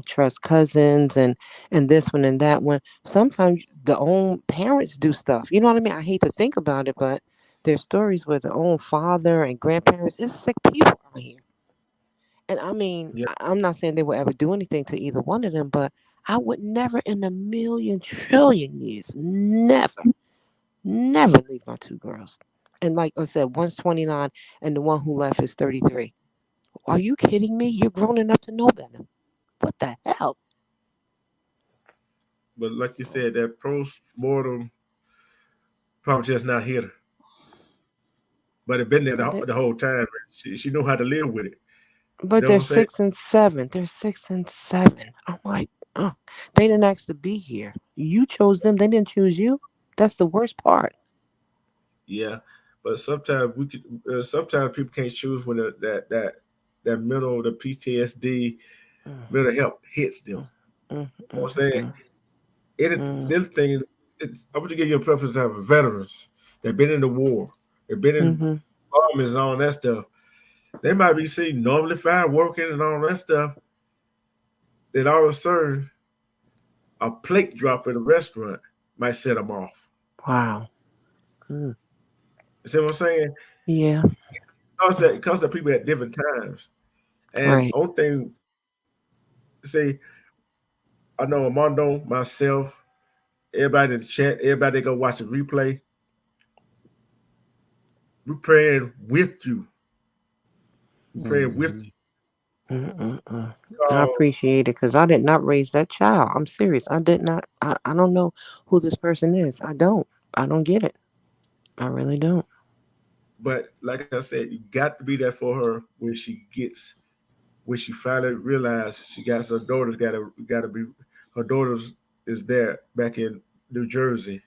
trust cousins and this one and that one. Sometimes the own parents do stuff. You know what I mean? I hate to think about it, but there's stories where the own father and grandparents is sick people out here. And I mean, Yeah, I'm not saying they would ever do anything to either one of them, but I would never in a million trillion years, never, never leave my two girls. And like I said, one's 29 and the one who left is 33. Are you kidding me? You're grown enough to know better. What the hell? But like you said, that post mortem probably just not hit her, but it been there They- the whole time. She knew how to live with it. You But know what they're I'm saying? 6 and 7. They're 6 and 7. I'm like, they didn't ask to be here. You chose them. They didn't choose you. That's the worst part. Yeah, but sometimes we could. Sometimes people can't choose when that mental, the PTSD, Mm, mental health hits them. mm, You know mm, what I'm saying? mm, mm, This thing, I want to give you a preference of veterans that been in the war, they've been in mm-hmm. armies and all that stuff. They might be seen normally fine working and all that stuff. Then all of a sudden, a plate drop in a restaurant might set them off. Wow. Mm, You see what I'm saying? yeah. Cause that people at different times. And Right. only thing, see, I know Armando, myself, everybody in the chat, everybody that go watch the replay, we praying with you. We praying with Mhm. you. Mm-mm-mm. I Cause, appreciate it because I did not raise that child. I'm serious. I did not. I don't know who this person is. I don't. I don't get it. I really don't. but like I said, you got to be there for her when she finally realized she got her daughter's got to be her daughter's is there back in New Jersey,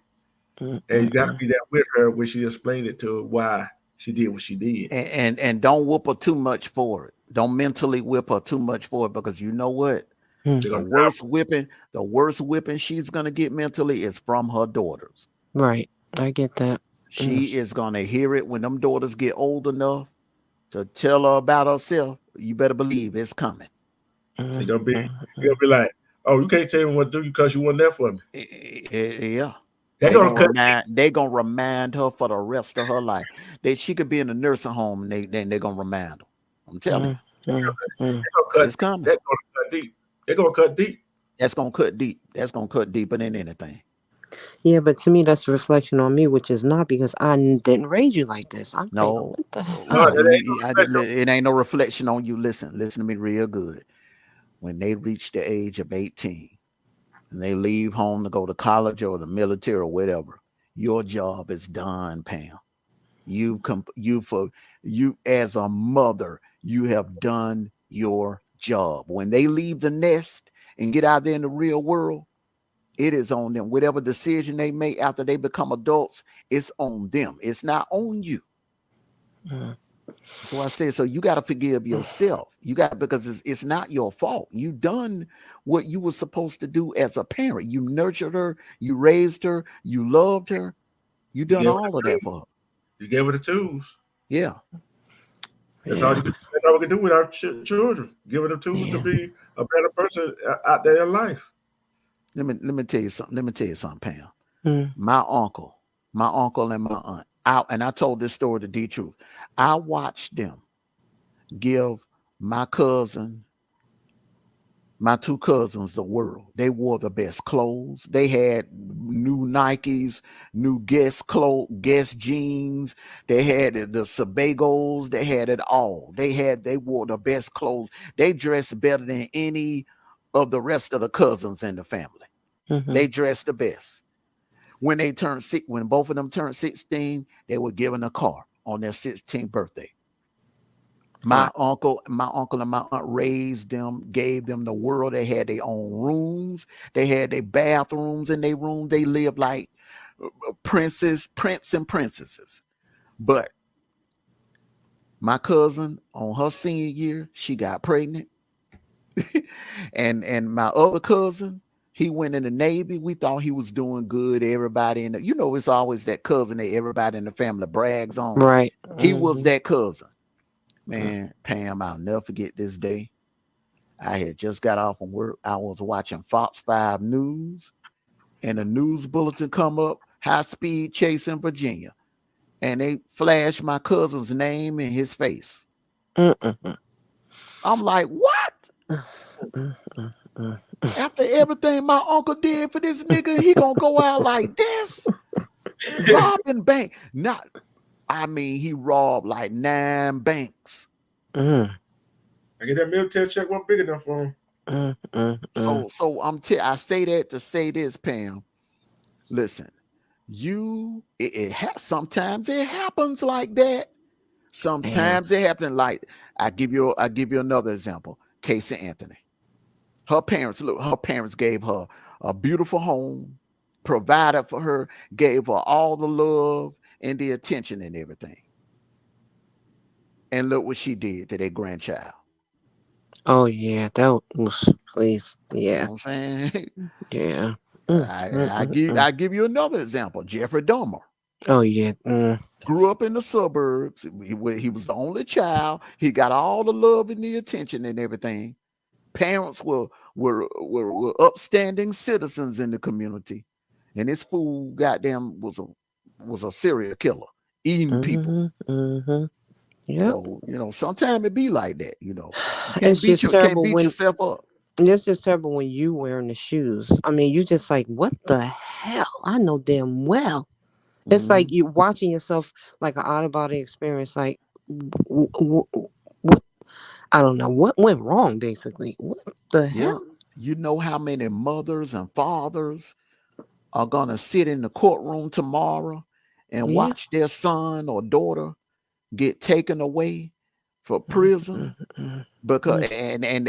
and you got to Mm-mm-mm. be there with her when she explained it to her why she did what she did. And don't whoop her too much for it. Don't mentally whip her too much for it, because you know what? Mm. They're The gonna worst whipping, the worst whipping she's gonna get mentally is from her daughters. Right. I get that. Mm. She is gonna hear it when them daughters get old enough to tell her about herself. You better believe it's coming. they're Mm, gonna be mm, they're gonna mm. be like, oh, you can't tell me what to do because you weren't there for me. Yeah. They're They gonna gonna cut. remind her for the rest of her life. She could be in a nursing home, and they're gonna remind her. I'm telling Mm, you, mm, mm. They're gonna cut. it's coming. They're gonna cut deep. They're gonna cut deep. That's gonna cut deep. That's gonna cut deeper than anything. Yeah, but to me, that's a reflection on me, which is not because didn't raise you like this. I'm like, No, what the No, that hell? ain't no reflection. it ain't no reflection on you. Listen to me real good. When they reach the age of 18 and they leave home to go to college or the military or whatever, your job is done, Pam. You as a mother, you have done your job. When they leave the nest and get out there in the real world, it is on them. Whatever decision they make after they become adults, it's on them. It's not on you. Mm, So I said, so you got to forgive yourself. You got, because it's not your fault. You done what you were supposed to do as a parent. You nurtured her, you raised her, you loved her. You You done gave her the all of that tools. for her. You gave her the tools. Yeah. yeah, That's all we can do with our children. Give her the tools to yeah. be a better person out there in life. Let me tell you something. Let me tell you something, Pam. Mm, My uncle, and my aunt. I told this story to D Truth. I watched them give my cousin, my two cousins, the world. They wore the best clothes. They had new Nikes, new Guess jeans. They had the Sebagos. They had it all. They wore the best clothes. They dressed better than any of the rest of the cousins in the family. mm-hmm. They dressed the best. When both of them turned 16, they were given a car on their 16th birthday. Wow. My uncle and my aunt raised them, gave them the world. They had their own rooms. They had their bathrooms in their room. They lived like prince and princesses. But my cousin, on her senior year, she got pregnant. and my other cousin, he went in the Navy. We thought he was doing good. Everybody it's always that cousin that everybody in the family brags on. Right. He was Mm-hmm. that cousin. Mm, Man, Pam, I'll never forget this day. I had just got off from work. I was watching Fox 5 News, and a news bulletin come up, high speed chase in Virginia. And they flashed my cousin's name and his face. mm, I'm like, what? mm, mm, mm. After everything my uncle did for this nigga, he gonna go out like this? Robbing bank. Not. I mean, he robbed like 9 banks. Mm, I get that military check wasn't big enough for him. So I say that to say this, Pam. Listen, sometimes it happens like that. damn. Sometimes it happens like I give you another example. Casey Anthony. Her parents gave her a beautiful home, provided for her, gave her all the love and the attention and everything. And look what she did to their grandchild. Oh yeah, that was please. You know Yeah, what I'm saying? yeah. Mm, mm, mm, mm. I give you another example. Jeffrey Dahmer Oh yeah. grew up in the suburbs. He was the only child. He got all the love and the attention and everything. Parents were upstanding citizens in the community, and this fool goddamn was a serial killer, eating people. Yep. So sometimes it be like that. You It's just can't terrible beat when yourself up. it's just terrible when you wearing the shoes. I mean, you just like, what the hell? I know damn well. It's like Mhm. you watching yourself like an out of body experience. Like, what? I don't know what went wrong. Basically, what the Yeah, hell? you know how many mothers and fathers are gonna sit in the courtroom tomorrow and Yeah. watch their son or daughter get taken away for Mm, prison mm, mm, because mm. and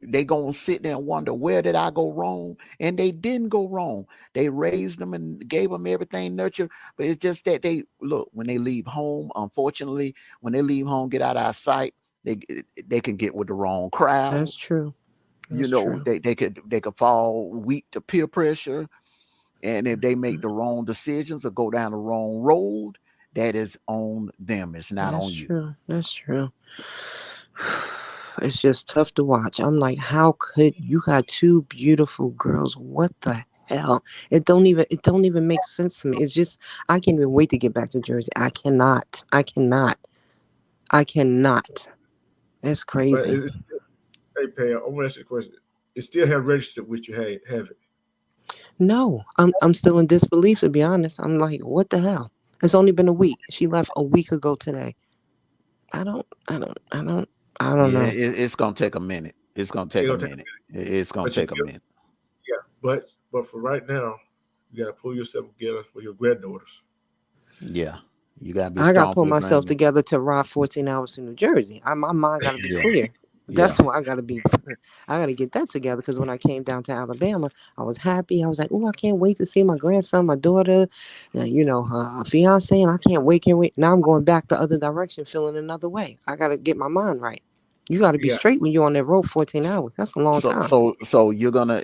they gonna sit there and wonder where did I go wrong, and they didn't go wrong. They raised them and gave them everything nurture, but it's just that they look when they leave home. Unfortunately, when they leave home, get out of our sight, they they can get with the wrong crowd. That's true. That's true. They could fall weak to peer pressure, and if they make the wrong decisions or go down the wrong road, that is on them. It's not That's on you. true. That's true. It's just tough to watch. I'm like, how could you got two beautiful girls? What the hell? It don't even make sense to me. It's just I can't even wait to get back to Jersey. I cannot. I cannot. I cannot. That's But crazy. hey, Pam, I'm gonna ask you a question. It still have registered with you, hey, have it? No, I'm still in disbelief to be honest. I'm like, what the hell? It's only been a week. She left a week ago today. I don't Yeah, know. it's gonna take a minute. It's gonna It take a gonna take, minute. It's gonna but you take a give, minute. yeah. But for right now, you gotta pull yourself together for your granddaughters. Yeah, you gotta be I got to strong pull for your myself grandma. together to ride 14 hours to New Jersey. My mind got to be Yeah, clear. yeah. That's why I got to be. I got to get that together because when I came down to Alabama, I was happy. I was like, "Oh, I can't wait to see my grandson, my daughter, her fiance, and I can't wait." Now I'm going back the other direction, feeling another way. I got to get my mind right. You got to be Yeah, straight when you're on that road 14 hours. That's a long So time. so so you're gonna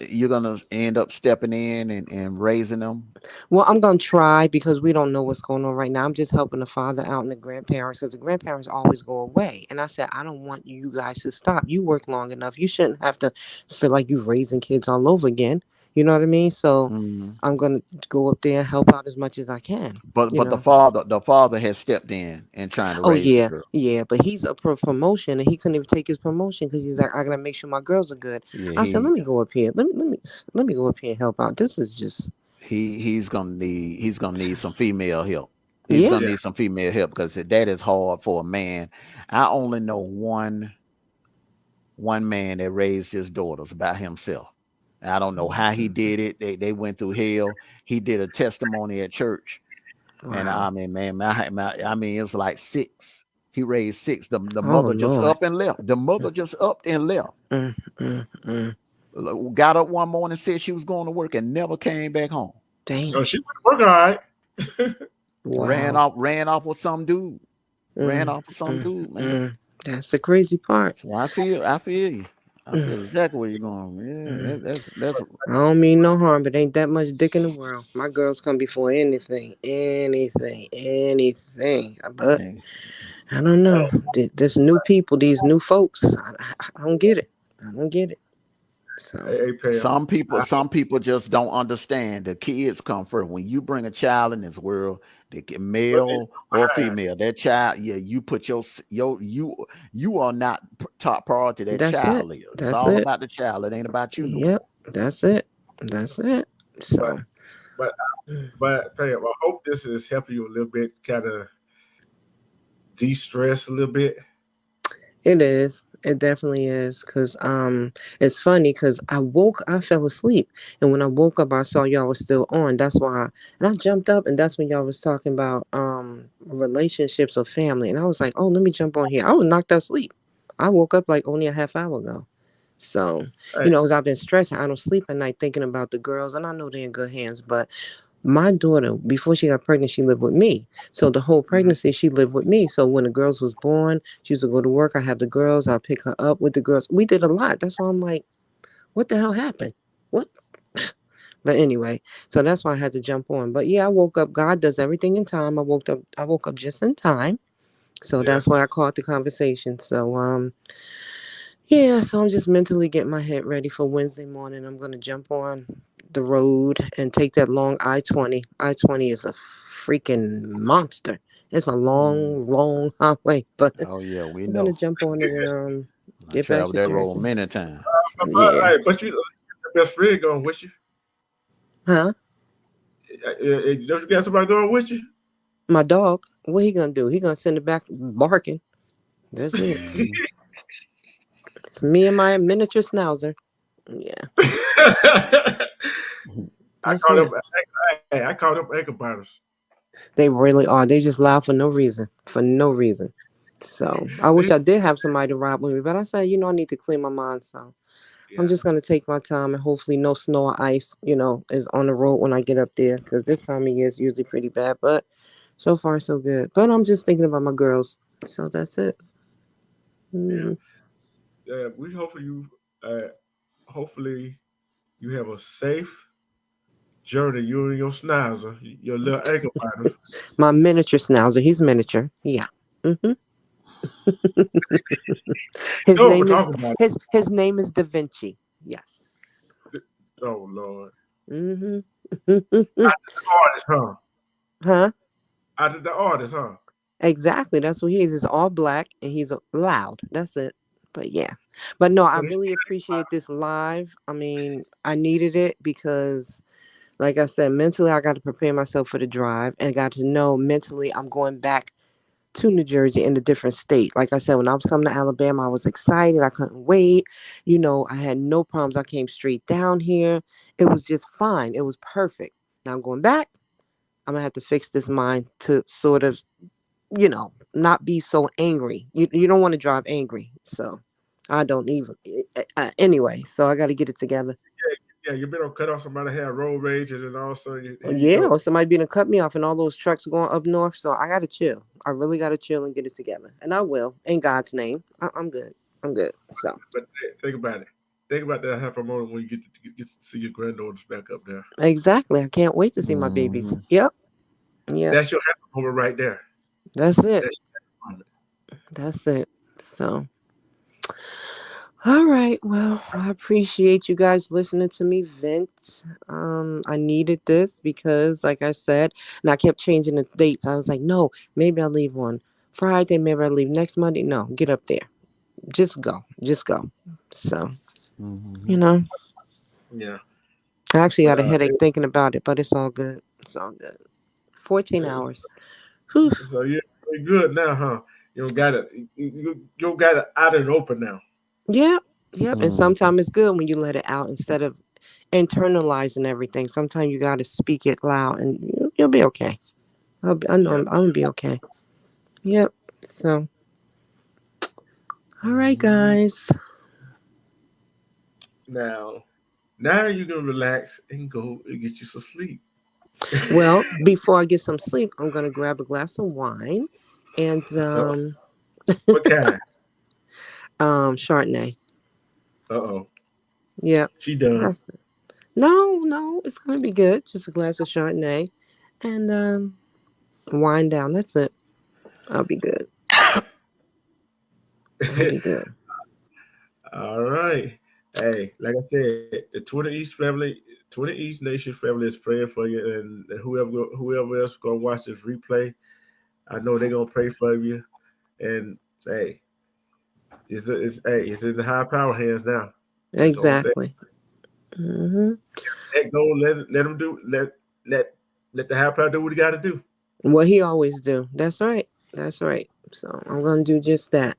end up stepping in and raising them. Well, I'm gonna try because we don't know what's going on right now. I'm just helping the father out and the grandparents because the grandparents always go away. And I said, I don't want you guys to stop. You work long enough. You shouldn't have to feel like you're raising kids all over again. You know what I mean? So Mhm. I'm gonna go up there and help out as much as I can. But You the know. father has stepped in and trying to Oh raise the yeah, girl. yeah. But he's up for promotion and he couldn't even take his promotion because he's like, I gotta make sure my girls are good. Yeah, I said, let me go up here. Let me go up here and help out. This is just he's gonna need some female help. He's yeah. gonna yeah, need some female help because that is hard for a man. I only know one man that raised his daughters by himself. I don't know how he did it. They went through hell. He did a testimony at church, and Wow. I mean, man, I mean, it's like six. He raised six. The Oh mother just Lord. up and left. The mother just up and left. Mm, mm, mm. Got up one morning, said she was going to work, and never came back home. oh, Damn. she went to work all right. Wow. Ran off with some dude. Ran Mm, off with some mm, dude, man. mm. That's the crazy part. So I feel you. I Mm, feel exactly where you're going. Yeah, mm. that's I don't mean no harm, but ain't that much dick in the world. My girls come before anything, anything, anything. But man. I don't know. This new people, these new folks, I don't get it. I don't get it. So Hey, Pam, Some people just don't understand. The kids come first. When you bring a child in this world, they get women male or female. That child, yeah, you put you are not top priority. That that's it. child is. It's That's all it. about the child. It ain't about you no Yep. more. That's it. That's it. but So but mm, but Pam, I hope this is helping you a little bit, kind of de-stress a little bit. It is. It definitely is. Cause it's funny because I fell asleep, and when I woke up, I saw y'all was still on. That's why, and I jumped up, and that's when y'all was talking about relationships or family, and I was like, oh, let me jump on here. I was knocked out asleep. I woke up like only a half hour ago. So, Hey, as I've been stressing, I don't sleep at night thinking about the girls, and I know they're in good hands. But my daughter, before she got pregnant, she lived with me. So the whole mhm. pregnancy, she lived with me. So when the girls was born, she used to go to work. I have the girls. I'll pick her up with the girls. We did a lot. That's why I'm like, what the hell happened? What? But anyway, so that's why I had to jump on. But yeah, I woke up. God does everything in time. I woke up. I woke up just in time. So Yeah, that's why I caught the conversation. So yeah, so I'm just mentally getting my head ready for Wednesday morning. I'm gonna jump on the road and take that long I-20. I-20 is a freaking monster. It's a Mm. long, long highway, but Oh yeah, we I'm gonna know. jump on it and I get back traveled to that road Jersey. many times. Yeah. but your best friend going with you. Huh? Don't you got somebody going with you? My dog. What he gonna do? He gonna send it back barking. That's it. Hmm. It's me and my miniature schnauzer. Yeah, I that's call them. it. Hey, I call them ankle biters. They really are. They just loud for no reason. For no reason. So I wish They- I did have somebody to ride with me, but I said, I need to clear my mind. So I'm yeah, just gonna take my time and hopefully no snow or ice, is on the road when I get up there because this time of year is usually pretty bad. But so far so good. But I'm just thinking about my girls. So that's it. yeah. Mhm. We hopefully uh, hopefully you have a safe journey. You and your schnauzer, your little ankle biters. My miniature schnauzer. He's miniature. Yeah. hmm his No, we're name is talking about his name is Da Vinci. Yes. it. Oh Lord, hmm artist, huh? huh? Out of the artist, huh? Exactly. That's what he is. He's all black and he's loud. That's it. But yeah. But no, I But it's really appreciate this live. I mean, I needed it because, like I said, mentally, I got to prepare myself for the drive and got to know mentally I'm going back to New Jersey in a different state. Like I said, when I was coming to Alabama, I was excited. I couldn't wait. I had no problems. I came straight down here. It was just fine. It was perfect. Now I'm going back. I'm going to have to fix this mind to sort of not be so angry. You don't want to drive angry. So I don't even. Anyway, so I got to get it together. yeah, you better cut off somebody had road rage, and then also here you Yeah, go. or somebody being to cut me off and all those trucks going up north. So I got to chill. I really got to chill and get it together. And I will, in God's name. I'm good. I'm good. So But think about it. Think about that happy moment when you get to see your granddaughters back up there. exactly. I can't wait to see my babies. Hmm. Yep. Yep. That's your happy moment right there. That's it. That's your happy moment. That's it. So. All right. Well, I appreciate you guys listening to me vent. I needed this because, like I said, and I kept changing the dates. I was like, no, maybe I'll leave on Friday. Maybe I'll leave next Monday. No, get up there. Just go. Just go. So, you Hmm. know, Yeah, I actually but got a headache thinking about it, but it's all good. It's all good. 14 it's, hours. Whew. so you're good now, huh? You don't got it. You don't got it out and open now. Yep. Yep. And Hmm. sometimes it's good when you let it out instead of internalizing everything. Sometimes you got to speak it loud and you'll be okay. I know Yeah. I'm gonna be okay. Yep. So, all right, Hmm. guys. Now, now you can relax and go and get you some sleep. Well, before I get some sleep, I'm gonna grab a glass of wine and Uh, what kind? Chardonnay. Uh-oh. Yep. She done. That's it. No, no, it's gonna be good. Just a glass of Chardonnay and wind down. That's it. I'll be good. I'll be good. All right. Hey, like I said, the 20 East family, 20 East Nation family is praying for you, and whoever else gonna watch this replay, I know they're gonna pray for you. And hey, it's in the high power hands now. That's the only thing. Exactly. hmm Let go. Let them do. Let let the high power do what he got to do. What he always do. That's right. That's right. So I'm going to do just that.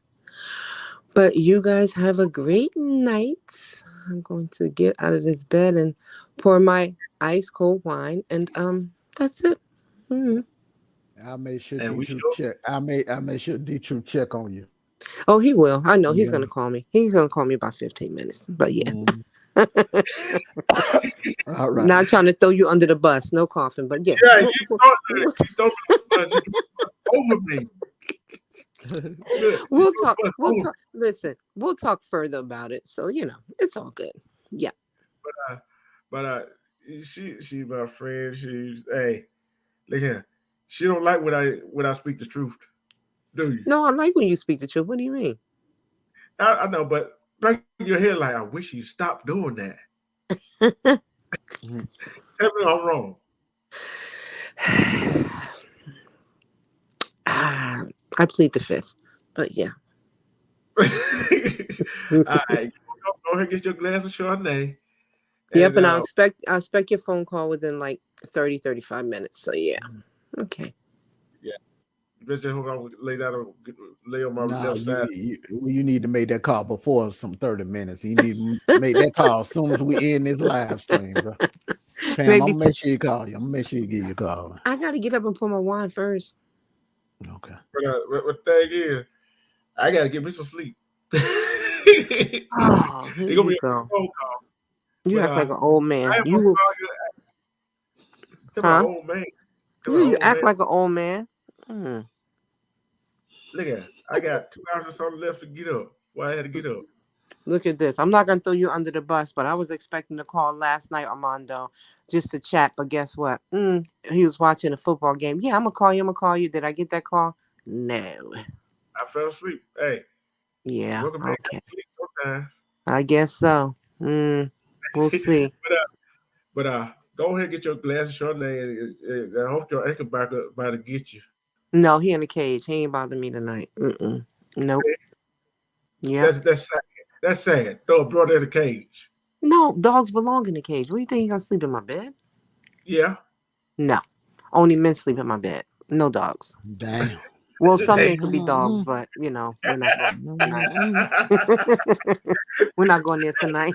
But you guys have a great night. I'm going to get out of this bed and pour my ice cold wine, and that's it. Mhm. I'll make sure And we D-Truth sure. check. I make sure D-Truth check on you. Oh, he will. I know he's Yeah. going to call me. He's going to call me about 15 minutes. But yeah. All right. Not trying to throw you under the bus. No coughing. But yeah. Yeah, you throw me over me. Good. We'll talk. We'll talk. Listen, we'll talk further about it. So, it's all good. Yeah. But she my friend. She's hey, look here. She don't like when I speak the truth. Do you? No, I like when you speak the truth. What do you mean? I know, but back in your head, like I wish you stopped doing that. Tell me I'm wrong. I plead the fifth. But yeah. All right, go ahead and get your glass of Chardonnay. Yep, and I'll expect your phone call within like 30, 35 minutes. So yeah. Okay. Yeah. Just hold on, lay on my left side. You need to make that call before some 30 minutes. You need to make that call as soon as we end this live stream, bro. Pam, I'm gonna make sure you call you. I'm gonna make sure you give you a call. I gotta get up and pour my wine first. Okay. But the thing is, I gotta get me some sleep. Oh, here you go. You act like an old man. You old man. You act like an old man. Mm. Look at it. I got 2 hours or something left to get up. Why I had to get up. Look at this. I'm not gonna throw you under the bus, but I was expecting to call last night, Armando, just to chat. But guess what? He was watching a football game. Yeah, I'm gonna call you. Did I get that call? No. I fell asleep. Hey. Yeah. Okay. Sleep sometime. I guess so. We'll see. but go ahead and get your glass of Chardonnay, and I hope your ankle back up by to get you. No, he in the cage. He ain't bothering me tonight. Nope. Yeah. That's sad. Throw a brother in the cage. No, dogs belong in the cage. What do you think? He gonna sleep in my bed? Yeah. No. Only men sleep in my bed. No dogs. Damn. Well, some men could be dogs, but we're not going we're not going there tonight.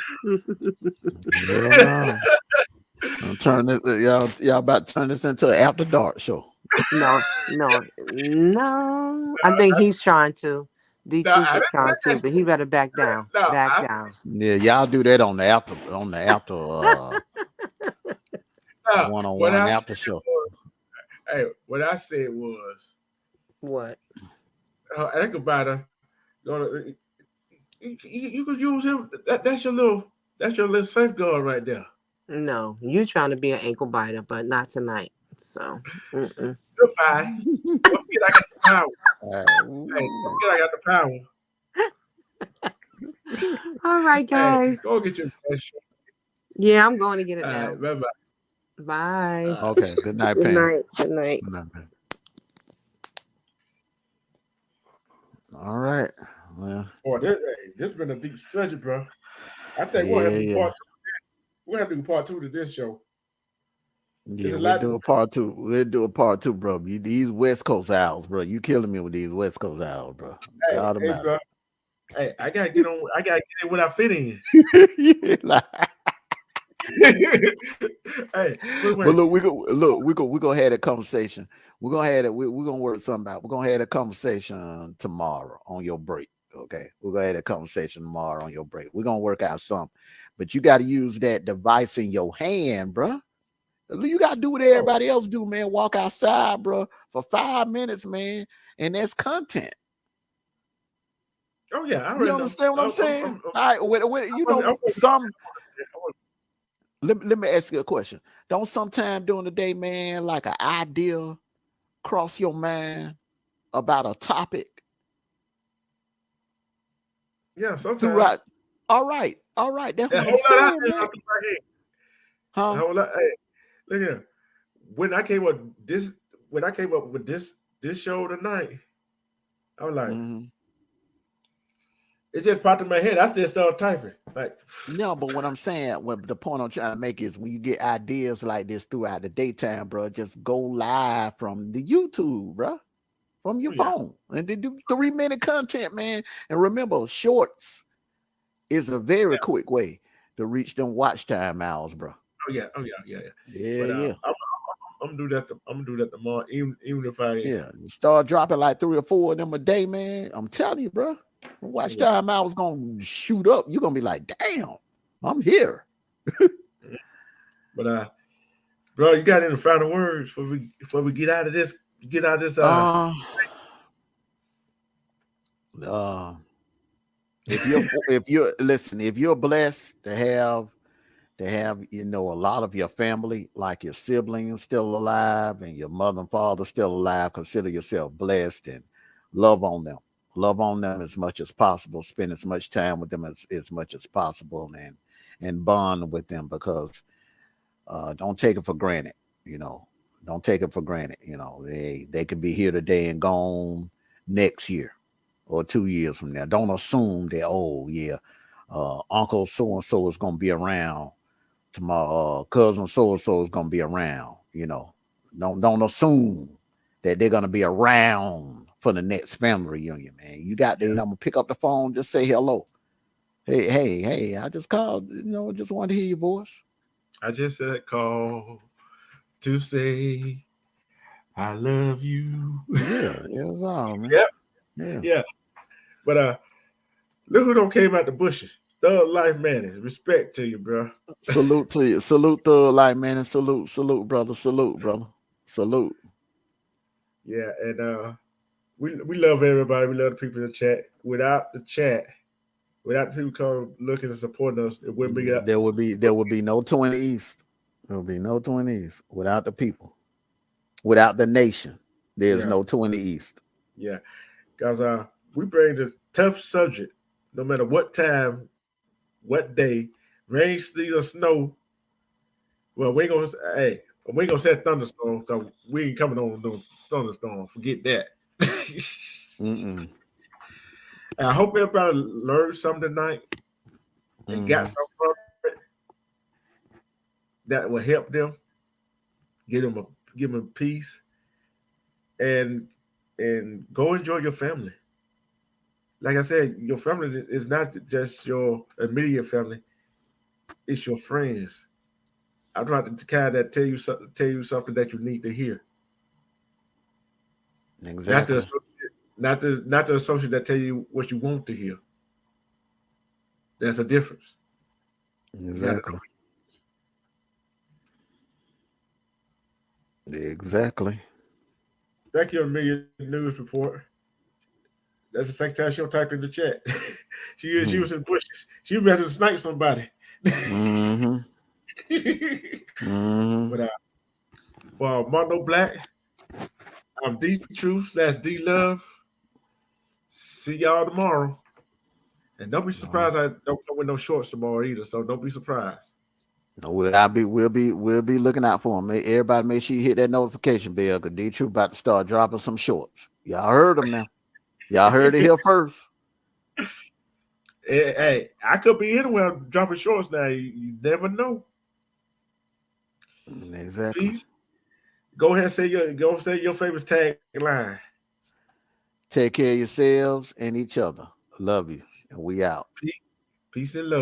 I'm turning this, y'all about to turn this into an after dark show. No. I think he's trying to. D-Truth is trying to, but he better back down. Down. Yeah, y'all do that on the after one-on-one after show. Hey, what I said was what? Ankle biter. You could use him. That's your little safeguard right there. No, you trying to be an ankle biter, but not tonight. So, Goodbye. I got the power. I got the power. All right, guys. Hey, go get your question. Yeah, I'm going to get it now. Right, bye-bye. Bye. Okay. Good night, Pam. Good night. Good night, Pam. All right. Well, this has been a deep subject, bro. I think we'll have to do part two. We'll have to do part 2 to this show. Yeah, we'll do a part 2. We'll do a part 2, bro. These West Coast owls, bro. You killing me with these West Coast owls, bro. Hey, bro. Hey, I gotta get on. I gotta get in when I fit in. Hey, but look, we're gonna have a conversation. We're gonna work something out. We're gonna have a conversation tomorrow on your break. Okay, we're gonna have a conversation tomorrow on your break. We're gonna work out something, but you got to use that device in your hand, bro. You got to do what everybody else do, man. Walk outside, bro, for 5 minutes, man, and that's content. Oh yeah, I you understand what I'm saying? All right, let me ask you a question. Don't sometime during the day, man, like an idea cross your mind about a topic? Yeah, sometimes. Right. All right. That's what I'm saying, man. Huh? Hey, look here. When I came up with this show tonight, I was like, it just popped in my head. I still started typing. Like, no, but what I'm saying, the point I'm trying to make is when you get ideas like this throughout the daytime, bro, just go live from the YouTube, bro. from your Oh, yeah. phone, and they do 3-minute content, man. And remember, shorts is a very quick way to reach them watch time hours, bro. Oh yeah. Oh yeah. Yeah. Yeah. Yeah, But yeah, I'm gonna do that. I'm gonna do that tomorrow. Even if I yeah. You start dropping like 3 or 4 of them a day, man. I'm telling you, bro. Watch time hours gonna shoot up. You're gonna be like, damn, I'm here. But bro, you got any final words before we get out of this? Get out of this. If you're listen, if you're blessed to have a lot of your family, like your siblings still alive and your mother and father still alive, consider yourself blessed and love on them as much as possible, spend as much time with them as much as possible, and bond with them, because don't take it for granted. Don't take it for granted. They could be here today and gone next year or 2 years from now. Don't assume that, oh yeah, uncle so and so is going to be around tomorrow, cousin so and so is going to be around. Don't assume that they're going to be around for the next family reunion, man. You got to, I'm gonna pick up the phone, just say hello. Hey, I just called, just wanted to hear your voice. I just said call to say I love you. Yeah, it's all, man. Yeah. But look who don't came out the bushes. Thug Life Man. Respect to you, bro. Salute to you. Salute Thug Life Man, and salute, brother. Salute, brother. Salute. Yeah, and we love everybody. We love the people in the chat. Without the chat, without the people coming looking and supporting us, it wouldn't be up. There would be no 20 East. There would be no 20 East without the people. Without the nation, there's no 20 East. Yeah. Because we bring this tough subject, no matter what time, what day, rain, sleet, or snow. Well, we ain't gonna say thunderstorm because we ain't coming on no thunderstorm. Forget that. Mm-mm. I hope everybody learned something tonight and got something from it that will help them, give them peace, and go enjoy your family. Like I said, your family is not just your immediate family; it's your friends. I'm trying to kind of tell you something that you need to hear. Exactly. Not the associate that tell you what you want to hear. There's a difference. Exactly. Exactly. Thank you, Amelia News Report. That's the second time she'll type in the chat. she was in bushes. She ready to snipe somebody. Mm-hmm. But for Mondo Black, I'm D Truth / D Love. See y'all tomorrow. And don't be surprised I don't come with no shorts tomorrow either. So don't be surprised. No, we'll be looking out for them. Everybody make sure you hit that notification bell, because D True about to start dropping some shorts. Y'all heard them now. Y'all heard it here first. Hey, I could be anywhere dropping shorts now. You never know. Exactly. Peace. Go ahead and say your favorite tagline. Take care of yourselves and each other. Love you. And we out. Peace and love.